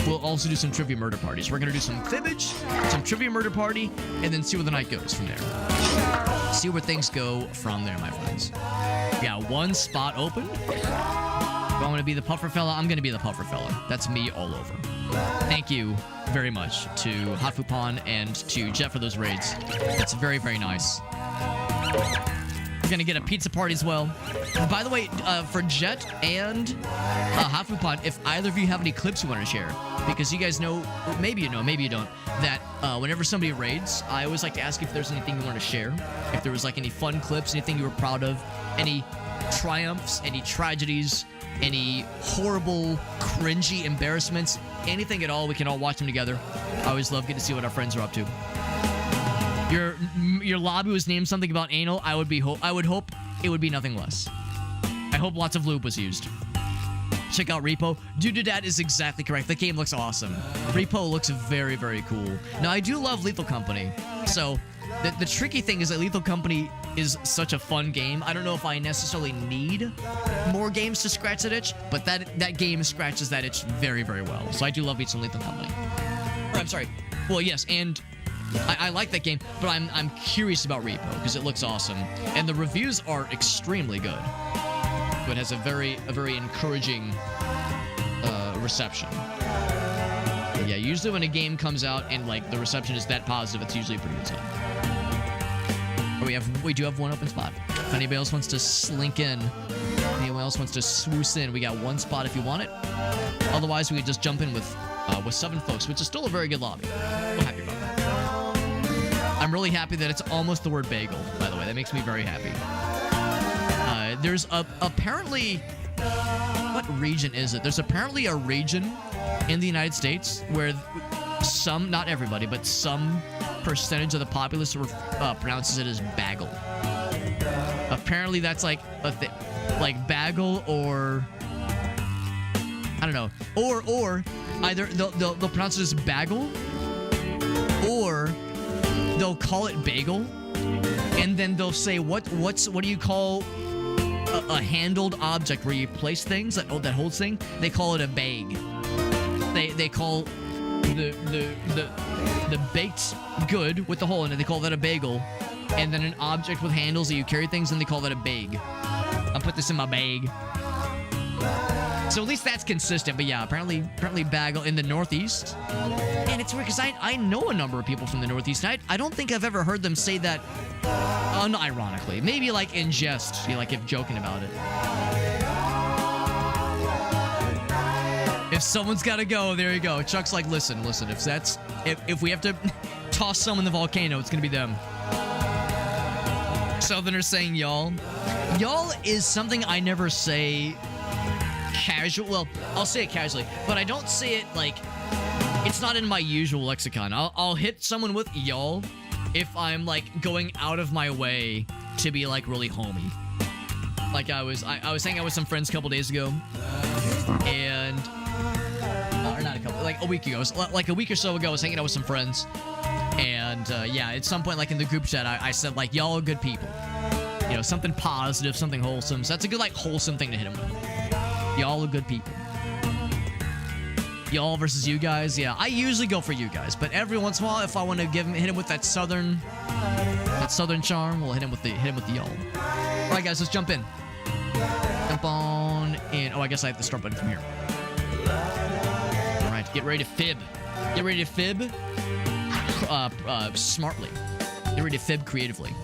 we'll also do some Trivia Murder Parties. We're going to do some Fibbage, some Trivia Murder Party, and then see where the night goes from there. See where things go from there, my friends. We got one spot open. If I'm going to be the puffer fella, I'm going to be the puffer fella. That's me all over. Thank you very much to Hafupan and to Jet for those raids. That's very, very nice. We're going to get a pizza party as well. And by the way, for Jet and Hafupan, if either of you have any clips you want to share, because you guys know, maybe you know, maybe you don't, that whenever somebody raids, I always like to ask if there's anything you want to share. If there was like any fun clips, anything you were proud of, any triumphs, any tragedies, any horrible, cringy embarrassments, anything at all, we can all watch them together. I always love getting to see what our friends are up to. Your lobby was named something about anal. I would hope it would be nothing less. I hope lots of lube was used. Check out Repo. Dudadad is exactly correct. The game looks awesome. Repo looks very, very cool. Now, I do love Lethal Company. So, the tricky thing is that Lethal Company is such a fun game. I don't know if I necessarily need more games to scratch that itch, but that game scratches that itch very, very well. So I do love me some Lethal Company. Or, I'm sorry. Well, yes, and I like that game, but I'm curious about Repo because it looks awesome, and the reviews are extremely good. So it has a very encouraging reception. But yeah, usually when a game comes out and like the reception is that positive, it's usually a pretty good sign. We do have one open spot. If anybody else wants to slink in, anyone else wants to swoosh in, we got one spot if you want it. Otherwise, we could just jump in with 7 folks, which is still a very good lobby. We're happy about that. I'm really happy that it's almost the word bagel, by the way. That makes me very happy. There's apparently, what region is it? There's apparently a region in the United States where some, not everybody, but some percentage of the populace pronounces it as bagel. Apparently that's like like bagel, or I don't know, or either they'll pronounce it as bagel, Or they'll call it bagel, and then they'll say, what do you call a handled object where you place things that holds thing? They call it a bag. They call the baked good with the hole in it, they call that a bagel. And then an object with handles that you carry things, and they call that a bag. I'll put this in my bag. So at least that's consistent. But yeah, apparently bagel in the Northeast. And it's weird because I know a number of people from the Northeast. And I don't think I've ever heard them say that unironically. Maybe like in jest, like if joking about it. If someone's got to go, there you go. Chuck's like, listen. If we have to toss someone in the volcano, it's gonna be them. Southerners saying y'all. Y'all is something I never say casual. Well, I'll say it casually, but I don't say it like it's not in my usual lexicon. I'll hit someone with y'all if I'm like going out of my way to be like really homey. Like I was hanging out with some friends a couple days ago, and or not a couple, like a week ago, like a week or so ago, I was hanging out with some friends, and yeah, at some point, like in the group chat, I said like, y'all are good people, you know, something positive, something wholesome. So that's a good like wholesome thing to hit him with. Y'all are good people. Y'all versus you guys, yeah. I usually go for you guys, but every once in a while, if I want to hit him with that southern charm, we'll hit him with the y'all. All right, guys, let's jump in. Jump on in. Oh, I guess I have the start button from here. All right, get ready to fib. Get ready to fib smartly. Get ready to fib creatively.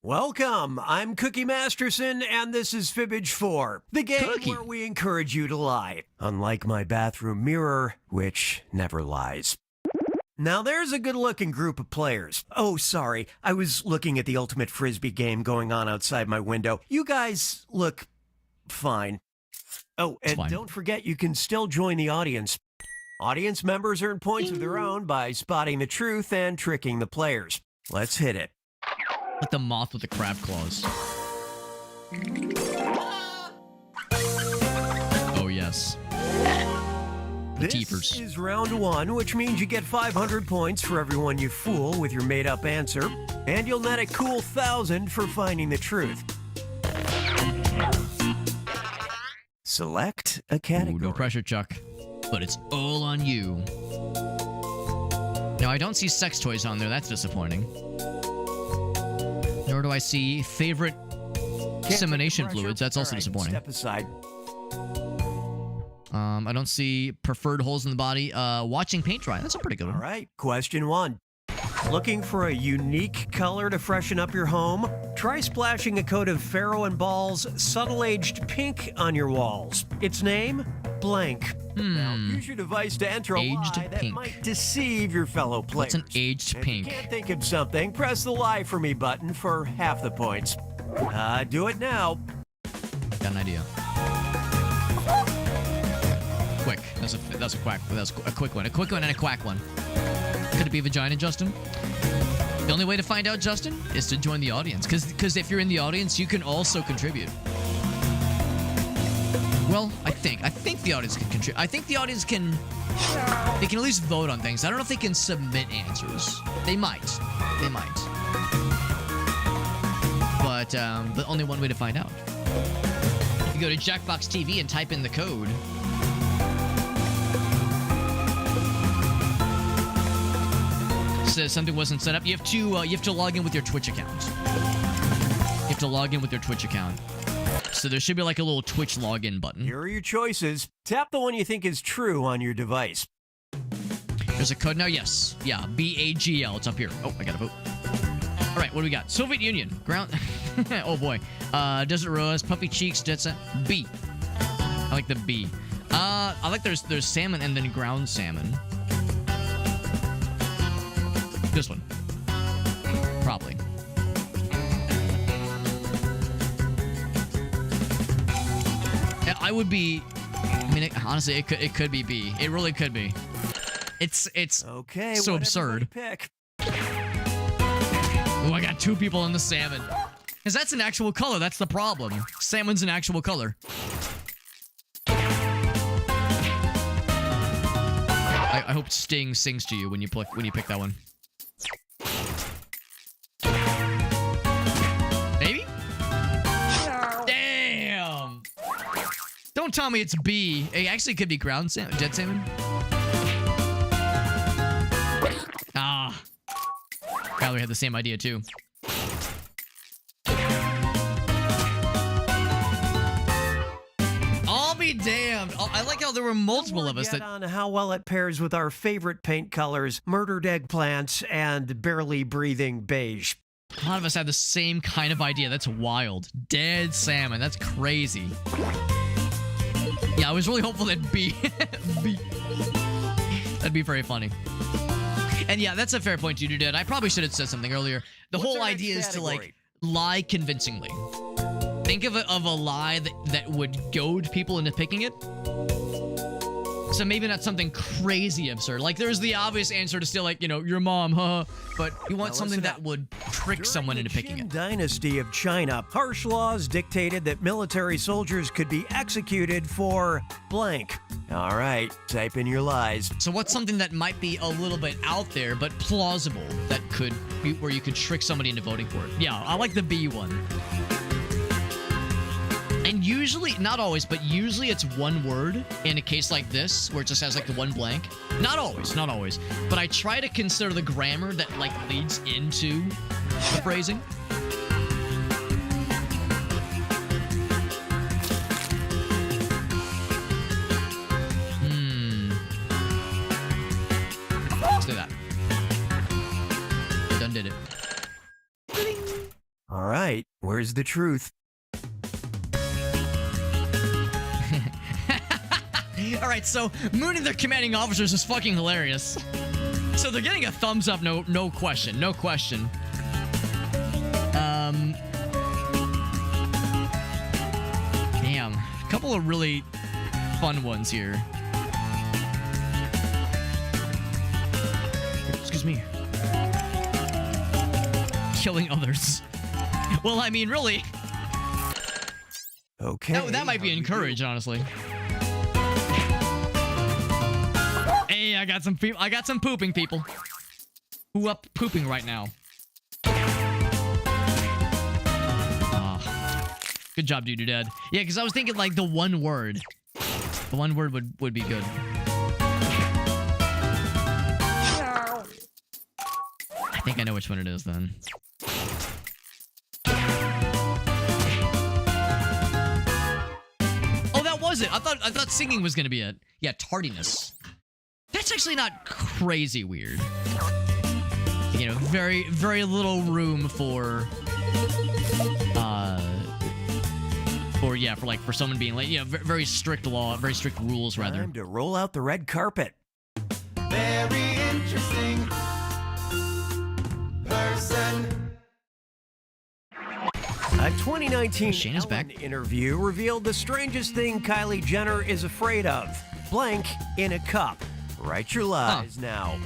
Welcome, I'm Cookie Masterson, and this is Fibbage 4, the game where we encourage you to lie, unlike my bathroom mirror, which never lies. Now there's a good-looking group of players. Oh, sorry, I was looking at the ultimate frisbee game going on outside my window. You guys look fine. Oh, and don't forget you can still join the audience. Audience members earn points of their own by spotting the truth and tricking the players. Let's hit it. Like the moth with the crab claws. Oh, yes. The teepers. This is round 1, which means you get 500 points for everyone you fool with your made-up answer, and you'll net a cool 1,000 for finding the truth. Select a category. Ooh, no pressure, Chuck. But it's all on you. Now, I don't see sex toys on there. That's disappointing. Nor do I see favorite insemination fluids. That's also disappointing. Step aside. I don't see preferred holes in the body. Watching paint dry. That's a pretty good one. All right. Question 1. Looking for a unique color to freshen up your home? Try splashing a coat of Pharaoh and Ball's subtle aged pink on your walls. Its name? Blank. Now, use your device to enter a lie that might deceive your fellow players. What's an aged pink? If you can't think of something, press the lie for me button for half the points. Do it now. Got an idea. Quick. That's a quack. That's a quick one. A quick one and a quack one. Could it be vagina, Justin? The only way to find out, Justin, is to join the audience. Because if you're in the audience, you can also contribute. Well, I think the audience can contribute. I think the audience can at least vote on things. I don't know if they can submit answers. They might. But only one way to find out. If you go to Jackbox TV and type in the code. Says something wasn't set up. You have to log in with your Twitch account. So there should be like a little Twitch login button. Here are your choices. Tap the one you think is true on your device. There's a code now? Yes. Yeah, BAGL. It's up here. Oh, I gotta vote. All right, what do we got? Soviet Union. Ground. Oh, boy. Desert Rose. Puffy Cheeks. Jet Set. B. I like the B. I like there's salmon and then ground salmon. This one. Probably. I would be. I mean, honestly, it could be B. It really could be. It's okay. So absurd. Pick. Oh, I got 2 people on the salmon. Because that's an actual color. That's the problem. Salmon's an actual color. hope Sting sings to you when you pick that one. Maybe? Damn! Don't tell me it's B. It actually could be ground salmon, dead salmon. Ah. Probably had the same idea too. I'll be damned. Oh, I like how there were multiple of us that... on how well it pairs with our favorite paint colors, murdered eggplants and barely breathing beige. A lot of us had the same kind of idea. That's wild. Dead salmon. That's crazy. Yeah, I was really hopeful that B. B. That'd be very funny. And yeah, that's a fair point you did. I probably should have said something earlier. The whole idea is to, like, lie convincingly. Think of a lie that would goad people into picking it. So maybe not something crazy absurd. Like, there's the obvious answer to still, like, you know, your mom, huh? But you want something that would trick someone into picking it. During the Qin Dynasty of China, harsh laws dictated that military soldiers could be executed for blank. All right, type in your lies. So what's something that might be a little bit out there, but plausible, that could be where you could trick somebody into voting for it? Yeah, I like the B one. And usually, not always, but usually it's one word in a case like this, where it just has like the one blank. Not always, not always. But I try to consider the grammar that like leads into the phrasing. Let's do that. Done did it. All right, where's the truth? All right, so mooning their commanding officers is fucking hilarious. So they're getting a thumbs up, no question, no question. Damn, a couple of really fun ones here. Excuse me. Killing others. Well, I mean, really. Okay. That might be encouraged, honestly. Hey, I got some people. I got some pooping people. Who up pooping right now? Good job, dude. You're dead. Yeah, because I was thinking like the one word. The one word would be good. I think I know which one it is then. Oh, that was it. I thought singing was gonna be it. Yeah, tardiness. That's actually not crazy weird. You know, very, very little room for for someone being late. You know, very strict law, very strict rules, rather. Time to roll out the red carpet. Very interesting person. A 2019 Shayna's Ellen back. interview revealed the strangest thing Kylie Jenner is afraid of. Blank in a cup. Write your lies now.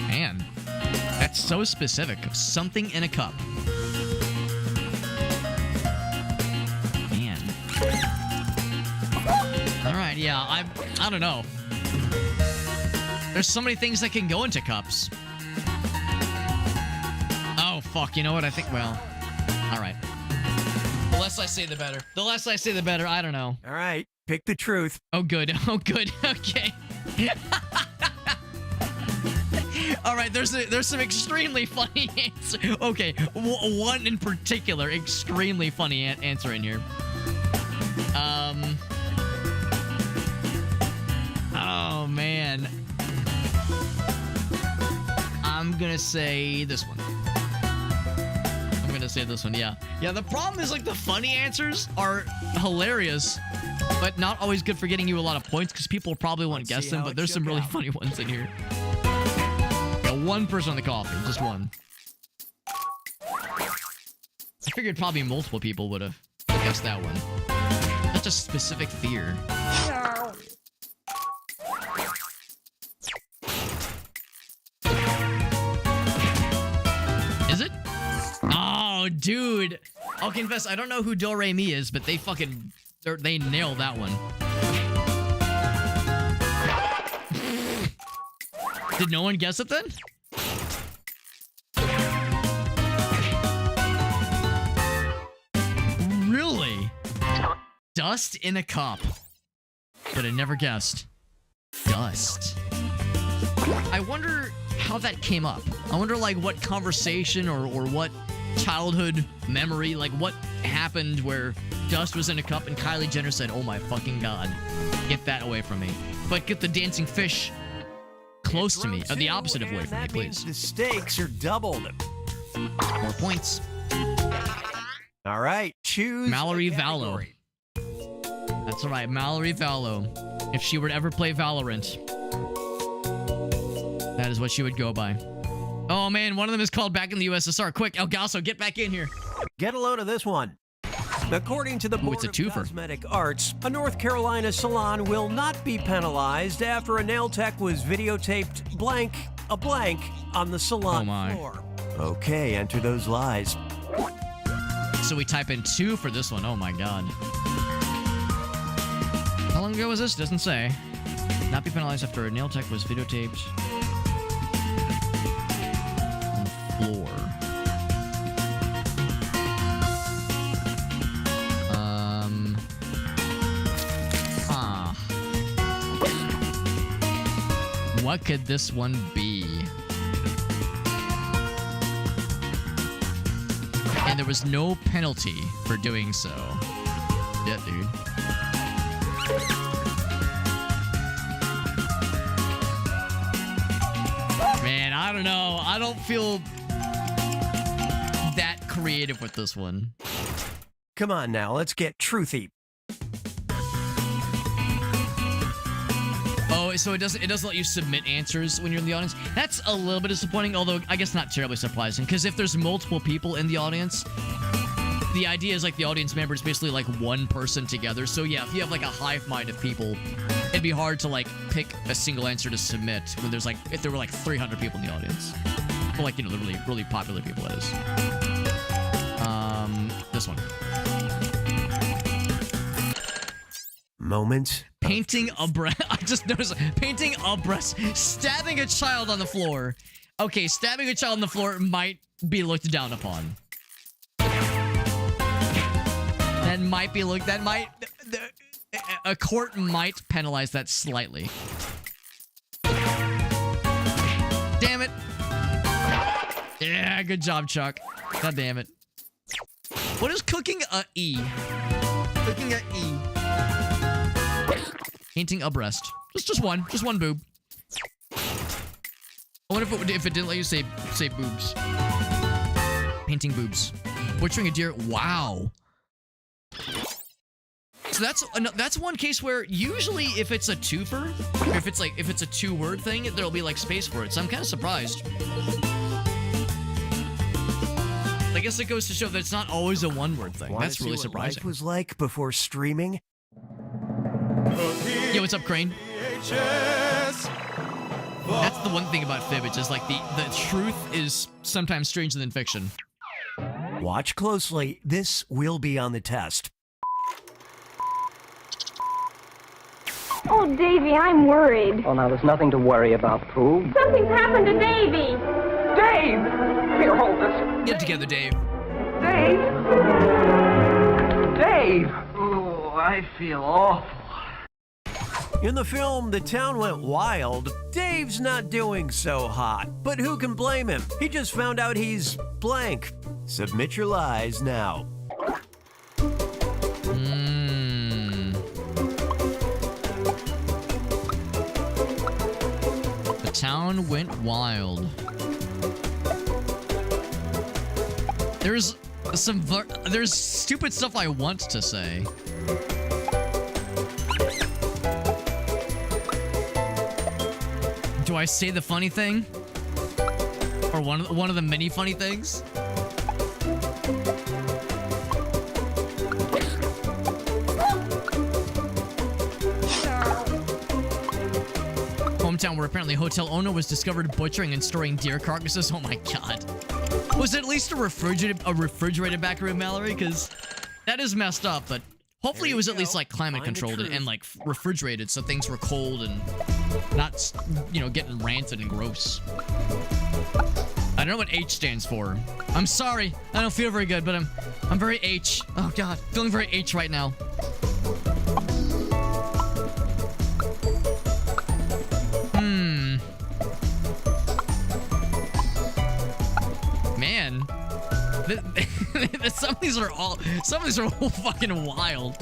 Man. That's so specific. Something in a cup. Man. Alright, yeah, I don't know. There's so many things that can go into cups. Oh, fuck, you know what? I think, well, alright. The less I say, the better. The less I say, the better. I don't know. All right, pick the truth. Oh, good. Oh, good. Okay. All right, there's some extremely funny answer. Okay, one in particular, extremely funny answer in here. Oh, man. I'm gonna say this one. Say this one, yeah. Yeah, the problem is, like, the funny answers are hilarious, but not always good for getting you a lot of points, because people probably won't guess them, but there's some really funny ones in here. Yeah, one person on the coffee, just one. I figured probably multiple people would have guessed that one. Such a specific fear. Is it? Oh, dude. I'll confess, I don't know who Do Re Mi is, but they fucking They nailed that one. Did no one guess it then? Really? Dust in a cup. But I never guessed. Dust. I wonder how that came up. I wonder like what conversation or what childhood memory, like what happened where dust was in a cup and Kylie Jenner said, "Oh my fucking god, get that away from me." But get the dancing fish close to me, or the opposite of away from me, please. The stakes are doubled. More points. All right, choose Mallory a Vallow. category. That's right, Mallory Vallow. If she were to ever play Valorant, that is what she would go by. Oh man, one of them is called Back in the USSR. Quick, El Gaso, get back in here. Get a load of this one. According to the Board it's a of twofer. Cosmetic Arts, a North Carolina salon will not be penalized after a nail tech was videotaped blank on the salon floor. Okay, enter those lies. So we type in 2 for this one. Oh my god. How long ago was this? Doesn't say. Not be penalized after a nail tech was videotaped on the floor. What could this one be? And there was no penalty for doing so. Yeah, dude. Man, I don't know. I don't feel that creative with this one. Come on now, let's get truthy. Oh, so it doesn't let you submit answers when you're in the audience. That's a little bit disappointing, although I guess not terribly surprising, because if there's multiple people in the audience, the idea is like the audience member is basically like one person together. So yeah, if you have like a hive mind of people, it'd be hard to like pick a single answer to submit when there's like, if there were like 300 people in the audience. Well, like, you know, the really, really popular people, that is. This one. Moment. Painting a breast. I just noticed painting a breast. Stabbing a child on the floor. Okay, stabbing a child on the floor might be looked down upon. That might be looked. That might. A court might penalize that slightly. Damn it. Yeah, good job, Chuck. God damn it. What is cooking a E? Cooking a E. Painting a breast. Just one boob. I wonder if it didn't let you say boobs. Painting boobs. Butchering a deer. Wow. So that's one case where usually if it's a twofer, or if it's a 2-word thing, there'll be like space for it. So I'm kind of surprised. I guess it goes to show that it's not always a 1-word thing. That's really surprising. Life was like before streaming. Yo, what's up, Crane? That's the one thing about Fibbage, is like the truth is sometimes stranger than fiction. Watch closely. This will be on the test. Oh, Davy, I'm worried. Oh, now, there's nothing to worry about, Pooh. Something's happened to Davy. Dave! Here, hold this. Get together, Dave. Dave! Dave! Oh, I feel awful. In the film, the town went wild. Dave's not doing so hot. But who can blame him? He just found out he's blank. Submit your lies now. The town went wild. There's stupid stuff I want to say. Do I say the funny thing? Or one of the many funny things? Hometown where apparently hotel owner was discovered butchering and storing deer carcasses. Oh my god. Was it at least a refrigerated back room, Mallory? Because that is messed up, but Hopefully it was at least like climate controlled and like refrigerated so things were cold and not, you know, getting rancid and gross. I don't know what H stands for. I'm sorry. I don't feel very good, but I'm very H. Oh god, feeling very H right now. Man. Some of these are all fucking wild.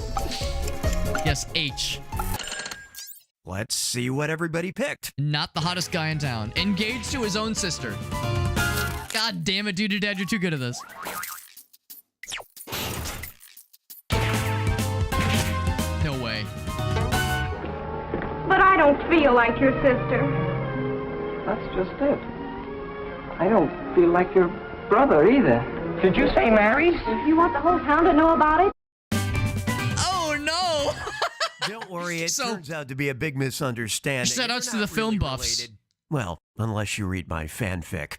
Yes, H. Let's see what everybody picked. Not the hottest guy in town. Engaged to his own sister. God damn it, dude, dad, you're too good at this. No way. But I don't feel like your sister. That's just it. I don't feel like your brother either. Did you say married? You want the whole town to know about it? Oh no! Don't worry, it turns out to be a big misunderstanding. Shoutouts to the film buffs. Related. Well, unless you read my fanfic.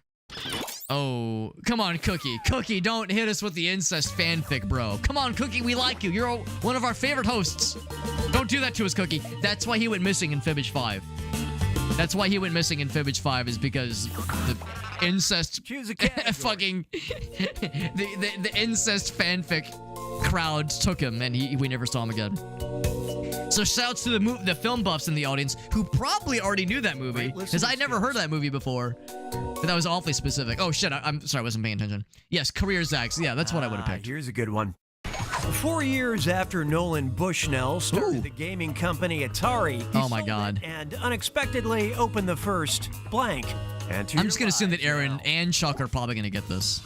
Oh, come on, Cookie. Cookie, don't hit us with the incest fanfic, bro. Come on, Cookie, we like you. You're one of our favorite hosts. Don't do that to us, Cookie. That's why he went missing in Fibbage 5. That's why he went missing in Fibbage 5 is because the incest fucking the incest fanfic crowd took him and we never saw him again. So shouts to the film buffs in the audience who probably already knew that movie because I never heard that movie before. But that was awfully specific. Oh shit, I'm sorry, I wasn't paying attention. Yes, Career Zags. Yeah, that's what I would have picked. Here's a good one. 4 years after Nolan Bushnell started the gaming company Atari, oh my god, and unexpectedly opened the first blank. And I'm just gonna assume that Aaron and Chuck are probably gonna get this.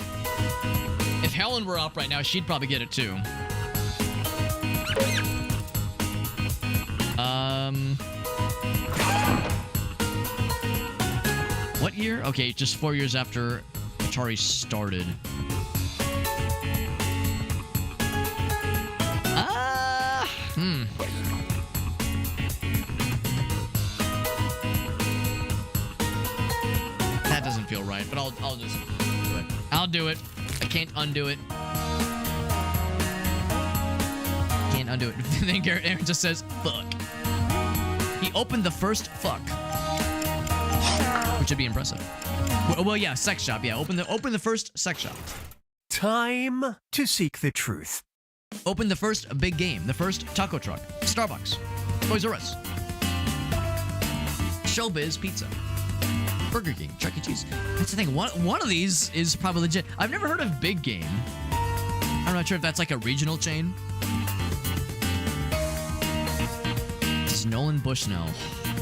If Helen were up right now, she'd probably get it too. What year? Okay, just 4 years after Atari started. That doesn't feel right, but I'll just do it. I'll do it. I can't undo it. Can't undo it. Then Aaron just says, fuck. He opened the first fuck. Which would be impressive. Well, yeah, sex shop. Yeah, open the first sex shop. Time to seek the truth. Open the first big game. The first taco truck. Starbucks. Toys R Us. Showbiz Pizza. Burger King. Chuck E. Cheese. That's the thing. One of these is probably legit. I've never heard of Big Game. I'm not sure if that's like a regional chain. This is Nolan Bushnell.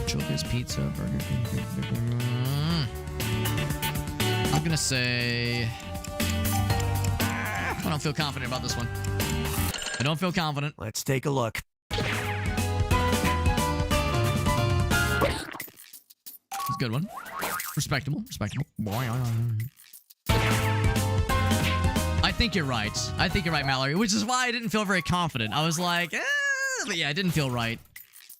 Showbiz Pizza. Burger King. I'm gonna say... I don't feel confident about this one. I don't feel confident. Let's take a look. It's a good one. Respectable. I think you're right. I think you're right, Mallory. Which is why I didn't feel very confident. I was like, but yeah, it didn't feel right.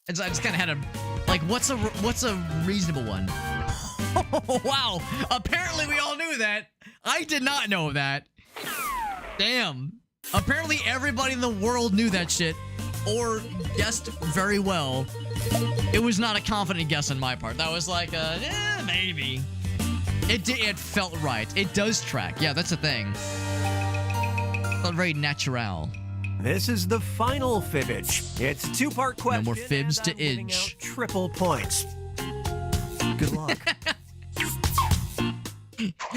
And so I just kind of had a, like, what's a reasonable one? Wow. Apparently we all knew that. I did not know that. Damn. Apparently everybody in the world knew that shit or guessed very well. It was not a confident guess on my part. That was like, maybe. It felt right. It does track. Yeah, that's the thing. Felt very natural. This is the final fibbage. It's a two-part question. No more fibs to idge. Triple points. Good luck.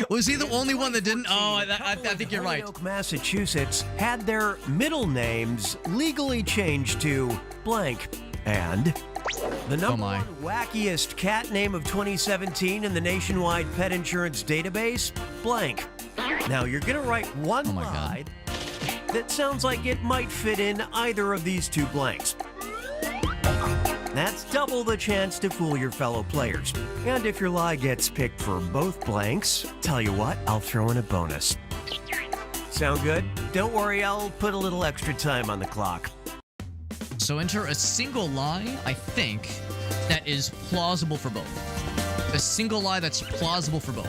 Was he the only one that didn't? Oh, I think you're right. Holyoke, Massachusetts had their middle names legally changed to blank. And the number one wackiest cat name of 2017 in the nationwide pet insurance database, blank. Now you're gonna write one lie that sounds like it might fit in either of these two blanks. That's double the chance to fool your fellow players. And if your lie gets picked for both blanks, tell you what, I'll throw in a bonus. Sound good? Don't worry, I'll put a little extra time on the clock. So enter a single lie, I think, that is plausible for both. A single lie that's plausible for both.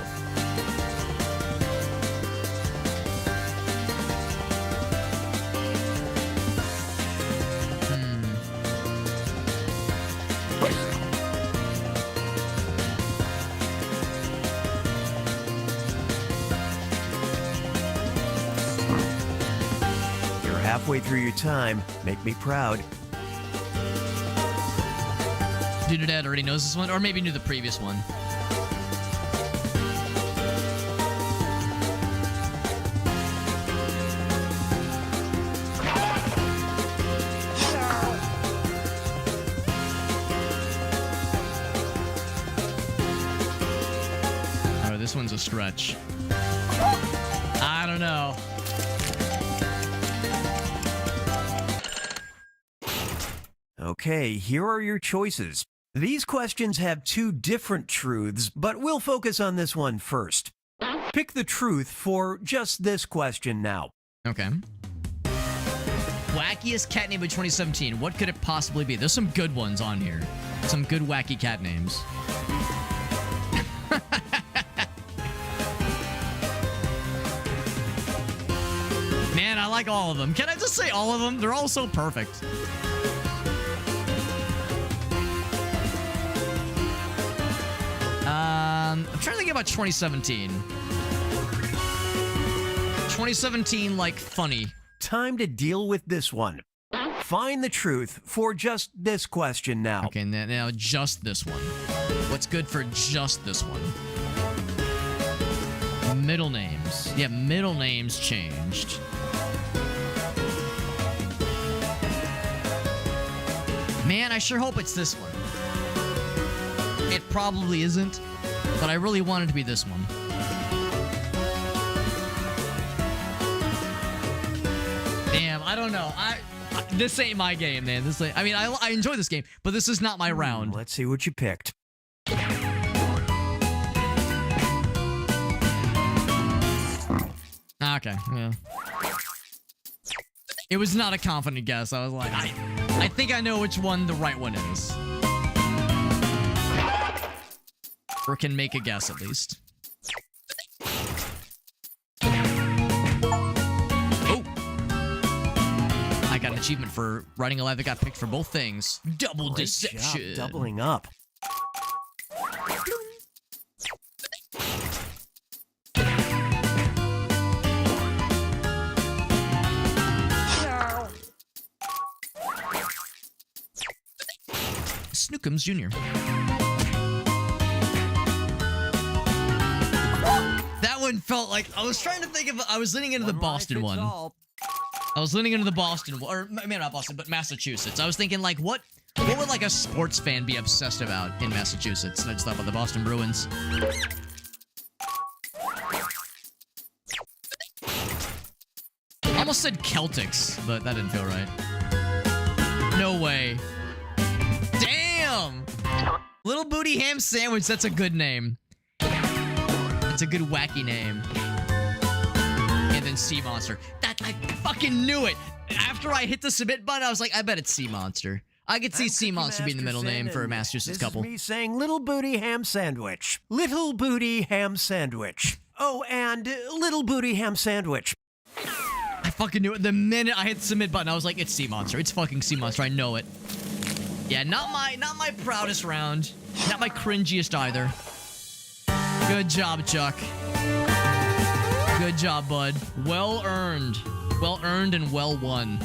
halfway through your time. Make me proud. Dude, Dad already knows this one, or maybe knew the previous one. Oh, this one's a stretch. I don't know. Okay, here are your choices. These questions have two different truths, but we'll focus on this one first. Pick the truth for just this question now. Okay. Wackiest cat name of 2017. What could it possibly be? There's some good ones on here. Some good wacky cat names. Man, I like all of them. Can I just say all of them? They're all so perfect. I'm trying to think about 2017. 2017, like, funny. Time to deal with this one. Find the truth for just this question now. Okay, now just this one. What's good for just this one? Middle names. Yeah, middle names changed. Man, I sure hope it's this one. It probably isn't, but I really want it to be this one. Damn, I don't know. This ain't my game, man. This ain't, I mean, I enjoy this game, but this is not my round. Let's see what you picked. Okay, yeah. It was not a confident guess. I was like, I think I know which one the right one is. Or can make a guess at least. Oh! I got an achievement for writing a lie that got picked for both things. Double Great deception. job doubling up. Snookums Jr. That one felt like I was trying to think of. I was leaning into the Boston one. I was leaning into the Boston one, or maybe not Boston, but Massachusetts. I was thinking like, what would like a sports fan be obsessed about in Massachusetts? And I just thought about the Boston Bruins. I almost said Celtics, but that didn't feel right. No way. Damn! Little Booty Ham Sandwich, that's a good name. That's a good wacky name. And then Sea Monster. That, I fucking knew it! After I hit the submit button, I was like, I bet it's Sea Monster. I could see Sea Monster being the middle name for a Massachusetts couple. This is me saying Little Booty Ham Sandwich. Little Booty Ham Sandwich. Oh, and Little Booty Ham Sandwich. I fucking knew it. The minute I hit the submit button, I was like, it's Sea Monster. It's fucking Sea Monster. I know it. Yeah, not my proudest round. Not my cringiest either. Good job, Chuck. Good job, bud. Well earned. Well earned and well won.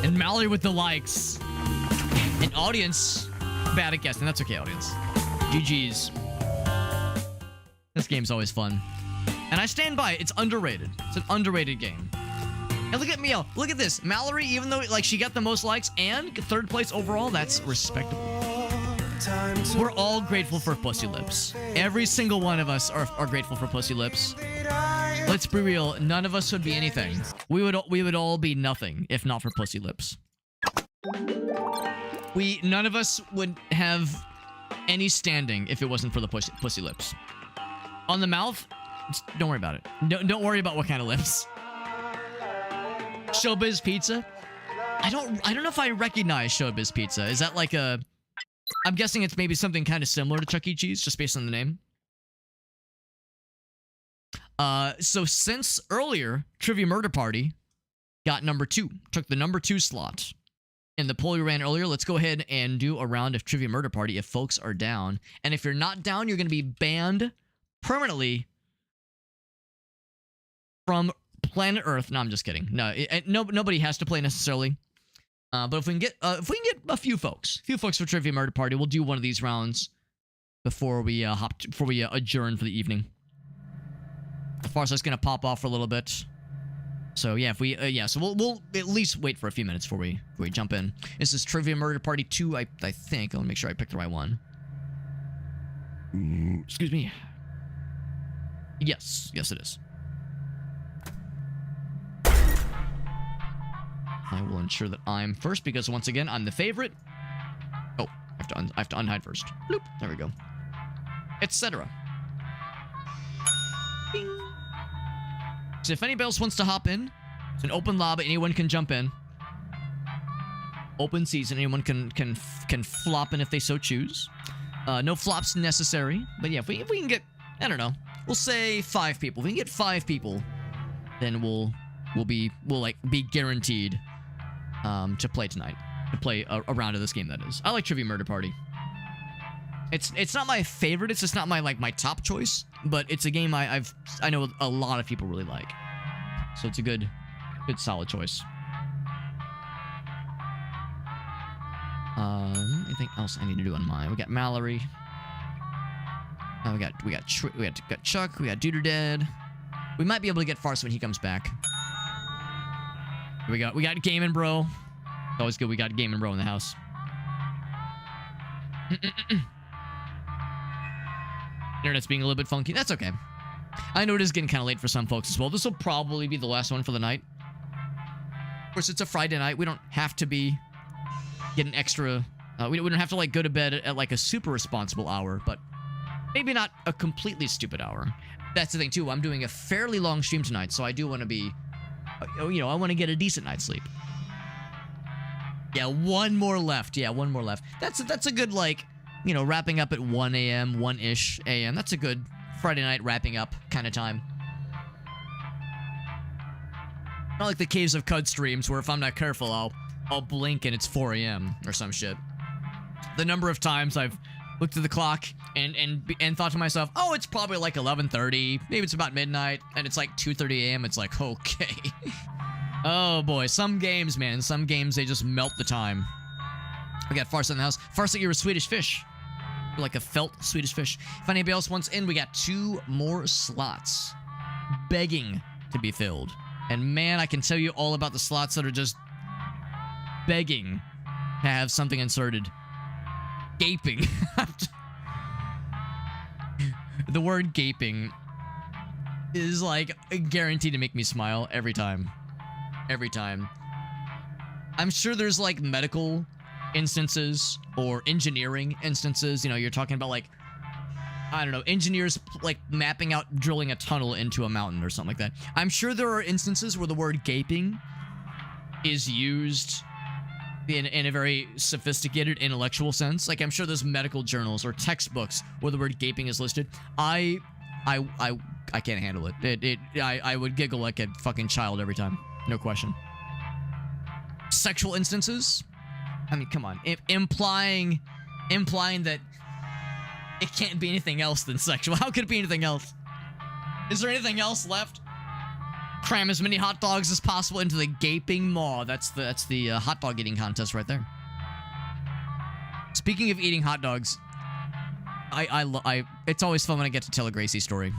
And Mallory with the likes. And audience, bad at guessing. That's okay, audience. GG's. This game's always fun. And I stand by it. It's underrated. It's an underrated game. And look at Mio. Look at this. Mallory, even though like she got the most likes and third place overall, that's respectable. We're all grateful for Pussy Lips. Every single one of us are grateful for Pussy Lips. Let's be real. None of us would be anything. We would all be nothing if not for Pussy Lips. None of us would have any standing if it wasn't for the Pussy Lips. On the mouth, don't worry about it. Don't worry about what kind of lips. Showbiz Pizza? I don't know if I recognize Showbiz Pizza. Is that like a... I'm guessing it's maybe something kind of similar to Chuck E. Cheese, just based on the name. So since earlier, Trivia Murder Party got number 2. Took the number 2 slot. In the poll we ran earlier, let's go ahead and do a round of Trivia Murder Party if folks are down. And if you're not down, you're going to be banned permanently from Planet Earth. No, I'm just kidding. No, nobody has to play necessarily. But if we can get a few folks for Trivia Murder Party, we'll do one of these rounds before we adjourn for the evening. The Farsight's gonna pop off for a little bit. So yeah, if we so we'll at least wait for a few minutes before we jump in. This is Trivia Murder Party 2, I think. Let me make sure I picked the right one. Excuse me. Yes, it is. I will ensure that I'm first because once again I'm the favorite. Oh, I have to unhide first. Bloop. There we go. Etc. Bing. So if anybody else wants to hop in, it's an open lobby. Anyone can jump in. Open season. Anyone can flop in if they so choose. No flops necessary. But yeah, if we can get, I don't know, we'll say 5 people. If we can get 5 people, then we'll be guaranteed to play tonight. To play a round of this game, that is. I like Trivia Murder Party. It's not my favorite. It's just not my top choice. But it's a game I know a lot of people really like. So it's a good solid choice. Anything else I need to do on mine? We got Mallory. We got Chuck. We got Duder Dead. We might be able to get Farce when he comes back. We got Gaming Bro. Always good. We got Gaming Bro in the house. Internet's being a little bit funky. That's okay. I know it is getting kind of late for some folks as well. This will probably be the last one for the night. Of course, it's a Friday night. We don't have to be getting extra. We don't have to go to bed at a super responsible hour, but maybe not a completely stupid hour. That's the thing too. I'm doing a fairly long stream tonight, so I do want to be, I want to get a decent night's sleep. Yeah, one more left. That's a good wrapping up at 1 a.m., 1-ish a.m. That's a good Friday night wrapping up kind of time. Not like the Caves of Cud streams where if I'm not careful, I'll blink and it's 4 a.m. or some shit. The number of times I've looked at the clock and thought to myself, oh, it's probably 11:30, maybe it's about midnight, and it's 2:30 a.m. It's okay. Oh boy, some games, man, they just melt the time. We got Farsight in the house. Farsight, you're a Swedish fish. You're like a felt Swedish fish. If anybody else wants in, we got 2 more slots begging to be filled. And man, I can tell you all about the slots that are just begging to have something inserted. Gaping. The word gaping is guaranteed to make me smile every time. Every time. I'm sure there's medical instances or engineering instances. You're talking about I don't know, engineers mapping out drilling a tunnel into a mountain or something like that. I'm sure there are instances where the word gaping is used in a very sophisticated intellectual sense. I'm sure there's medical journals or textbooks where the word gaping is listed. I can't handle it. I would giggle like a fucking child every time. No question. Sexual instances? I mean, come on. Implying that it can't be anything else than sexual. How could it be anything else? Is there anything else left? Cram as many hot dogs as possible into the gaping maw. That's the hot dog eating contest right there. Speaking of eating hot dogs, it's always fun when I get to tell a Gracie story.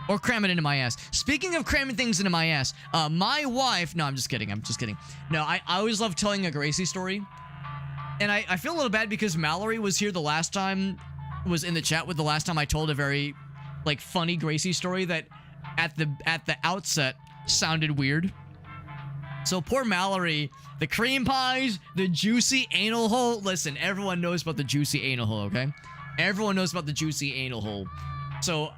Or cram it into my ass. Speaking of cramming things into my ass, my wife... No, I'm just kidding. No, I always love telling a Gracie story. And I feel a little bad because Mallory was here the last time... was in the chat with the last time I told a very, funny Gracie story that at the outset sounded weird. So poor Mallory, the cream pies, the juicy anal hole. Listen, everyone knows about the juicy anal hole, okay? Everyone knows about the juicy anal hole. So...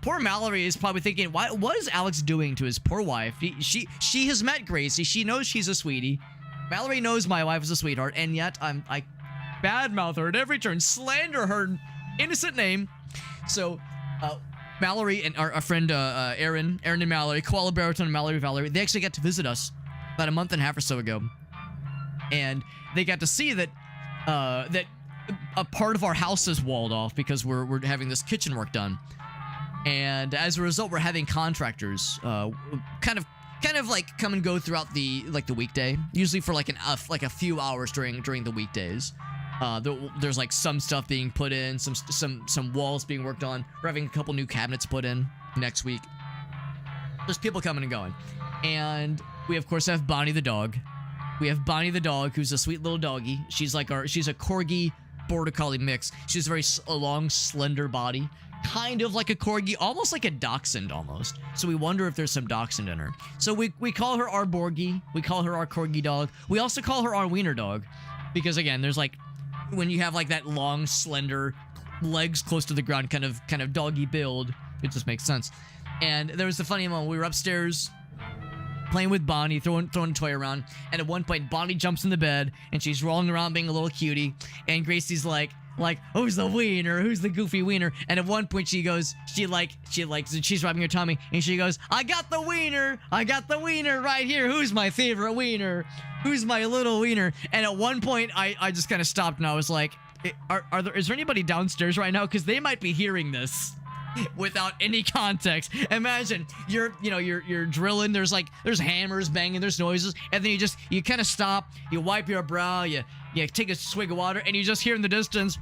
poor Mallory is probably thinking, what is Alex doing to his poor wife? She has met Gracie. She knows she's a sweetie. Mallory knows my wife is a sweetheart, and yet I badmouth her at every turn, slander her innocent name. So, Mallory and our friend Aaron and Mallory, Koala Baritone and Mallory Valerie, they actually got to visit us about a month and a half or so ago, and they got to see that that a part of our house is walled off because we're having this kitchen work done. And as a result, we're having contractors kind of kind of like come and go throughout the weekday. Usually for like a few hours during the weekdays. There's like some stuff being put in, some walls being worked on. We're having a couple new cabinets put in next week. There's people coming and going, and we of course have Bonnie the dog. We have Bonnie the dog, who's a sweet little doggy. She's a corgi border collie mix. She has a long, slender body, kind of like a corgi, almost like a dachshund almost. So we wonder if there's some dachshund in her. So we call her our Borgie. We call her our corgi dog. We also call her our wiener dog, because again, there's like, when you have like that long, slender, legs close to the ground kind of doggy build, it just makes sense. And there was a funny moment. We were upstairs playing with Bonnie, throwing a toy around, and at one point Bonnie jumps in the bed and she's rolling around being a little cutie, and Gracie's like who's the wiener, who's the goofy wiener? And at one point she's rubbing her tummy and she goes, I got the wiener right here, who's my favorite wiener, who's my little wiener? And at one point I just kind of stopped and I was like, is there anybody downstairs right now, because they might be hearing this without any context. Imagine you're drilling, there's hammers banging, there's noises, and then you kind of stop, you wipe your brow, you take a swig of water, and you just hear in the distance,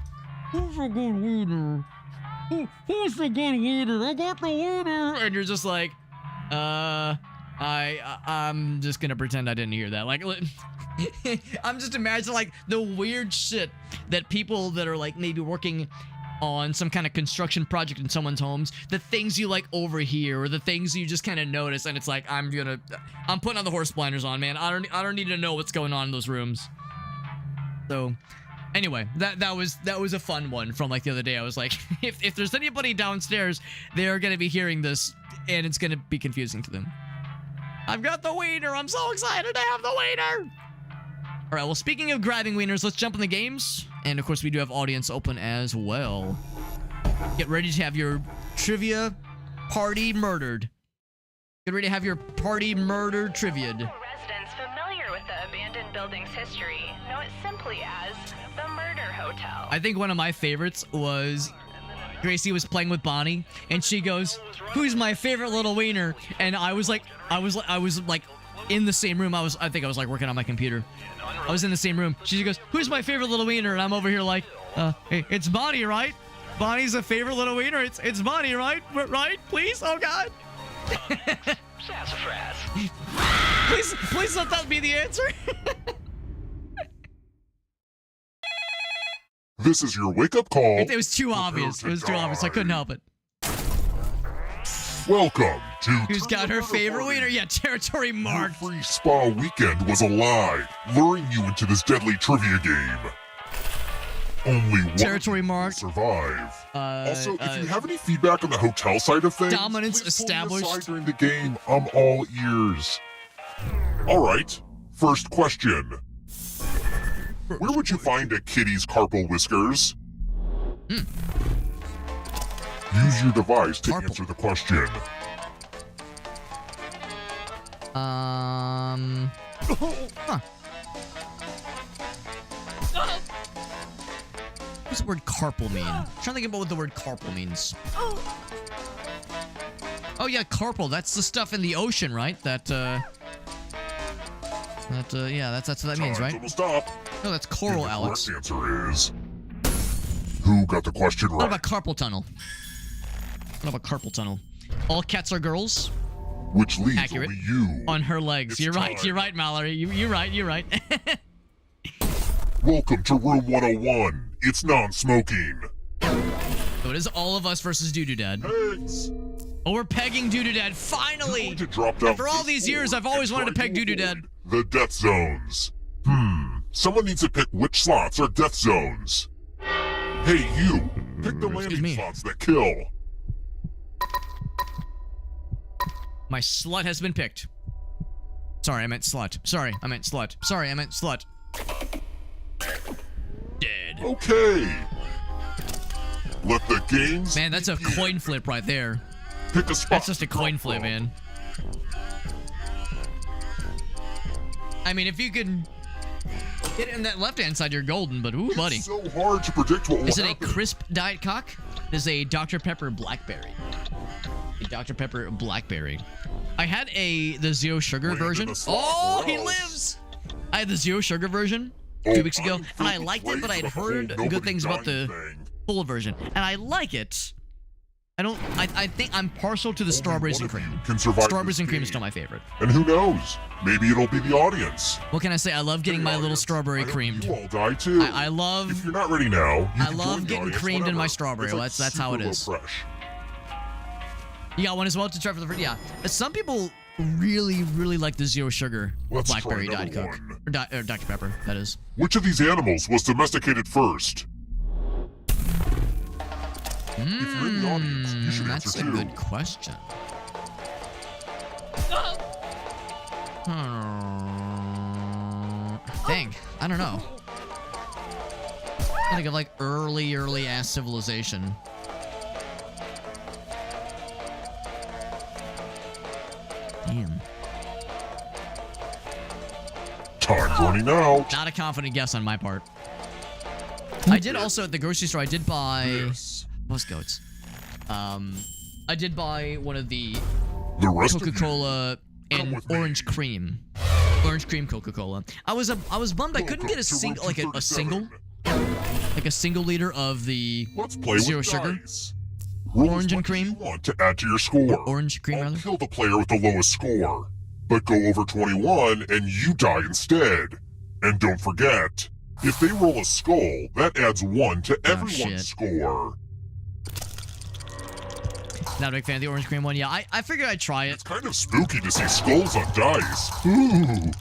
who's a good wiener? Who's the good wiener? I got the wiener. And you're just like, I'm just gonna pretend I didn't hear that. Like, I'm just imagining like the weird shit that people that are like maybe working on some kind of construction project in someone's homes, the things you like overhear, or the things you just kind of notice, and it's like, I'm putting on the horse blinders on, man. I don't need to know what's going on in those rooms. So anyway, that was a fun one from like the other day. I was like, if there's anybody downstairs, they're gonna be hearing this and it's gonna be confusing to them. I've got the wiener, I'm so excited to have the wiener. All right, well, speaking of grabbing wieners, let's jump in the games. And of course, we do have audience open as well. Get ready to have your trivia party murdered. Get ready to have your party murdered trivia'd. Residents familiar with the abandoned building's history know it simply as the Murder Hotel. I think one of my favorites was Gracie was playing with Bonnie, and she goes, "Who's my favorite little wiener?" And I was like in the same room. I think I was like working on my computer. I was in the same room. She goes, "Who's my favorite little wiener?" And I'm over here like, hey, it's Bonnie, right? Bonnie's a favorite little wiener. It's Bonnie, right? Right? Please? Oh God. Sassafras. Please let that be the answer. This is your wake-up call. It was too obvious. It was too obvious. I couldn't help it. Welcome to Who's got her favorite wiener? Yeah, territory marked. Your free spa weekend was a lie, luring you into this deadly trivia game. Only one territory marked. Survive. Also, if you have any feedback on the hotel side of things, dominance established. Aside during the game, I'm all ears. All right, first question. Where would you find a kitty's carpal whiskers? Use your device to answer the question. What's the word carpal mean? I'm trying to think about what the word carpal means. Oh yeah, carpal. That's the stuff in the ocean, right? Yeah, that's what that means, right? Stop. No, that's coral, the Alex. The correct answer is... Who got the question right? What about carpal tunnel? What about carpal tunnel? All cats are girls. Which leaves accurate. Only you. On her legs. It's You're time. right. You're right, Mallory. You're right. You're right. Welcome to room 101. It's non-smoking. So it is all of us versus Doo-Doo Dad. Pegs. Oh, we're pegging Doo-Doo Dad. Finally! To drop down After all these years, I've always wanted to peg Doo-Doo Dad. The death zones. Someone needs to pick which slots are death zones. Hey, you. Pick the landing slots that kill. My slut has been picked. Sorry, I meant slut. Sorry, I meant slut. Sorry, I meant slut. Dead. Okay. Let the games Man, that's a coin flip right there. Pick a spot. That's just a coin flip, man. I mean, if you can get it in that left-hand side, you're golden, but ooh, buddy. It's so hard to predict what will Is it happen. a crisp Diet Coke? It is a Dr. Pepper Blackberry. A Dr. Pepper Blackberry. I had the zero sugar version. slot Oh, or he else. lives! I had the zero sugar version a few weeks ago, and I liked it, but I'd heard good things about the full version, and I like it. I think I'm partial to the strawberries and cream. Can survive Strawberries this and cream game. is still my favorite. And who knows? Maybe it'll be the audience. What can I say? I love getting my little Audience, strawberry I hope creamed. You all die too. I love. If you're not ready now, you I can love join the getting audience creamed in my whenever. strawberry. It's like That's how it super is. low fresh. You got one as well to try for the free. Yeah. Some people really like the zero sugar Let's blackberry try Diet number Coke one. or Dr. Pepper. That is. Which of these animals was domesticated first? If you're in the audience, you should That's answer a too. good question. Dang, I don't know. I think of like early ass civilization. Damn. Time's running out. Not a confident guess on my part. I did also at the grocery store. I did buy Yes. what's goats. I did buy one of the The rest of you Coca-Cola come and with me. orange cream Coca-Cola. I was bummed I couldn't get a single like a single liter of the Let's play zero with sugar. dice. Roll Orange as and much as cream? you want to add to your score. Orange cream, I'll rather? kill the player with the lowest score, but go over 21 and you die instead. And don't forget, if they roll a skull, that adds 1 to everyone's shit. score. Not a big fan of the orange cream one. Yeah, I figured I'd try it, It's kind of spooky to see skulls on dice. Ooh.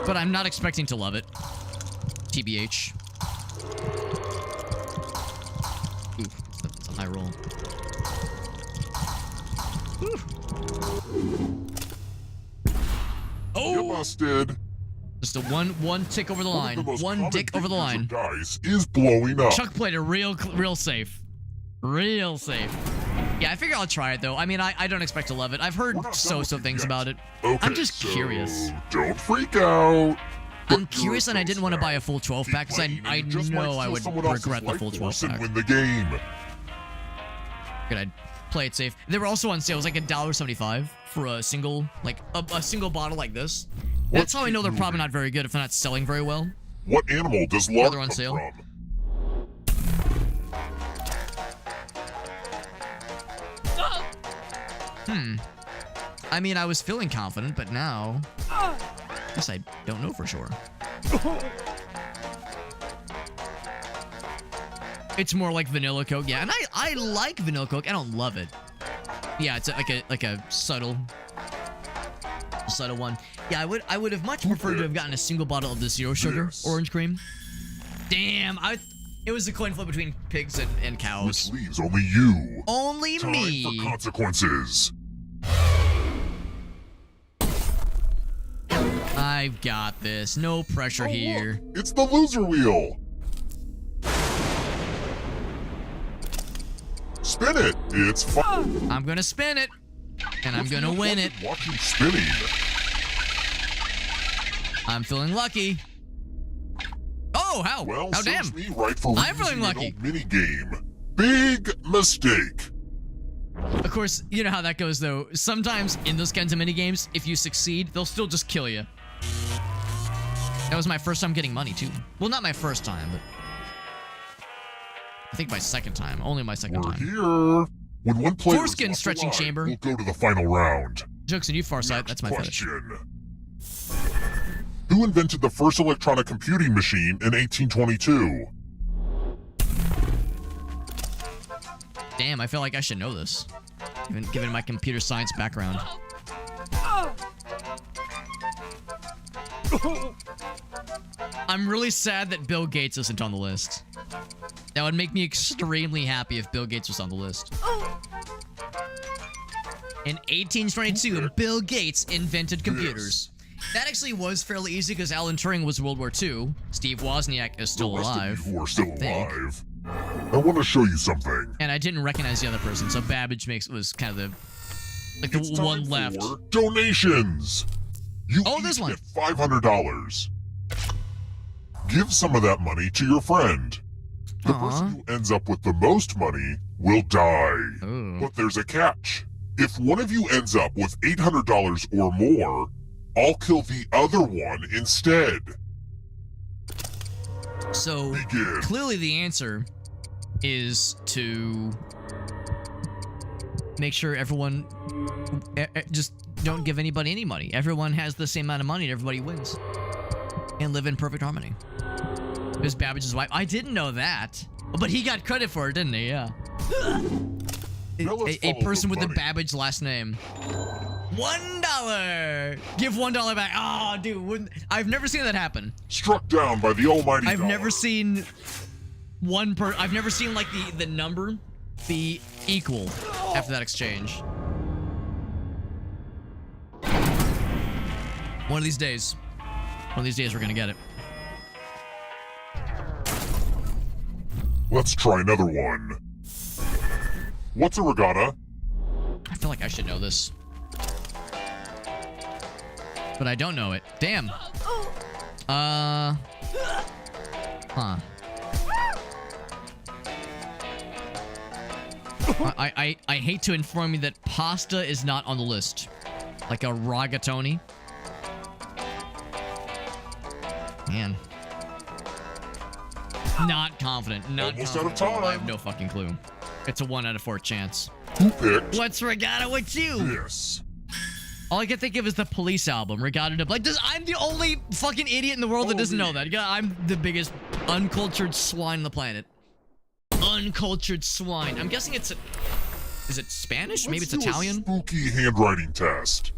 but I'm not expecting to love it. TBH. Ooh, that's a high roll. Ooh. You Oh, busted. just a one tick over the One of line. the most One common dick over the dangers line. of dice is blowing up. Chuck played it real safe. Real safe. Yeah, I figure I'll try it though. I mean, I don't expect to love it. I've heard We're not done so-so with you things yet. about it. Okay, I'm just so curious. Don't freak out. I'm But curious, and I didn't want to buy a full 12 pack because Keep I playing, and you just know might I steal would someone else's regret the life full 12 force and pack. win the game. Figured I'd play it safe. They were also on sale. It was like $1.75 for a single, like a single bottle like this. That's how I know they're probably not very good if they're not selling very well. What animal does Yeah, lard they're on come sale. from? I mean, I was feeling confident, but now, I guess I don't know for sure. It's more like vanilla Coke, yeah, and I like vanilla Coke. I don't love it. Yeah, it's like a subtle one. Yeah, I would have much preferred to have gotten a single bottle of the zero sugar Yes. orange cream. Damn, it was a coin flip between pigs and cows. Which leaves only you. Only Time me. for consequences. I've got this. No pressure here. Look, it's the loser wheel. Spin it. It's fun. I'm gonna spin it, and I'm gonna win it. Watching spinning. I'm feeling lucky. Oh, how? Well, How damn? serves me right for I'm feeling reusing an lucky. old mini game. Big mistake. Of course, you know how that goes, though. Sometimes in those kinds of minigames, if you succeed, they'll still just kill you. That was my first time getting money, too. Well, not my first time, but I think my second time. Only my 2nd We're time. here. When one player Foreskin is left stretching alive, chamber. we'll go to the final round. Jokes on you, Farsight. That's my fetish. question. Who invented the first electronic computing machine in 1822? Damn, I feel like I should know this. Given my computer science background. I'm really sad that Bill Gates isn't on the list. That would make me extremely happy if Bill Gates was on the list. In 1822, Bill Gates invented computers. That actually was fairly easy because Alan Turing was World War II. Steve Wozniak is still The rest of alive. you who are still I think. alive. I want to show you something. And I didn't recognize the other person, so Babbage was kind of the It's time one left. for donations. You Oh, each this one. get $500. Give some of that money to your friend. The person who ends up with the most money will die. Ooh. But there's a catch. If one of you ends up with $800 or more, I'll kill the other one instead. So, Begin. clearly the answer is to make sure everyone just don't give anybody any money. Everyone has the same amount of money and everybody wins. And live in perfect harmony. It was Babbage's wife. I didn't know that. But he got credit for it, didn't he? Yeah. A person with the Babbage last name. $1! Give $1 back. Oh, dude. I've never seen that happen. Struck down by the almighty I've dollar. never seen I've never seen like the number be equal after that exchange. One of these days we're gonna get it. Let's try another one. What's a regatta? I feel like I should know this, but I don't know it. Damn. Huh. I hate to inform you that pasta is not on the list. Like a rigatoni. Man. Not confident. Not Almost confident. out of time. I have no fucking clue. It's a 1 out of 4 chance. Who picked? What's Regatta with you? This. All I can think of is the Police album, Regatta to Like, I'm the only fucking idiot in the world that doesn't know that. Yeah, I'm the biggest uncultured swine on the planet. Uncultured swine. I'm guessing it's is it Spanish? Maybe it's Let's do Italian? A spooky handwriting test.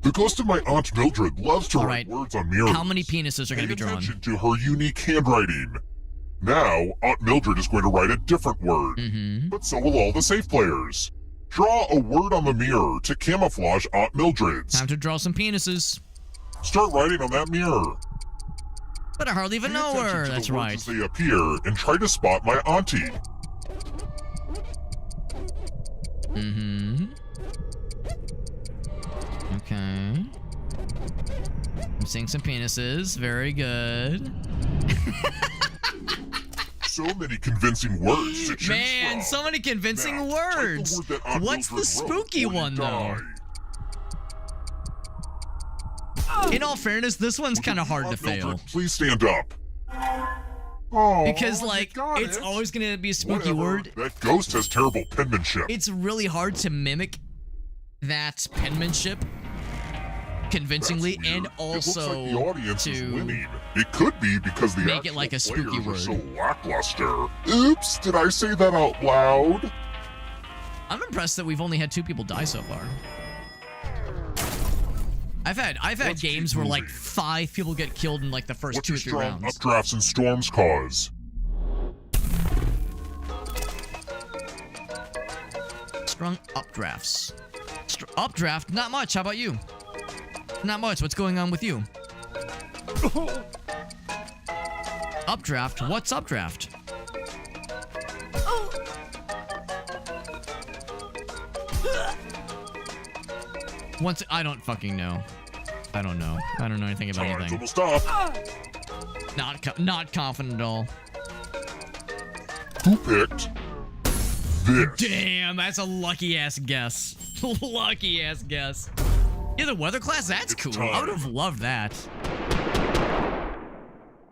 The ghost of my Aunt Mildred loves to write words on mirrors. How many penises are going to be Pay drawn? attention to her unique handwriting. Now, Aunt Mildred is going to write a different word. But so will all the safe players. Draw a word on the mirror to camouflage Aunt Mildred's. Time to draw some penises. Start writing on that mirror. But I hardly even know her. That's right. As they appear and try to spot my auntie. Okay. I'm seeing some penises. Very good. So many convincing words to choose Man, from. so many convincing Now, words. type the word that Aunt What's the Mildred spooky wrote before one, you though? die. In all fairness, this one's kind of hard to Aunt fail. Mildred, please stand up. Oh, Because, you like, got it's it. always going to be a spooky Whatever. word. That ghost has terrible penmanship. It's really hard to mimic that penmanship convincingly and It looks also like the audience is to winning. It could be because the make it actual like a spooky players are word. so lackluster. Oops, did I say that out loud? I'm impressed that we've only had 2 people die so far. I've had games where like 5 people get killed in like the first What 2 do or 3 strong rounds. updrafts and storms cause? Strong updrafts. Updraft, not much. How about you? Not much. What's going on with you? Updraft? What's updraft? I don't fucking know. I don't know. I don't know anything about Time's anything. almost up. Not confident at all. Who picked this? Damn, that's a lucky ass guess. Lucky ass guess. Yeah, the weather class, that's It's cool. time. I would have loved that.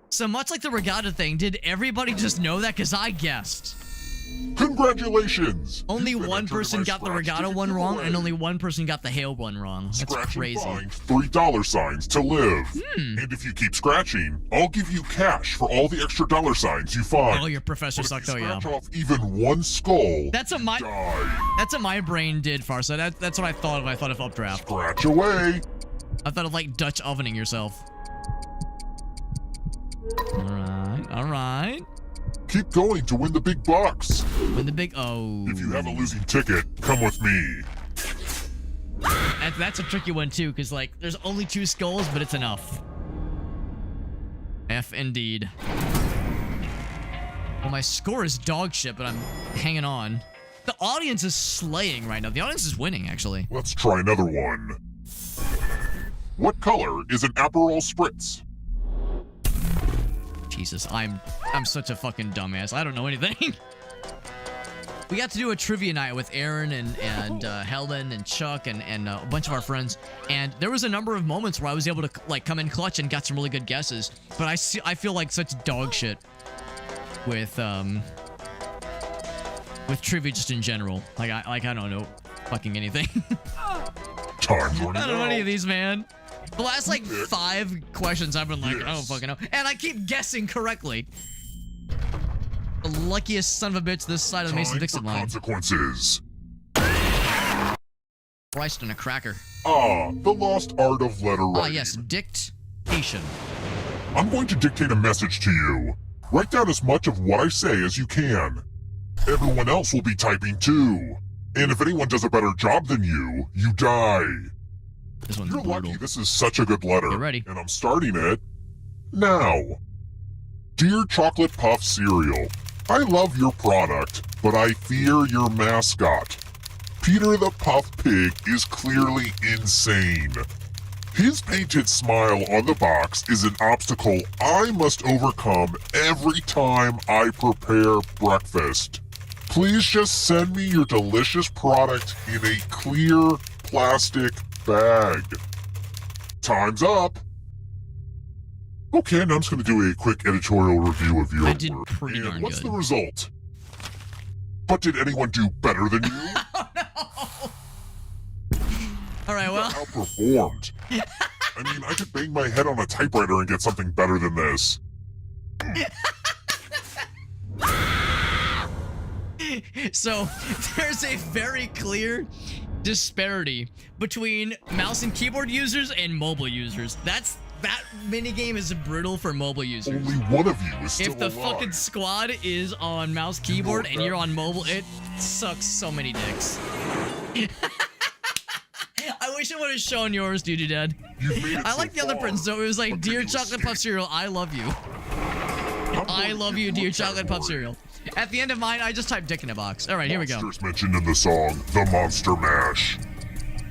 So much like the regatta thing, did everybody just know that? Because I guessed. Congratulations! Only You've been one entered in person my got the scratch regatta ticket one wrong, giveaway. and only one person got the hail one wrong. That's Scratch crazy. and find $3 to live. And if you keep scratching, I'll give you cash for all the extra $signs you find. Oh, your professor But if sucked. you Oh, yeah. scratch off even one skull, That's what my die. brain did, Farsa. That's what I thought of. I thought of updraft. Scratch away. I thought of like Dutch ovening yourself. All right. Keep going to win the big bucks. When the big If you have a losing ticket, come with me. That's a tricky one too, because like there's only 2 skulls, but it's enough. F indeed. Well, my score is dog shit, but I'm hanging on. The audience is slaying right now. The audience is winning, actually. Let's try another one. What color is an Aperol Spritz? pieces. I'm such a fucking dumbass. I don't know anything. We got to do a trivia night with Aaron and Helen and Chuck and a bunch of our friends, and there was a number of moments where I was able to like come in clutch and got some really good guesses. But I feel like such dog shit with trivia just in general. Like I don't know fucking anything. Time's running I don't know out. any of these, man. The last like 5 questions I've been like, I don't fucking know, and I keep guessing correctly. The luckiest son of a bitch this side of the Mason-Dixon line. Consequences. Christ and a cracker. The lost art of letter writing. Ah, yes, dictation. I'm going to dictate a message to you. Write down as much of what I say as you can. Everyone else will be typing too. And if anyone does a better job than you, you die. This one's You're brutal. lucky this is such a good letter. Get ready. And I'm starting it now. Dear Chocolate Puff Cereal, I love your product, but I fear your mascot. Peter the Puff Pig is clearly insane. His painted smile on the box is an obstacle I must overcome every time I prepare breakfast. Please just send me your delicious product in a clear plastic bag. Time's up. Okay, now I'm just going to do a quick editorial review of your I did work. pretty And darn what's good. the result? But did anyone do better than you? All right, well. Outperformed. I mean, I could bang my head on a typewriter and get something better than this. So there's a very clear disparity between mouse and keyboard users and mobile users. That minigame is brutal for mobile users. Only one of you is still If the alive. fucking squad is on mouse keyboard and you're on mobile, it sucks so many dicks. I wish I would have shown yours, Dude Dad. I like the other prints though. It was like, Dear Chocolate Puff Cereal, I love you. I love you, Dear Chocolate Puff Cereal. At the end of mine, I just typed dick in a box. All right, here we go. Monsters mentioned in the song, The Monster Mash.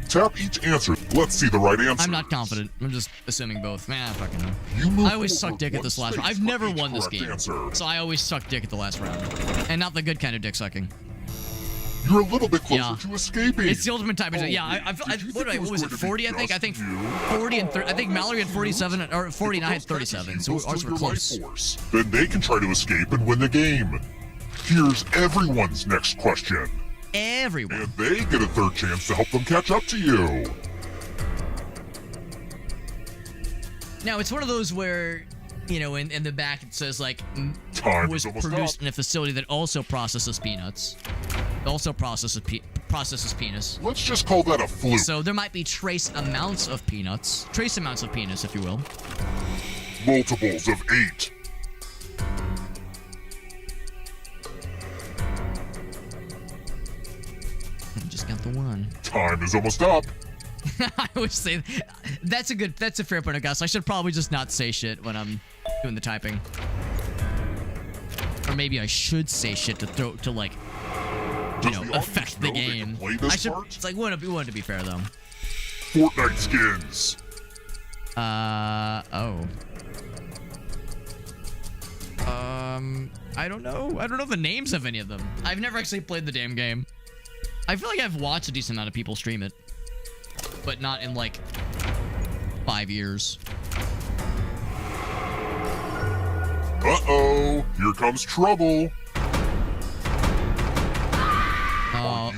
Tap each answer. Let's see the right answer. I'm not confident. I'm just assuming both. Man, I fucking know. You move I always suck forward dick at one this last space round. I've for never each won this correct game. answer. So I always suck dick at the last round. And not the good kind of dick sucking. You're a little bit closer Yeah. to escaping. It's the ultimate type of yeah, what was it, 40, I think? I think 40 and 30. I think Mallory had 47, or 49 had 37. So ours were close. Then they can try to escape and win the game. Here's everyone's next question. Everyone. And they get a third chance to help them catch up to you. Now, it's one of those where, you know, in the back it says, like, Time was is almost produced up. in a facility that also processes peanuts. Also processes penis. Let's just call that a fluke. So there might be trace amounts of peanuts. Trace amounts of penis, if you will. Multiples of 8. I just got the one. Time is almost up. I always say that's a fair point of Gus. I should probably just not say shit when I'm doing the typing. Or maybe I should say shit to like, you know, affect the game. I should. It's like we want to be fair though. Fortnite skins. Oh. I don't know. I don't know the names of any of them. I've never actually played the damn game. I feel like I've watched a decent amount of people stream it, but not in like 5 years. Uh-oh, here comes trouble.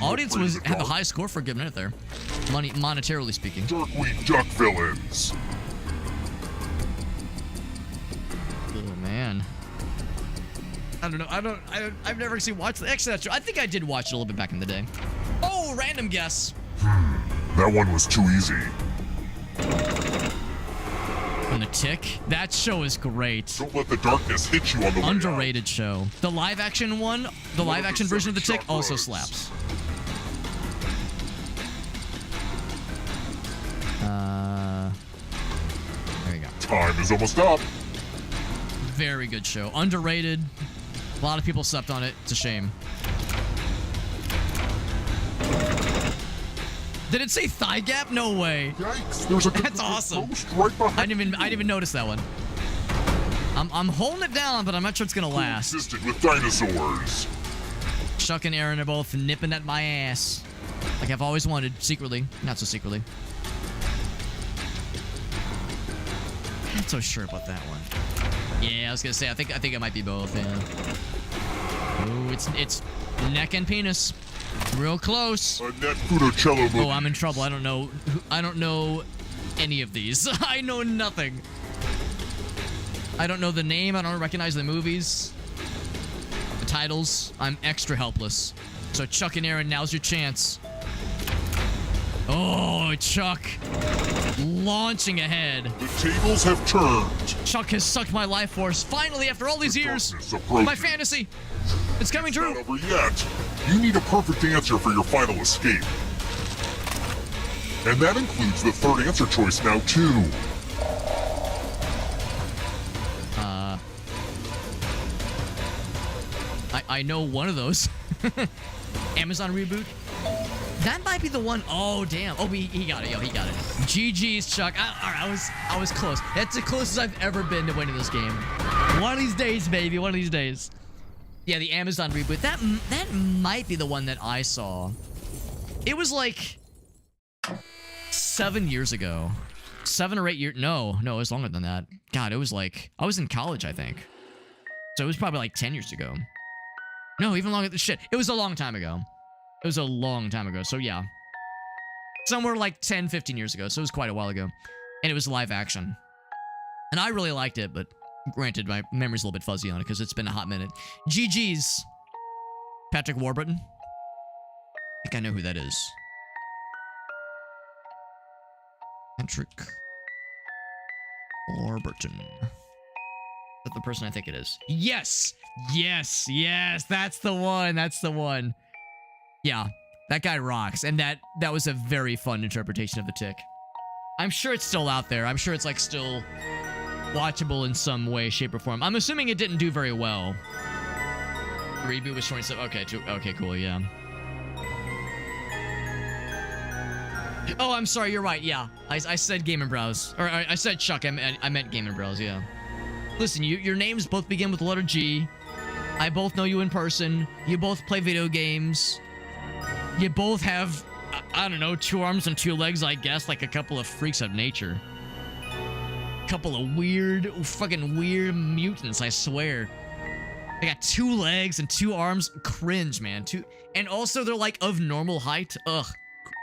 Audience had the high score for a good minute there, monetarily speaking. Darkweed Duck villains. Oh man. I don't know. I've never actually watched it. Actually, that's true. I think I did watch it a little bit back in the day. Oh, random guess. That one was too easy. And The Tick. That show is great. Don't let the darkness hit you on the way Underrated show. The live action one, the live action version of The Tick also slaps. There you go. Time is almost up. Very good show. Underrated. A lot of people slept on it. It's a shame. Did it say thigh gap? No way. Yikes, there's a That's awesome. post right behind I didn't even notice that one. I'm holding it down, but I'm not sure it's gonna last. Existed with dinosaurs. Chuck and Aaron are both nipping at my ass. Like I've always wanted, secretly. Not so secretly. I'm not so sure about that one. Yeah, I was gonna say, I think it might be both, yeah. Ooh, it's neck and penis. Real close. A net Futocello movie. Oh, I'm in trouble. I don't know any of these. I know nothing. I don't know the name. I don't recognize the movies. The titles. I'm extra helpless. So Chuck and Aaron, now's your chance. Oh, Chuck. Launching ahead. The tables have turned. Chuck has sucked my life force. Finally, after all these years. My fantasy. It's coming true. Not over yet. You need a perfect answer for your final escape. And that includes the third answer choice now, too. I know one of those. Amazon reboot. That might be the one. Oh damn. Oh, he got it. Yo, he got it. GG's, Chuck. All right, I was close. That's the closest I've ever been to winning this game. One of these days, baby. One of these days. Yeah, the Amazon reboot. That might be the one that I saw. It was like 7 years ago. 7 or 8 years. No, it was longer than that. God, it was like I was in college, I think. So it was probably like 10 years ago. No, even longer than shit. It was a long time ago. It was a long time ago. So yeah. Somewhere like 10, 15 years ago. So it was quite a while ago. And it was live action. And I really liked it, but granted, my memory's a little bit fuzzy on it because it's been a hot minute. GG's. Patrick Warburton. I think I know who that is. Patrick Warburton. That's the person I think it is. Yes! Yes! Yes! That's the one! That's the one. Yeah. That guy rocks. And that was a very fun interpretation of the tick. I'm sure it's still out there. I'm sure it's like still watchable in some way, shape, or form. I'm assuming it didn't do very well. The reboot was 27. Okay, cool, yeah. Oh, I'm sorry, you're right, yeah. I said Game & Browse. Or I said Chuck, I meant Game & Browse, yeah. Listen, your names both begin with the letter G. I both know you in person. You both play video games. You both have, I don't know, 2 arms and 2 legs, I guess, like a couple of freaks of nature. Couple of fucking weird mutants, I swear. They got 2 legs and 2 arms. Cringe, man. And also they're like of normal height. Ugh.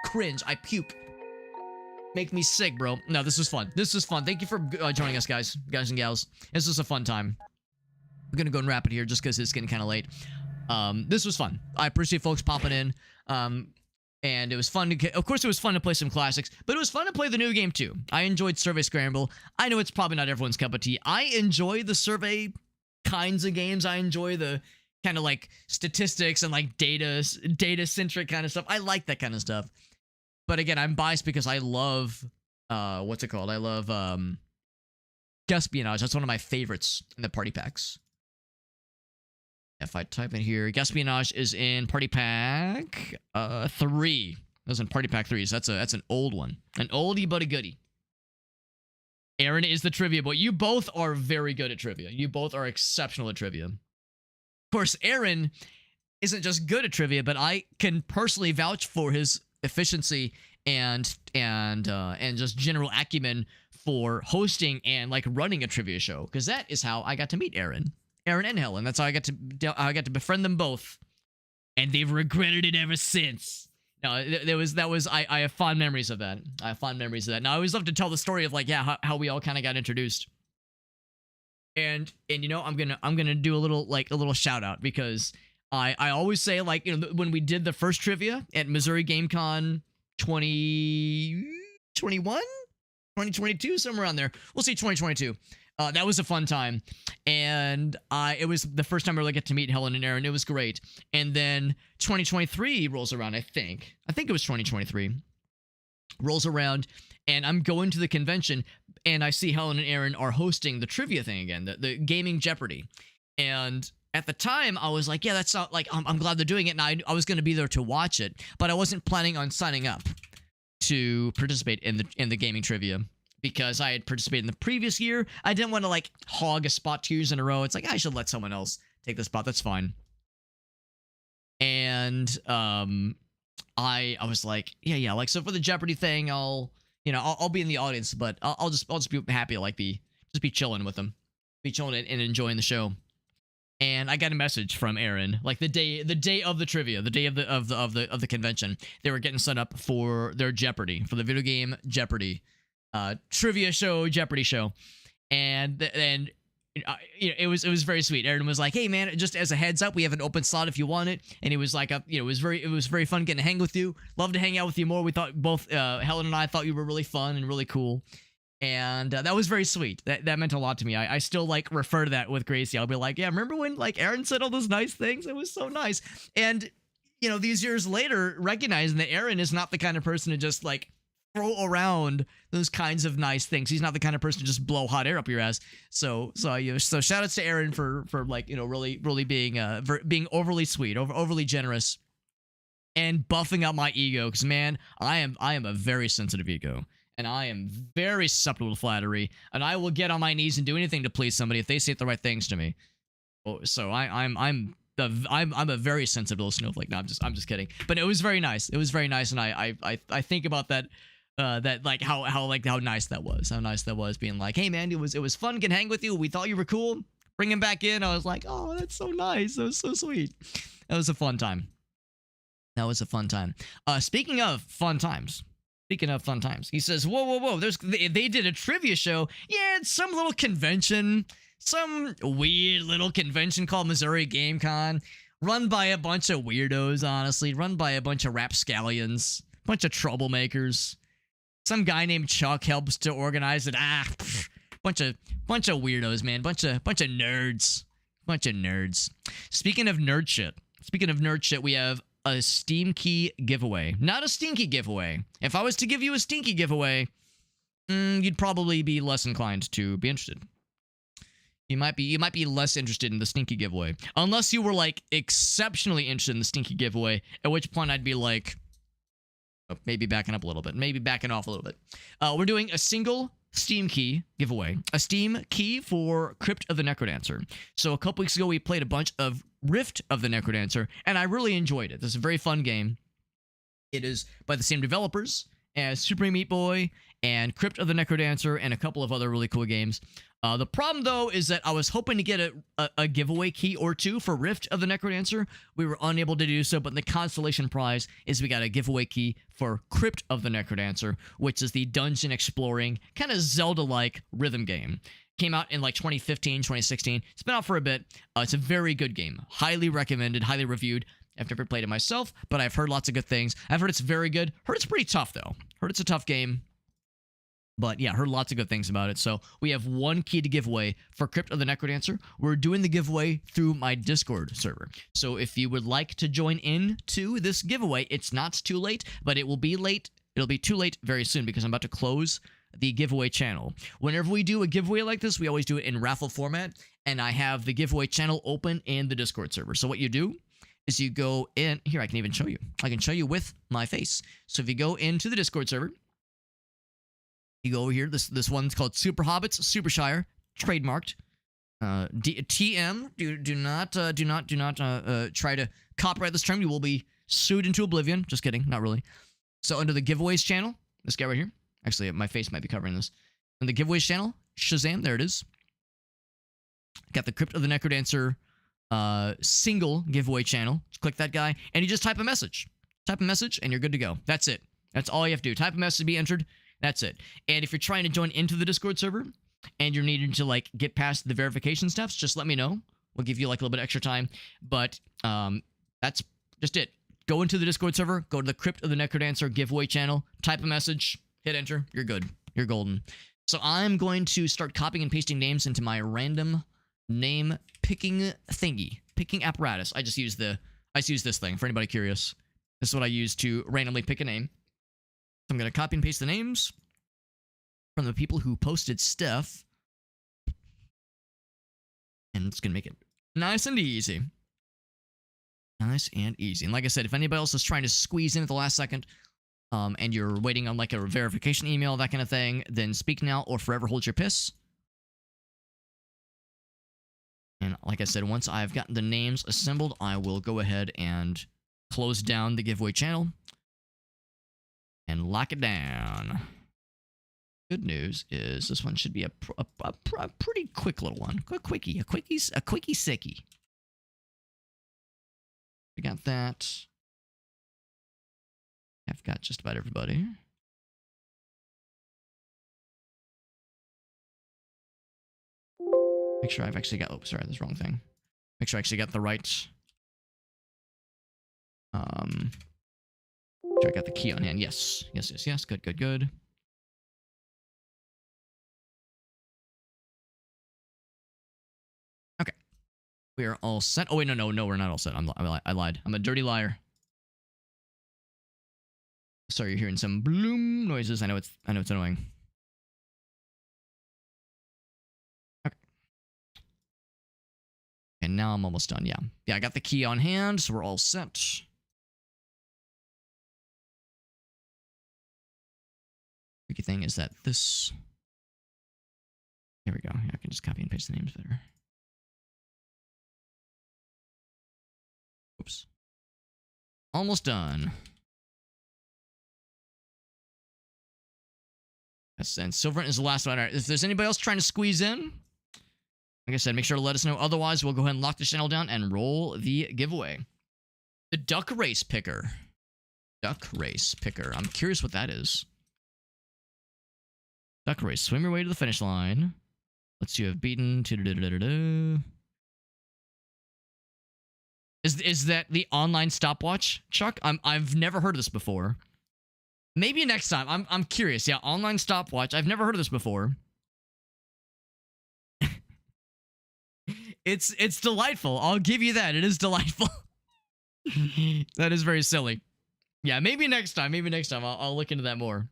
Cringe. I puke. Make me sick, bro. No, this was fun. This was fun. Thank you for joining us, guys and gals. This was a fun time. I'm gonna go and wrap it here just because it's getting kind of late. This was fun. I appreciate folks popping in. And it was fun to of course it was fun to play some classics, but it was fun to play the new game too. I enjoyed Survey Scramble. I know it's probably not everyone's cup of tea. I enjoy the survey kinds of games. I enjoy the kind of like statistics and like data-centric kind of stuff. I like that kind of stuff. But again, I'm biased because I love what's it called? I love Espionage. That's one of my favorites in the party packs. If I type in here, Espionage is in Party Pack 3. That's in Party Pack 3, so that's an old one. An oldie but a goodie. Aaron is the trivia boy. You both are very good at trivia. You both are exceptional at trivia. Of course, Aaron isn't just good at trivia, but I can personally vouch for his efficiency and just general acumen for hosting and like running a trivia show, because that is how I got to meet Aaron and Helen. That's how I got to befriend them both, and they've regretted it ever since. No, I have fond memories of that. Now I always love to tell the story of like, yeah, how we all kind of got introduced. And you know, I'm gonna do a little shout out, because I always say, like, you know, when we did the first trivia at Missouri GameCon 2021, 2022, somewhere around there. We'll see, 2022. That was a fun time, and it was the first time I really get to meet Helen and Aaron. It was great. And then 2023 rolls around. I think it was 2023 rolls around, and I'm going to the convention, and I see Helen and Aaron are hosting the trivia thing again, the Gaming Jeopardy. And at the time, I was like, yeah, that's not like, I'm glad they're doing it, and I was going to be there to watch it, but I wasn't planning on signing up to participate in the gaming trivia. because I had participated in the previous year. I didn't want to like hog a spot 2 years in a row. It's like I should let someone else take the spot. That's fine. And I was like, yeah, like so for the Jeopardy thing, I'll be in the audience, but I'll just be happy to like be chilling with them, be chilling and enjoying the show. And I got a message from Aaron, like the day of the trivia, the day of the convention. They were getting set up for their Jeopardy, for the video game Jeopardy trivia show, Jeopardy show, and it was very sweet. Aaron was like, "Hey man, just as a heads up, we have an open slot if you want it." And he was like, it was very fun getting to hang with you. Love to hang out with you more. We thought both Helen and I thought you were really fun and really cool. And that was very sweet. That meant a lot to me. I still like refer to that with Gracie. I'll be like, yeah, remember when like Aaron said all those nice things? It was so nice. And these years later, recognizing that Aaron is not the kind of person to just like throw around those kinds of nice things. He's not the kind of person to just blow hot air up your ass. So shout outs to Aaron for like really being overly sweet, overly generous, and buffing up my ego. Because man, I am a very sensitive ego. And I am very susceptible to flattery, and I will get on my knees and do anything to please somebody if they say the right things to me. So I'm a very sensitive little snowflake. No, I'm just kidding. But it was very nice. It was very nice, and I think about that like how nice that was. How nice that was being like, hey man, it was fun getting hang with you. We thought you were cool. Bring him back in. I was like, oh, that's so nice. That was so sweet. That was a fun time. Speaking of fun times. He says, whoa, they did a trivia show. Yeah, it's some little convention, some weird little convention called Missouri Game Con, run by a bunch of weirdos, honestly, run by a bunch of rapscallions, bunch of troublemakers. Some guy named Chuck helps to organize it. Bunch of weirdos, man, bunch of nerds. Speaking of nerd shit, we have a Steam key giveaway. Not a stinky giveaway. If I was to give you a stinky giveaway, you'd probably be less inclined to be interested. You might be less interested in the stinky giveaway. Unless you were like exceptionally interested in the stinky giveaway, at which point I'd be like, maybe backing up a little bit, maybe backing off a little bit. We're doing a single Steam key giveaway. A Steam key for Crypt of the Necrodancer. So a couple weeks ago, we played a bunch of Rift of the Necrodancer, and I really enjoyed it. This is a very fun game. It is by the same developers as Super Meat Boy and Crypt of the Necrodancer and a couple of other really cool games. The problem, though, is that I was hoping to get a giveaway key or two for Rift of the Necrodancer. We were unable to do so, but the consolation prize is we got a giveaway key for Crypt of the Necrodancer, which is the dungeon exploring, kind of Zelda-like rhythm game. Came out in like 2015, 2016. It's been out for a bit. It's a very good game. Highly recommended, highly reviewed. I've never played it myself, but I've heard lots of good things. I've heard it's very good. Heard it's pretty tough, though. Heard it's a tough game. But yeah, heard lots of good things about it. So we have one key to give away for Crypt of the Necrodancer. We're doing the giveaway through my Discord server. So if you would like to join in to this giveaway, it's not too late, but it will be late. It'll be too late very soon because I'm about to close the giveaway channel. Whenever we do a giveaway like this, we always do it in raffle format, and I have the giveaway channel open in the Discord server. So what you do is you go in, here I can even show you. I can show you with my face. So if you go into the Discord server, you go over here, this one's called Super Hobbits, Supershire, trademarked. TM, do not try to copyright this term. You will be sued into oblivion. Just kidding, not really. So under the giveaways channel, this guy right here. Actually, my face might be covering this. On the giveaways channel, Shazam, there it is. Got the Crypt of the Necrodancer single giveaway channel. Click that guy, and you just type a message. Type a message, and you're good to go. That's it. That's all you have to do. Type a message to be entered. That's it. And if you're trying to join into the Discord server, and you're needing to, like, get past the verification steps, just let me know. We'll give you, like, a little bit extra time. But that's just it. Go into the Discord server, go to the Crypt of the Necrodancer giveaway channel, type a message, hit enter, you're good. You're golden. So I'm going to start copying and pasting names into my random name picking thingy, picking apparatus. I just use this thing for anybody curious. This is what I use to randomly pick a name. So I'm going to copy and paste the names from the people who posted stuff. And it's going to make it nice and easy. Nice and easy. And like I said, if anybody else is trying to squeeze in at the last second, and you're waiting on like a verification email, that kind of thing, then speak now or forever hold your piss. And like I said, once I've gotten the names assembled, I will go ahead and close down the giveaway channel and lock it down. Good news is this one should be a pretty quick little one. A quickie sickie. We got that. I've got just about everybody. Make sure I've actually got, oh, sorry, that's the wrong thing. Make sure I actually got the right, make sure I got the key on hand. Yes, yes. Good. Okay. We are all set. Oh, wait, no, we're not all set. I lied. I'm a dirty liar. Sorry, you're hearing some bloom noises. I know it's annoying. Okay. And now I'm almost done. Yeah, I got the key on hand, so we're all set. Tricky thing is that this. Here we go. Yeah, I can just copy and paste the names better. Oops. Almost done. Yes, and Silverant is the last one. All right, if there's anybody else trying to squeeze in, like I said, make sure to let us know. Otherwise, we'll go ahead and lock the channel down and roll the giveaway. The Duck Race Picker. Duck Race Picker. I'm curious what that is. Duck Race. Swim your way to the finish line. Let's see, you have beaten. Is that the online stopwatch, Chuck? I've never heard of this before. Maybe next time. I'm curious. Yeah, online stopwatch. I've never heard of this before. It's delightful. I'll give you that. It is delightful. That is very silly. Yeah, maybe next time. I'll look into that more.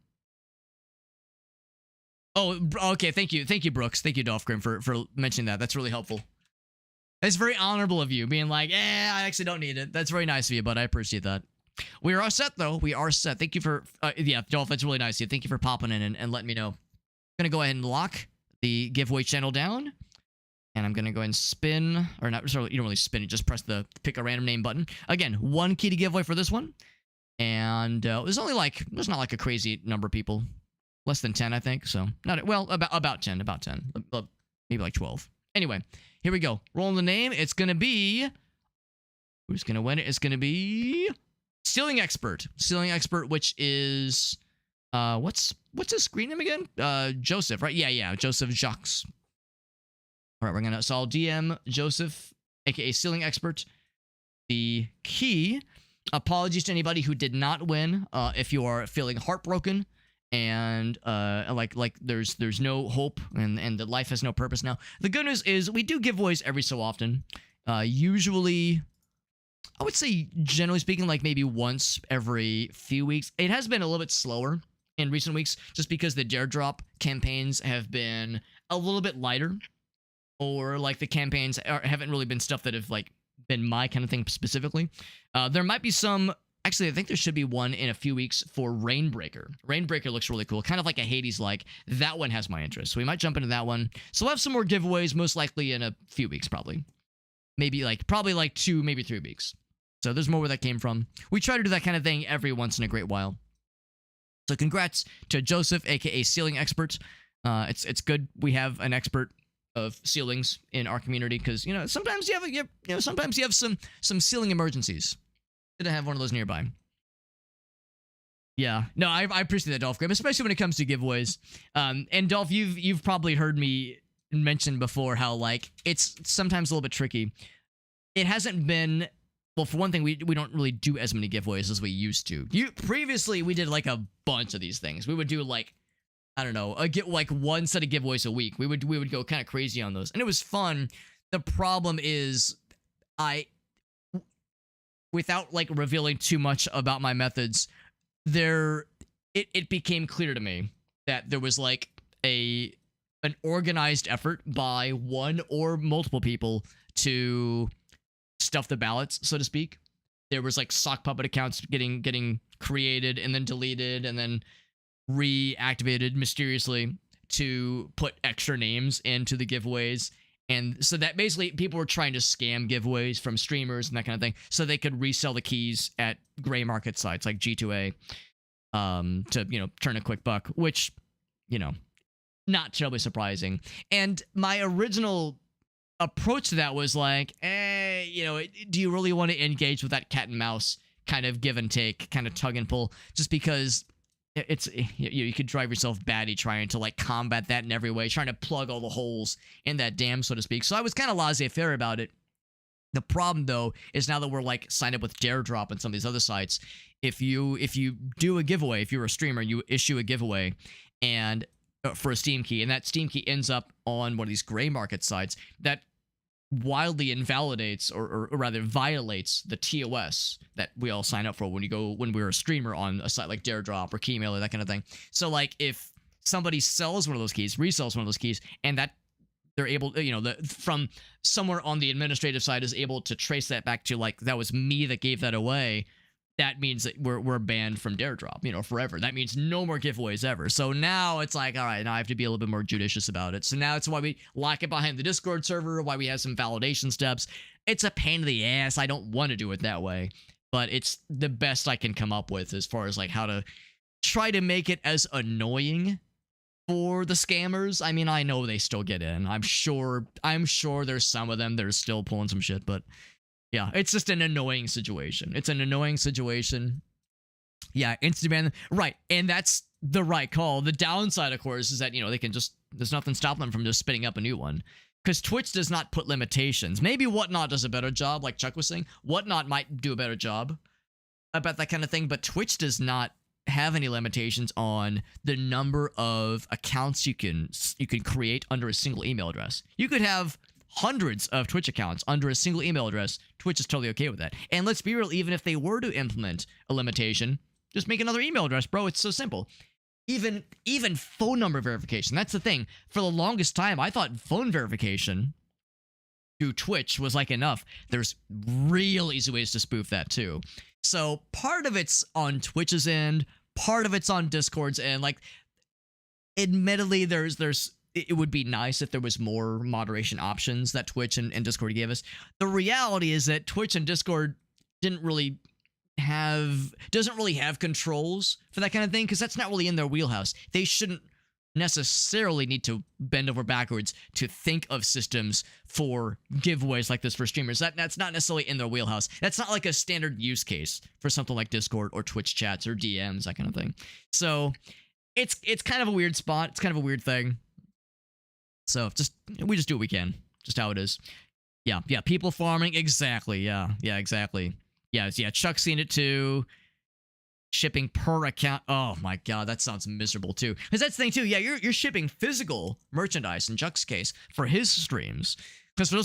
Oh, okay. Thank you, Brooks. Thank you, Dolphgrim, for mentioning that. That's really helpful. That's very honorable of you, being like, I actually don't need it. That's very nice of you, but I appreciate that. We are all set, though. We are set. Thank you for, yeah, Dolph, that's really nice of you. Thank you for popping in and letting me know. I'm going to go ahead and lock the giveaway channel down. And I'm going to go ahead and spin, or not, sorry, you don't really spin it, just press the pick a random name button. Again, 1 key to giveaway for this one. And there's not like a crazy number of people. Less than 10, I think. So, not, well, about 10, maybe like 12. Anyway, here we go. Rolling the name. It's going to be, who's going to win it? It's going to be Sealing Expert. Sealing Expert, which is, what's his screen name again? Joseph, right? Yeah, Joseph Jacques. All right, so I'll DM Joseph, aka Sealing Expert, the key. Apologies to anybody who did not win. If you are feeling heartbroken and like there's no hope and that life has no purpose now. The good news is we do giveaways every so often. Usually, I would say generally speaking, like maybe once every few weeks. It has been a little bit slower in recent weeks just because the Dare Drop campaigns have been a little bit lighter. Or like the campaigns haven't really been stuff that have like been my kind of thing specifically. There might be some, actually I think there should be one in a few weeks for Rainbreaker. Rainbreaker looks really cool, kind of like a Hades-like. That one has my interest, so we might jump into that one. So we'll have some more giveaways most likely in a few weeks probably. Probably like 2, maybe 3 weeks. So there's more where that came from. We try to do that kind of thing every once in a great while. So congrats to Joseph, aka Sealing Expert. It's good we have an expert of sealings in our community because sometimes you have some sealing emergencies. Good to have one of those nearby. Yeah, no, I appreciate that, Dolph Graham, especially when it comes to giveaways. And Dolph, you've probably heard me mention before how like it's sometimes a little bit tricky. It hasn't been, well, for one thing, we don't really do as many giveaways as we used to. Previously we did like a bunch of these things. We would do like, I don't know, like one set of giveaways a week. We would go kind of crazy on those, and it was fun. The problem is, without like revealing too much about my methods, it became clear to me that there was like an organized effort by one or multiple people to stuff the ballots, so to speak. There was like sock puppet accounts getting created and then deleted and then reactivated mysteriously to put extra names into the giveaways. And so that basically people were trying to scam giveaways from streamers and that kind of thing so they could resell the keys at gray market sites like G2A to, you know, turn a quick buck, which, you know, not terribly surprising. And my original approach to that was like, you know, do you really want to engage with that cat and mouse kind of give and take, kind of tug and pull, just because it's you could drive yourself batty trying to like combat that in every way, trying to plug all the holes in that dam, so to speak. So I was kind of laissez-faire about it. The problem though is now that we're like signed up with Daredrop and some of these other sites, if you do a giveaway, if you're a streamer, you issue a giveaway and for a Steam key, and that Steam key ends up on one of these gray market sites, that wildly invalidates or rather violates the TOS that we all sign up for when we're a streamer on a site like Daredrop or Keymail or that kind of thing. So like if somebody sells one of those keys, resells one of those keys, and that they're able, you know, from somewhere on the administrative side is able to trace that back to like that was me that gave that away, that means that we're banned from Daredrop, you know, forever. That means no more giveaways ever. So now it's like, all right, now I have to be a little bit more judicious about it. So now it's why we lock it behind the Discord server, why we have some validation steps. It's a pain in the ass. I don't want to do it that way, but it's the best I can come up with as far as like how to try to make it as annoying for the scammers. I mean, I know they still get in. I'm sure there's some of them that are still pulling some shit, but yeah, it's just an annoying situation. It's an annoying situation. Yeah, instant ban. Right, and that's the right call. The downside, of course, is that, you know, they can just, there's nothing stopping them from just spinning up a new one. Because Twitch does not put limitations. Maybe Whatnot does a better job, like Chuck was saying. Whatnot might do a better job about that kind of thing, but Twitch does not have any limitations on the number of accounts you can create under a single email address. You could have hundreds of Twitch accounts under a single email address. Twitch is totally okay with that. And let's be real, even if they were to implement a limitation, just make another email address, bro. It's so simple. Even phone number verification. That's the thing. For the longest time, I thought phone verification through Twitch was like enough. There's real easy ways to spoof that too. So part of it's on Twitch's end, part of it's on Discord's end. Like, admittedly, it would be nice if there was more moderation options that Twitch and Discord gave us. The reality is that Twitch and Discord doesn't really have controls for that kind of thing, because that's not really in their wheelhouse. They shouldn't necessarily need to bend over backwards to think of systems for giveaways like this for streamers. That's not necessarily in their wheelhouse. That's not like a standard use case for something like Discord or Twitch chats or DMs, that kind of thing. So it's kind of a weird spot. It's kind of a weird thing. So we just do what we can. Just how it is. Yeah, people farming, exactly. Yeah, exactly. Yeah, Chuck's seen it too. Shipping per account. Oh my god, that sounds miserable too. Because that's the thing too. Yeah, you're shipping physical merchandise in Chuck's case for his streams. Because for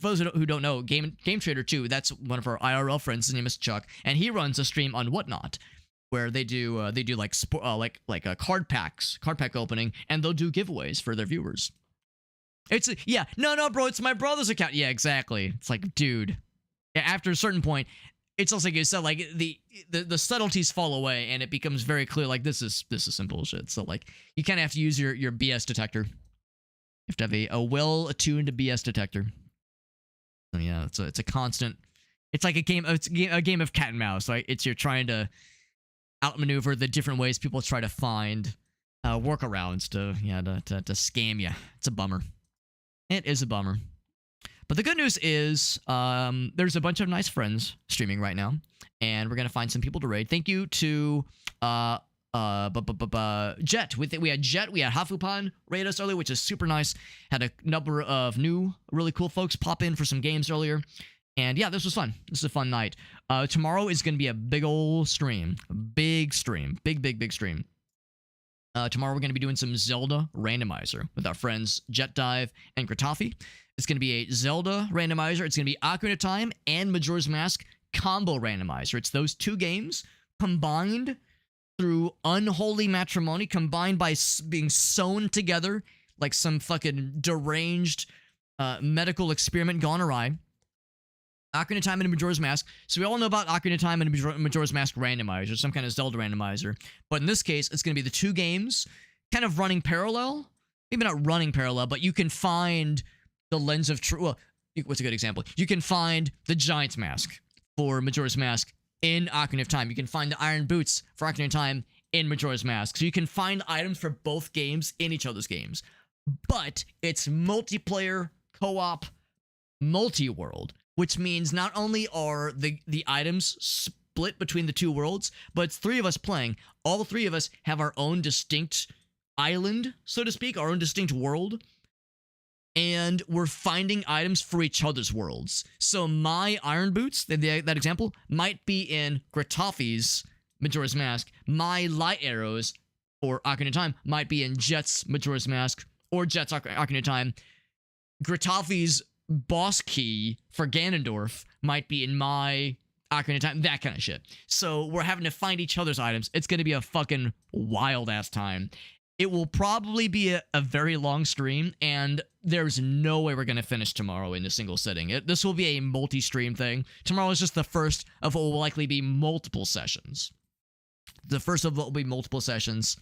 those who don't know, Game Trader 2, that's one of our IRL friends. His name is Chuck, and he runs a stream on Whatnot, where they do like a card pack opening, and they'll do giveaways for their viewers. No, bro, it's my brother's account. Yeah, exactly. It's like, dude, after a certain point, it's also like you said, like the subtleties fall away, and it becomes very clear, like this is some bullshit. So like you kind of have to use your BS detector. You have to have a well-attuned BS detector. So yeah, it's a constant. It's like a game of cat and mouse, right? You're trying to outmaneuver the different ways people try to find workarounds to scam you. It's a bummer. It is a bummer. But the good news is there's a bunch of nice friends streaming right now, and we're going to find some people to raid. Thank you to Jet. We had Jet, we had Hafupan raid us earlier, which is super nice. Had a number of new, really cool folks pop in for some games earlier. And yeah, this was fun. This is a fun night. Tomorrow is going to be a big old stream. Big stream. Big stream. Tomorrow we're going to be doing some Zelda randomizer with our friends Jet Dive and Gratafi. It's going to be a Zelda randomizer. It's going to be Ocarina of Time and Majora's Mask combo randomizer. It's those two games combined through unholy matrimony, combined by being sewn together like some fucking deranged medical experiment gone awry. Ocarina of Time and Majora's Mask. So we all know about Ocarina of Time and Majora's Mask randomizer, some kind of Zelda randomizer. But in this case, it's going to be the two games kind of running parallel. Maybe not running parallel, but you can find the Lens of Truth. Well, what's a good example? You can find the Giant's Mask for Majora's Mask in Ocarina of Time. You can find the Iron Boots for Ocarina of Time in Majora's Mask. So you can find items for both games in each other's games. But it's multiplayer, co-op, multi-world, which means not only are the items split between the two worlds, but it's three of us playing. All three of us have our own distinct island, so to speak, our own distinct world. And we're finding items for each other's worlds. So my Iron Boots, that example, might be in Gratafi's Majora's Mask. My Light Arrows for Ocarina of Time might be in Jet's Majora's Mask or Jet's Ocarina of Time. Gratafi's boss key for Ganondorf might be in my Ocarina of Time, that kind of shit. So we're having to find each other's items. It's going to be a fucking wild-ass time. It will probably be a very long stream, and there's no way we're going to finish tomorrow in a single sitting. This will be a multi-stream thing. Tomorrow is just the first of what will likely be multiple sessions. The first of what will be multiple sessions.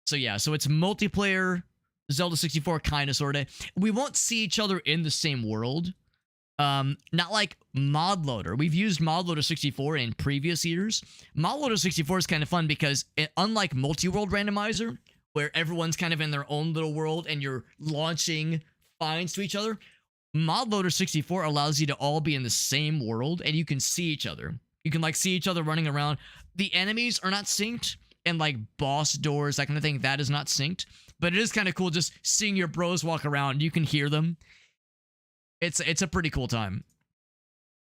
So yeah, so it's multiplayer, Zelda 64 kind of, sort of. We won't see each other in the same world. Not like Mod Loader. We've used Mod Loader 64 in previous years. Mod Loader 64 is kind of fun because unlike Multi-World Randomizer, where everyone's kind of in their own little world and you're launching finds to each other, Mod Loader 64 allows you to all be in the same world and you can see each other. You can like see each other running around. The enemies are not synced, and like boss doors, that kind of thing, that is not synced. But it is kind of cool just seeing your bros walk around. You can hear them. It's a pretty cool time.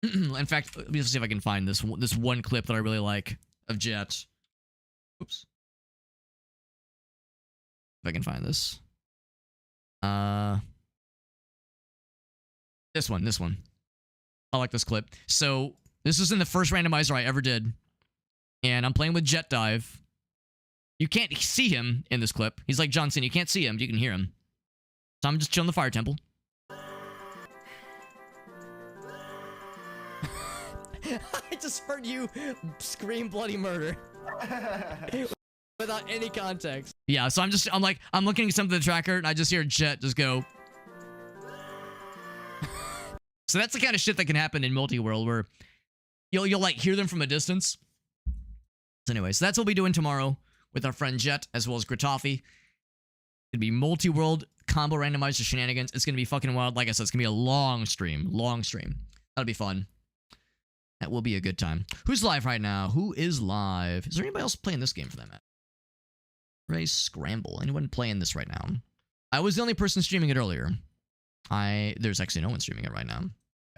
In fact, let me see if I can find this one clip that I really like of Jet. Oops. If I can find this. This one. I like this clip. So, this was in the first randomizer I ever did. And I'm playing with Jet Dive. You can't see him in this clip. He's like John Cena. You can't see him, but you can hear him. So I'm just chilling the fire temple. I just heard you scream bloody murder. Without any context. Yeah, so I'm looking at something in the tracker, and I just hear Jet just go. So that's the kind of shit that can happen in multi-world, where you'll like hear them from a distance. So anyway, so that's what we'll be doing tomorrow with our friend Jet, as well as Gratafi. It'll be multi-world combo randomizer shenanigans. It's gonna be fucking wild. Like I said, it's gonna be a long stream. That'll be fun. That will be a good time. Who's live right now? Who is live? Is there anybody else playing this game for that matter? Survey Scramble. Anyone playing this right now? I was the only person streaming it earlier. There's actually no one streaming it right now.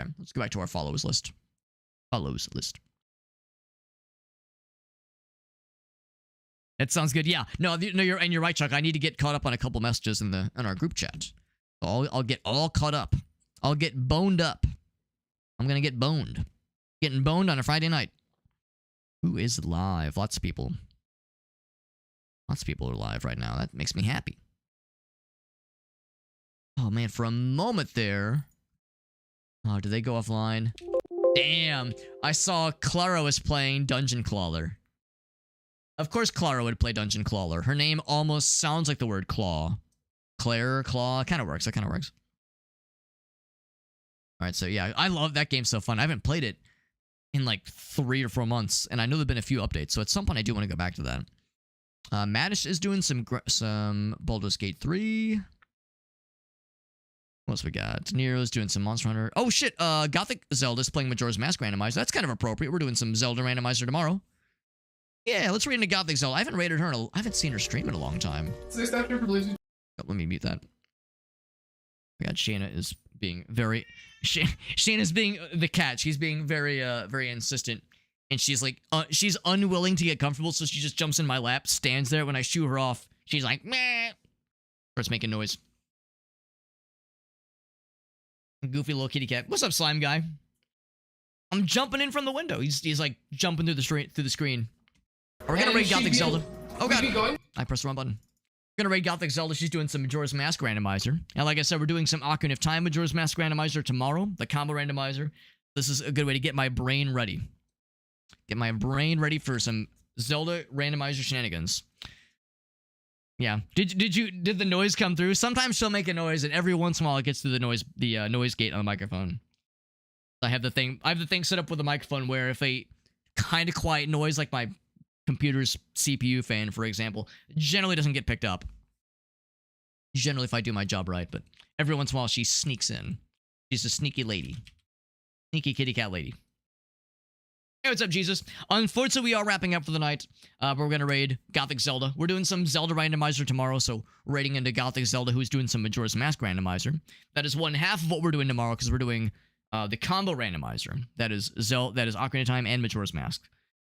Okay, let's go back to our follows list. That sounds good. Yeah. No, you're right, Chuck. I need to get caught up on a couple messages in our group chat. So I'll get all caught up. I'll get boned up. I'm gonna get boned. Getting boned on a Friday night. Who is live? Lots of people. Lots of people are live right now. That makes me happy. Oh, man, for a moment there. Oh, did they go offline? Damn. I saw Clara was playing Dungeon Crawler. Of course Clara would play Dungeon Crawler. Her name almost sounds like the word claw. Claire, claw. Kind of works. That kind of works. Alright, so yeah. I love that game. So fun. I haven't played it in like 3 or 4 months. And I know there've been a few updates. So at some point I do want to go back to that. Madish is doing some Baldur's Gate 3. What else we got? Nero's doing some Monster Hunter. Oh shit, Gothic Zelda's playing Majora's Mask randomizer. That's kind of appropriate. We're doing some Zelda randomizer tomorrow. Yeah, let's raid into Gothic Zelda. I haven't raided her I haven't seen her stream in a long time. Oh, let me mute that. Oh god, Shayna is being very... Shayna's being the cat. She's being very, very insistent. And she's like, she's unwilling to get comfortable, so she just jumps in my lap, stands there. When I shoo her off, she's like, meh. Starts making noise. Goofy little kitty cat. What's up, slime guy? I'm jumping in from the window. He's like jumping through the screen. Are we gonna raid Gothic Zelda? Oh god. I pressed the wrong button. We're gonna raid Gothic Zelda. She's doing some Majora's Mask randomizer. And like I said, we're doing some Ocarina of Time Majora's Mask randomizer tomorrow. The combo randomizer. This is a good way to get my brain ready. Get my brain ready for some Zelda randomizer shenanigans. Yeah. Did the noise come through? Sometimes she'll make a noise, and every once in a while it gets through the noise gate on the microphone. I have the thing set up with a microphone where if a kind of quiet noise, like my computer's CPU fan, for example, generally doesn't get picked up. Generally, if I do my job right, but every once in a while she sneaks in. She's a sneaky lady. Sneaky kitty cat lady. Hey, what's up, Jesus? Unfortunately, we are wrapping up for the night. But we're going to raid Gothic Zelda. We're doing some Zelda randomizer tomorrow, so raiding into Gothic Zelda, who's doing some Majora's Mask randomizer. That is one half of what we're doing tomorrow, because we're doing the combo randomizer. That is Ocarina of Time and Majora's Mask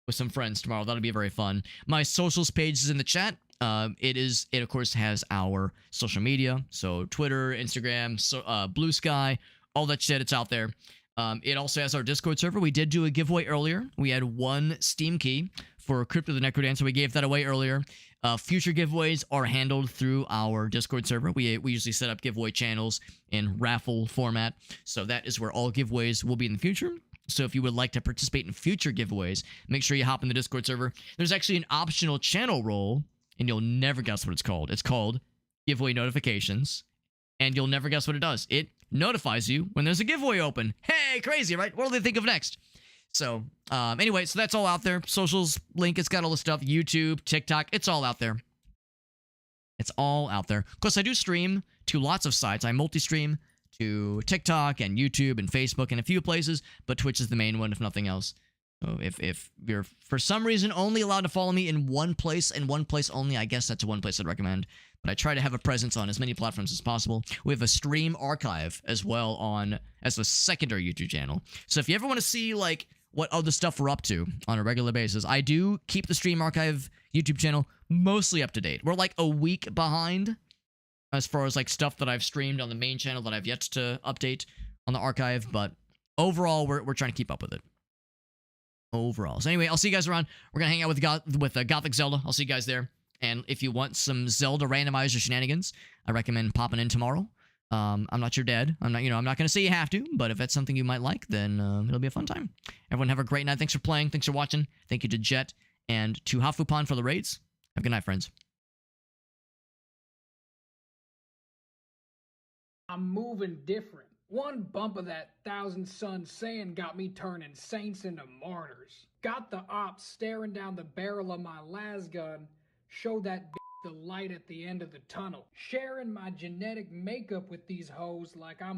with some friends tomorrow. That'll be very fun. My socials page is in the chat. It of course has our social media, so Twitter, Instagram, Blue Sky, all that shit. It's out there. It also has our Discord server. We did do a giveaway earlier. We had one Steam key for Crypt of the Necrodancer. We gave that away earlier. Future giveaways are handled through our Discord server. We usually set up giveaway channels in raffle format, so that is where all giveaways will be in the future. So if you would like to participate in future giveaways, make sure you hop in the Discord server. There's actually an optional channel role, and you'll never guess what it's called. It's called Giveaway Notifications, and you'll never guess what it does. It notifies you when there's a giveaway open. Hey, crazy, right? What do they think of next? So, anyway, so that's all out there. Socials, link, it's got all the stuff. YouTube, TikTok, it's all out there. It's all out there. Of course, I do stream to lots of sites. I multi-stream to TikTok and YouTube and Facebook and a few places, but Twitch is the main one, if nothing else. So if you're, for some reason, only allowed to follow me in one place and one place only, I guess that's one place I'd recommend. But I try to have a presence on as many platforms as possible. We have a stream archive as well as a secondary YouTube channel. So if you ever want to see, like, what other stuff we're up to on a regular basis, I do keep the stream archive YouTube channel mostly up to date. We're like a week behind as far as, like, stuff that I've streamed on the main channel that I've yet to update on the archive. But overall, we're trying to keep up with it. Overall. So anyway, I'll see you guys around. We're going to hang out with Gothic Zelda. I'll see you guys there. And if you want some Zelda randomizer shenanigans, I recommend popping in tomorrow. I'm not your dad. I'm not going to say you have to, but if that's something you might like, then it'll be a fun time. Everyone have a great night. Thanks for playing. Thanks for watching. Thank you to Jet and to Hafupan for the raids. Have a good night, friends. I'm moving different. One bump of that Thousand Sun sand got me turning saints into martyrs. Got the ops staring down the barrel of my lasgun, showed that the light at the end of the tunnel. Sharing my genetic makeup with these hoes like I'm